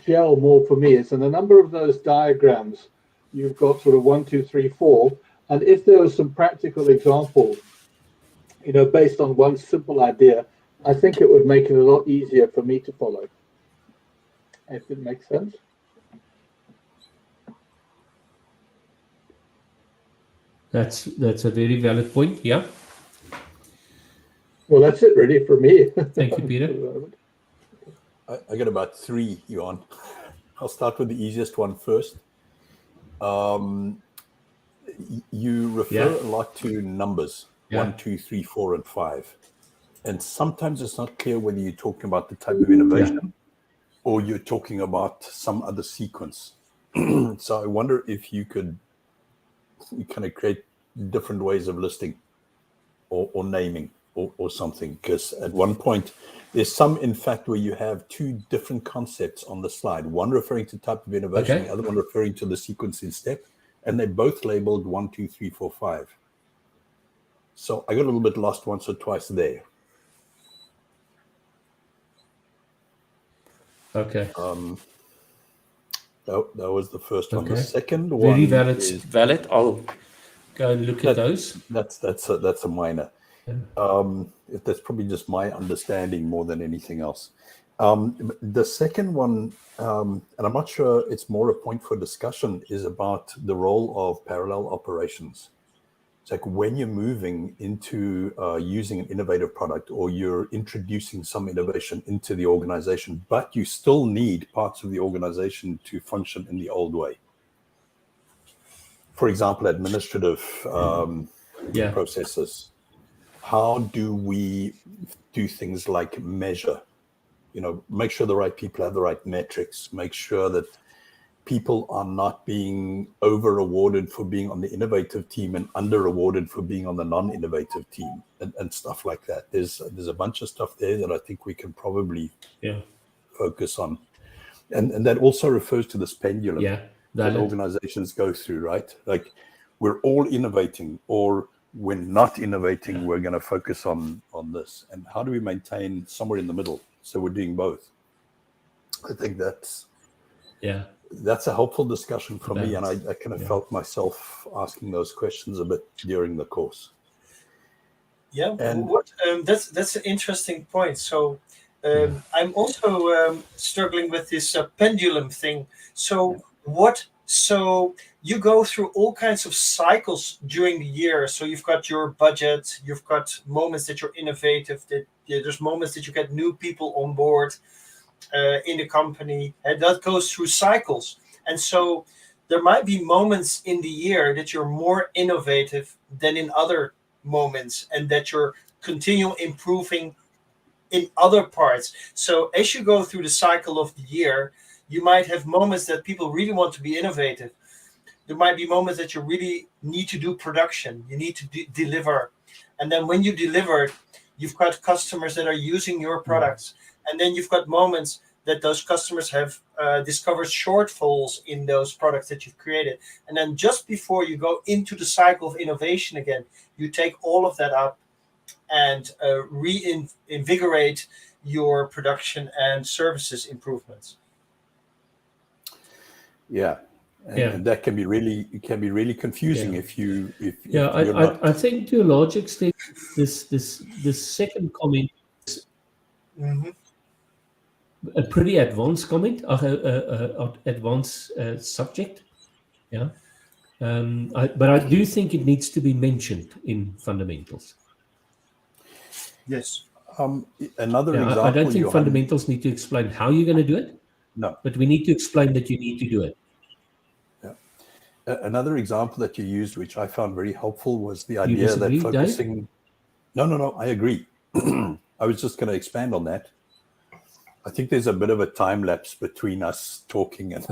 gel more for me is in a number of those diagrams, you've got sort of 1, 2, 3, 4, and if there was some practical examples, you know, based on one simple idea, I think it would make it a lot easier for me to follow. If it makes sense. That's a very valid point. Yeah. Well, that's it really for me. Thank you, Peter. I got about 3, Johan. I'll start with the easiest one first. You refer a lot to numbers, 1, 2, 3, 4, and 5. And sometimes it's not clear whether you're talking about the type of innovation or you're talking about some other sequence. So I wonder if you could kind of create different ways of listing or naming or something, because at one point there's some, in fact, where you have 2 different concepts on the slide, one referring to type of innovation, the other one referring to the sequence in step, and they're both labeled 1, 2, 3, 4, 5. So I got a little bit lost once or twice there. Okay. That was the first one. The second Very one valid. is Valid. I'll go and look at those. That's a minor. That's probably just my understanding more than anything else. The second one, and I'm not sure it's more a point for discussion, is about the role of parallel operations. It's like when you're moving into using an innovative product or you're introducing some innovation into the organization, but you still need parts of the organization to function in the old way. For example, administrative processes. How do we do things like measure? You know, make sure the right people have the right metrics, make sure that people are not being over-awarded for being on the innovative team and under-awarded for being on the non-innovative team and stuff like that. There's a bunch of stuff there that I think we can probably focus on. And that also refers to this pendulum that organizations go through, right? Like we're all innovating, or we're not innovating, we're going to focus on this. And how do we maintain somewhere in the middle so we're doing both? I think that's a helpful discussion for me, and I kind of felt myself asking those questions a bit during the course. Yeah, and that's an interesting point. So I'm also struggling with this pendulum thing. So So you go through all kinds of cycles during the year. So you've got your budget, you've got moments that you're innovative, that there's moments that you get new people on board in the company, and that goes through cycles. And so there might be moments in the year that you're more innovative than in other moments, and that you're continually improving in other parts. So as you go through the cycle of the year, you might have moments that people really want to be innovative. There might be moments that you really need to do production. You need to deliver. And then when you deliver, you've got customers that are using your products. And then you've got moments that those customers have discovered shortfalls in those products that you've created. And then just before you go into the cycle of innovation again, you take all of that up and reinvigorate your production and services improvements. And that can be really confusing if I think to a large extent this second comment is a pretty advanced comment, advanced subject. But I do think it needs to be mentioned in fundamentals. Yes. Another example. I don't think fundamentals need to explain how you're going to do it. No. But we need to explain that you need to do it. Another example that you used, which I found very helpful, was the You idea that disagree, Dave? focusing. No, I agree. I was just going to expand on that. I think there's a bit of a time lapse between us talking, and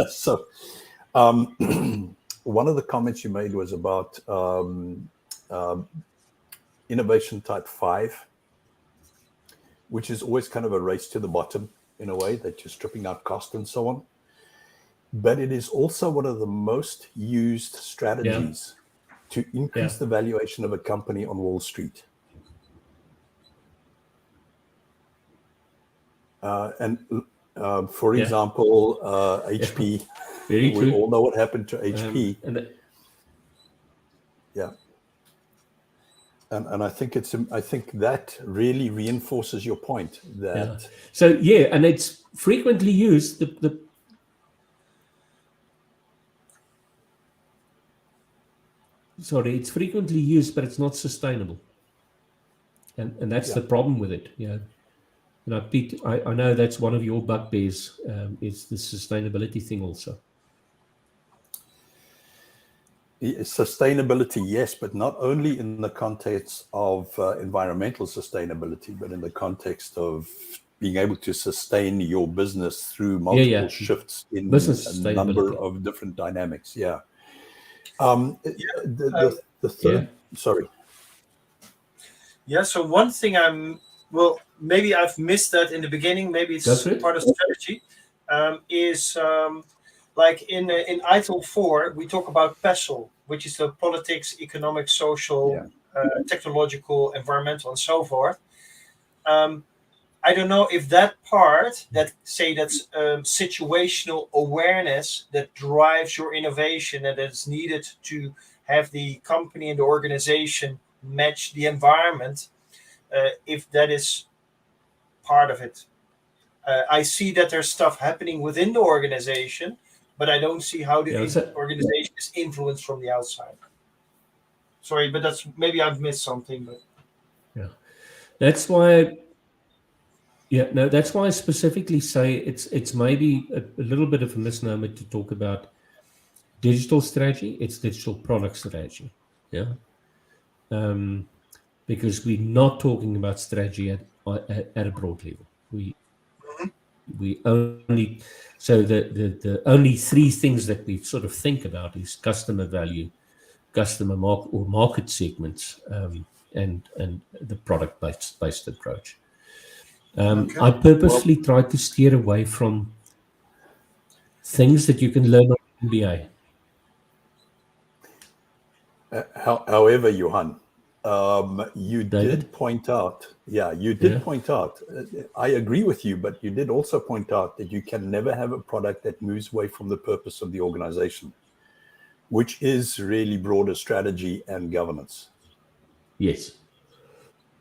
so one of the comments you made was about innovation type 5, which is always kind of a race to the bottom in a way, that you're stripping out cost and so on. But it is also one of the most used strategies to increase the valuation of a company on Wall Street. For example, HP. Very true. We all know what happened to HP. And I think that really reinforces your point that. So and it's frequently used. It's frequently used, but it's not sustainable, and that's the problem with it. Pete, I know that's one of your bugbears. It's the sustainability thing also. Sustainability, yes, but not only in the context of environmental sustainability, but in the context of being able to sustain your business through multiple shifts in a number of different dynamics. The third, sorry. So one thing maybe I've missed that in the beginning, maybe it's part of strategy, is like in Agile 4, we talk about PESTLE, which is the politics, economic, social, technological, environmental, and so forth. I don't know if that part, that's situational awareness that drives your innovation and that's needed to have the company and the organization match the environment, if that is part of it. I see that there's stuff happening within the organization, but I don't see how the organization is influenced from the outside. Sorry, but maybe I've missed something. But that's why. That's why I specifically say it's maybe a little bit of a misnomer to talk about digital strategy. It's digital product strategy. Because we're not talking about strategy at a broad level. We only the only three things that we sort of think about is customer value, customer market segments, and the product based approach. I purposely try to steer away from things that you can learn on MBA. However, Johan, you did point out, I agree with you, but you did also point out that you can never have a product that moves away from the purpose of the organization, which is really broader strategy and governance. Yes.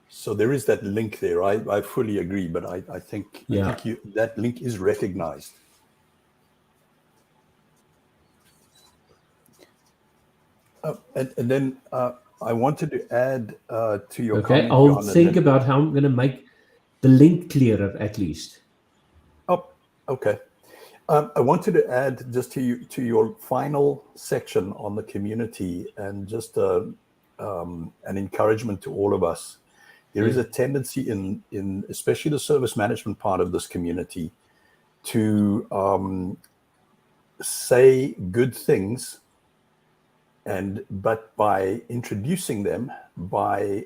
So there is that link there. I fully agree, but I think that link is recognized. And then I wanted to add to your comment. I'll think about how I'm going to make the link clearer at least. Oh, okay. I wanted to add just to your final section on the community, and just an encouragement to all of us. There is a tendency in especially the service management part of this community to say good things, but by introducing them, by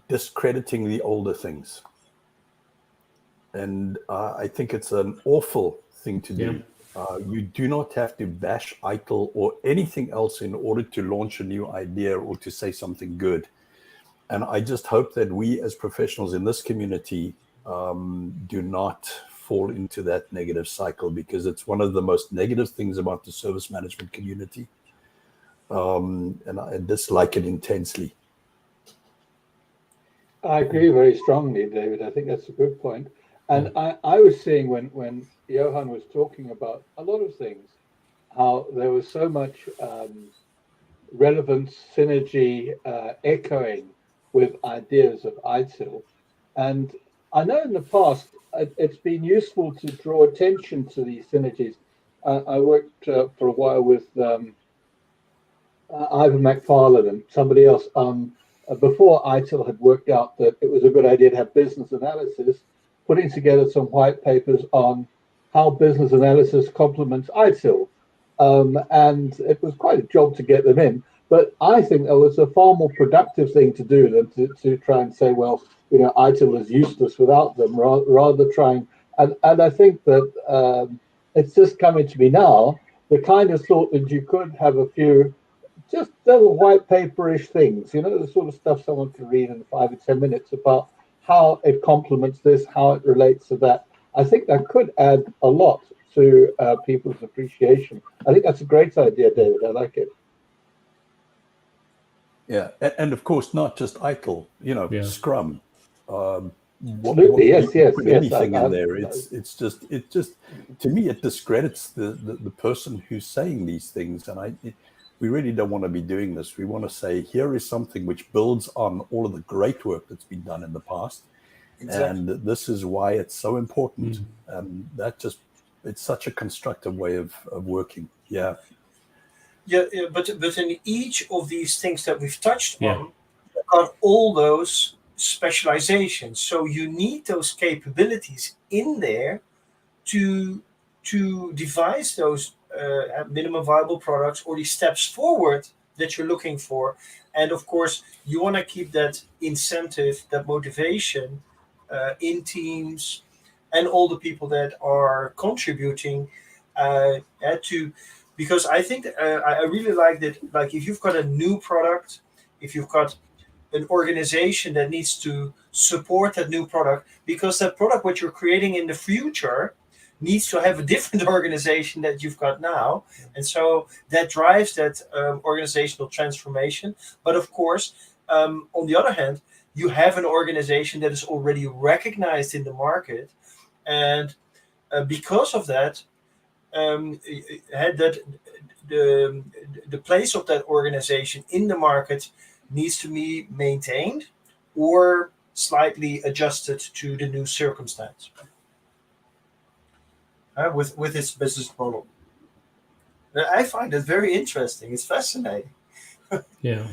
discrediting the older things. And I think it's an awful thing to do. You do not have to bash ITIL or anything else in order to launch a new idea or to say something good. And I just hope that we as professionals in this community do not fall into that negative cycle, because it's one of the most negative things about the service management community. And I dislike it intensely. I agree very strongly, David. I think that's a good point. And I was seeing when Johan was talking about a lot of things, how there was so much relevance, synergy, echoing with ideas of ITIL. And I know in the past, it's been useful to draw attention to these synergies I worked for a while with Ivan McFarlane and somebody else before ITIL had worked out that it was a good idea to have business analysis, putting together some white papers on how business analysis complements ITIL. And it was quite a job to get them in. But I think that was a far more productive thing to do than to try and say, well, you know, ITIL is useless without them, rather trying. And I think that it's just coming to me now, the kind of thought that you could have a few just little white paperish things, you know, the sort of stuff someone can read in 5 or 10 minutes about how it complements this, how it relates to that. I think that could add a lot to people's appreciation. I think that's a great idea, David. I like it. Yeah, and of course, not just ITIL, you know, Scrum. Absolutely, yes. Anything in there, it's just to me it discredits the person who's saying these things, and we really don't want to be doing this. We want to say here is something which builds on all of the great work that's been done in the past, and this is why it's so important. That just it's such a constructive way of working. Yeah, but in each of these things that we've touched on, got all those specializations. So you need those capabilities in there to devise those minimum viable products or the steps forward that you're looking for. And of course, you want to keep that incentive, that motivation in teams and all the people that are contributing to. Because I think I really like that. Like if you've got a new product, if you've got an organization that needs to support that new product, because that product what you're creating in the future needs to have a different organization that you've got now, and so that drives that organizational transformation. But of course, on the other hand, you have an organization that is already recognized in the market, and because of that, that the place of that organization in the market needs to be maintained or slightly adjusted to the new circumstance with its business model. I find it very interesting. It's fascinating. Yeah,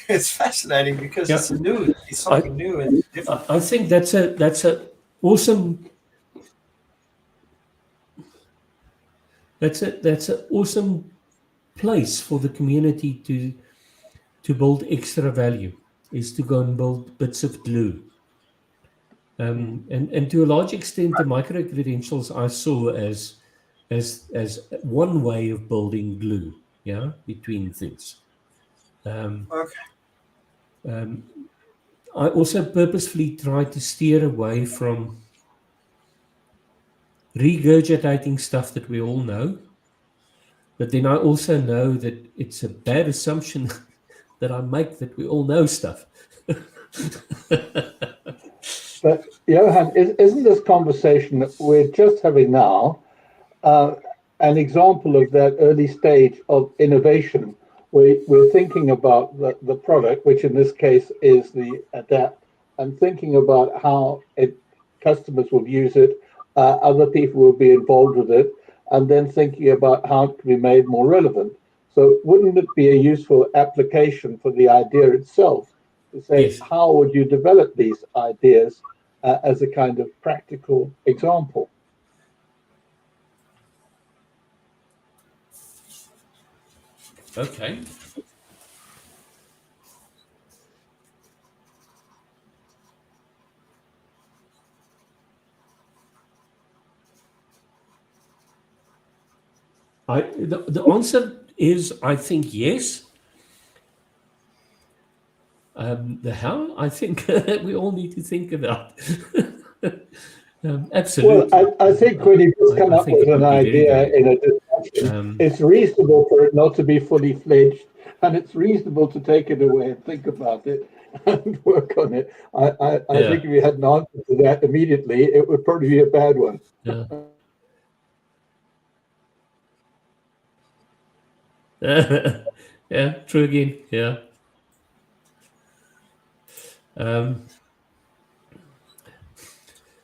it's fascinating because it's new. It's something new and different. I think that's a awesome. That's an awesome place for the community to build extra value, is to go and build bits of glue. And to a large extent, the micro credentials I saw as one way of building glue, between things. I also purposefully tried to steer away from regurgitating stuff that we all know. But then I also know that it's a bad assumption that I make that we all know stuff. But Johan, isn't this conversation that we're just having now an example of that early stage of innovation? We're thinking about the product, which in this case is the ADapT, and thinking about how customers will use it, other people will be involved with it, and then thinking about how it can be made more relevant. So wouldn't it be a useful application for the idea itself to say, how would you develop these ideas as a kind of practical example? Okay. The answer is, I think, yes. The how, I think we all need to think about. Absolutely. Well, I think when you just come up with an idea in a discussion, it's reasonable for it not to be fully fledged, and it's reasonable to take it away and think about it and work on it. I think if you had an answer to that immediately, it would probably be a bad one. Yeah, true again. Yeah.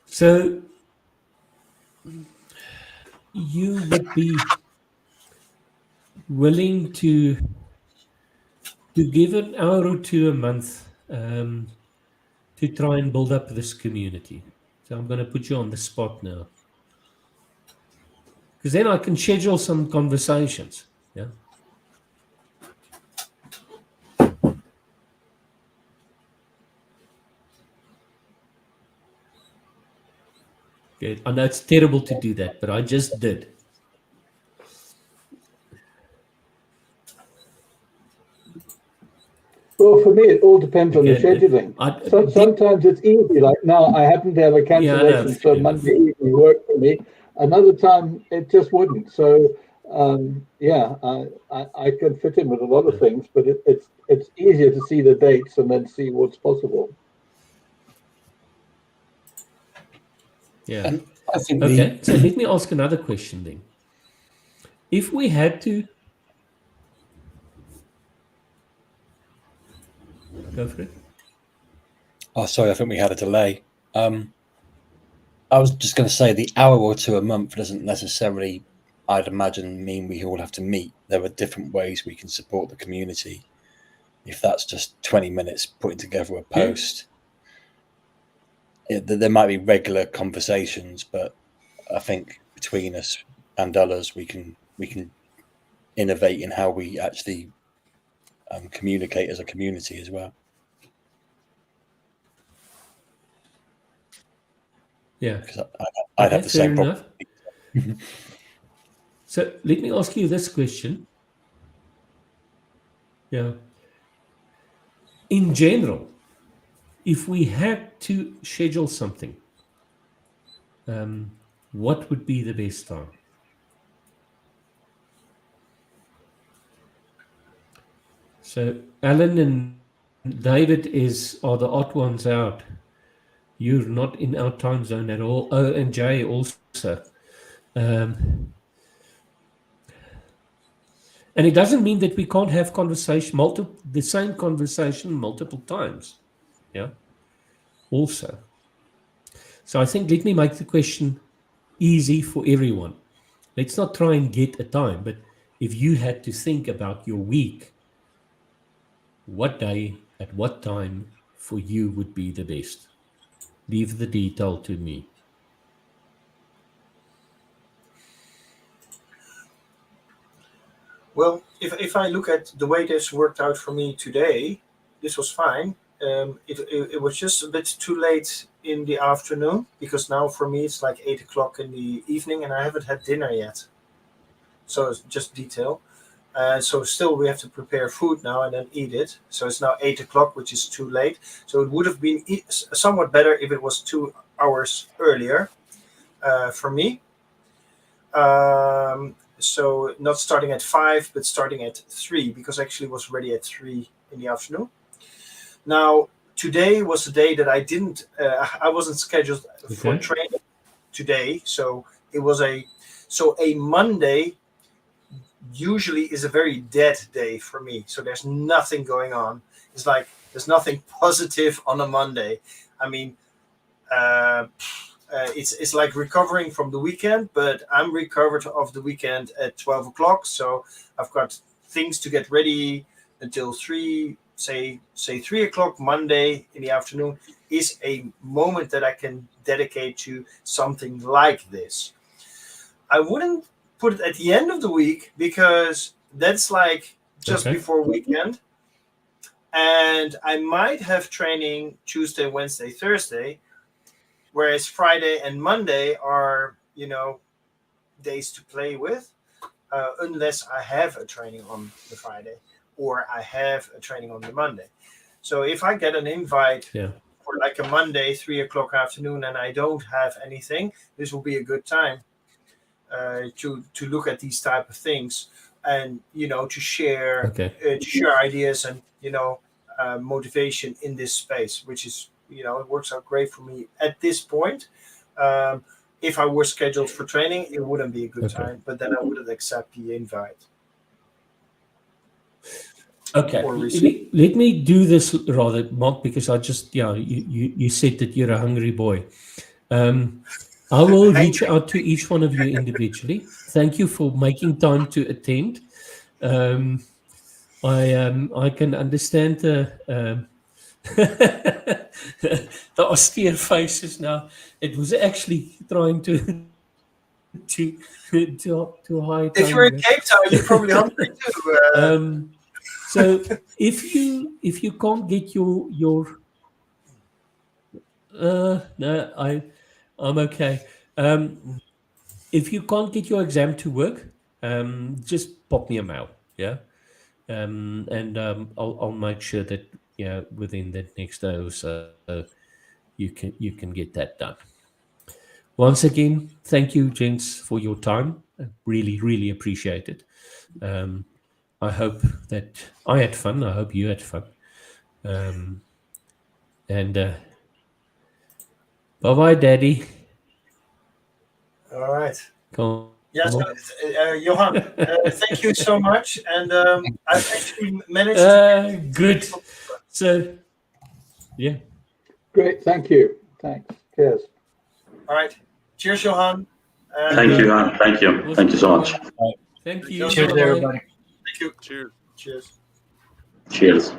So you would be willing to give an hour or two a month to try and build up this community. So I'm going to put you on the spot now, because then I can schedule some conversations. Yeah. Okay. I know it's terrible to do that, but I just did. Well, for me, it all depends on the Okay, scheduling. I- Sometimes it's easy. Like now, I happen to have a cancellation, so Monday evening worked for me. Another time, it just wouldn't. So, yeah, I can fit in with a lot of things, but it's easier to see the dates and then see what's possible. Yeah. And I think Okay. So let me ask another question then. If we had to go for it. Oh, sorry, I think we had a delay. I was just going to say the hour or two a month doesn't necessarily, I'd imagine, mean we all have to meet. There are different ways we can support the community. If that's just 20 minutes putting together a post, there might be regular conversations, but I think between us and others, we can innovate in how we actually communicate as a community as well. Yeah. Because I'd have the same problem. So let me ask you this question. Yeah. In general, if we had to schedule something, what would be the best time? So Alan and David are the odd ones out. You're not in our time zone at all. Oh, and Jay also. And it doesn't mean that we can't have the same conversation multiple times. Yeah. Also. So I think let me make the question easy for everyone. Let's not try and get a time, but if you had to think about your week, what day at what time for you would be the best? Leave the detail to me. Well, if I look at the way this worked out for me today, this was fine. It was just a bit too late in the afternoon, because now for me it's like 8 o'clock in the evening and I haven't had dinner yet. So it's just detail. So still we have to prepare food now and then eat it. So it's now 8 o'clock, which is too late. So it would have been somewhat better if it was 2 hours earlier for me. So not starting at 5, but starting at 3, because I actually was ready at 3 in the afternoon. Now, today was the day that I wasn't scheduled for training today. So it was a Monday usually is a very dead day for me. So there's nothing going on. It's like there's nothing positive on a Monday. I mean, it's like recovering from the weekend, but I'm recovered of the weekend at 12 o'clock. So I've got things to get ready until 3, say 3 o'clock Monday in the afternoon is a moment that I can dedicate to something like this. I wouldn't put it at the end of the week, because that's like just before weekend. And I might have training Tuesday, Wednesday, Thursday, whereas Friday and Monday are, days to play with, unless I have a training on the Friday or I have a training on the Monday. So if I get an invite for like a Monday, 3 o'clock afternoon, and I don't have anything, this will be a good time to look at these type of things, and to share ideas and motivation in this space, which is it works out great for me at this point. If I were scheduled for training, it wouldn't be a good time, but then I wouldn't accept the invite. Okay, let me do this rather, Mark, because I just you said that you're a hungry boy. I will reach out to each one of you individually. Thank you for making time to attend. I can understand the the austere faces now. It was actually trying to hide. If you're in Cape Town, you're probably hungry too. So if you can't get your no, I'm okay. If you can't get your exam to work, just pop me a mail, yeah, and I'll make sure that within the next day or so you can get that done. Once again, thank you, gents, for your time. I really appreciate it. I hope that I had fun. I hope you had fun. And bye-bye, Daddy. All right. Come Yes, on. Johan, thank you so much. And I've actually managed to... Good. So, yeah. Great. Thank you. Thanks. Cheers. All right. Cheers, Johan. And, Thank you, Johan. Thank you. Thank you so much. Thank you. Cheers, Bye-bye. everybody. Thank you. Cheers. Cheers. Cheers.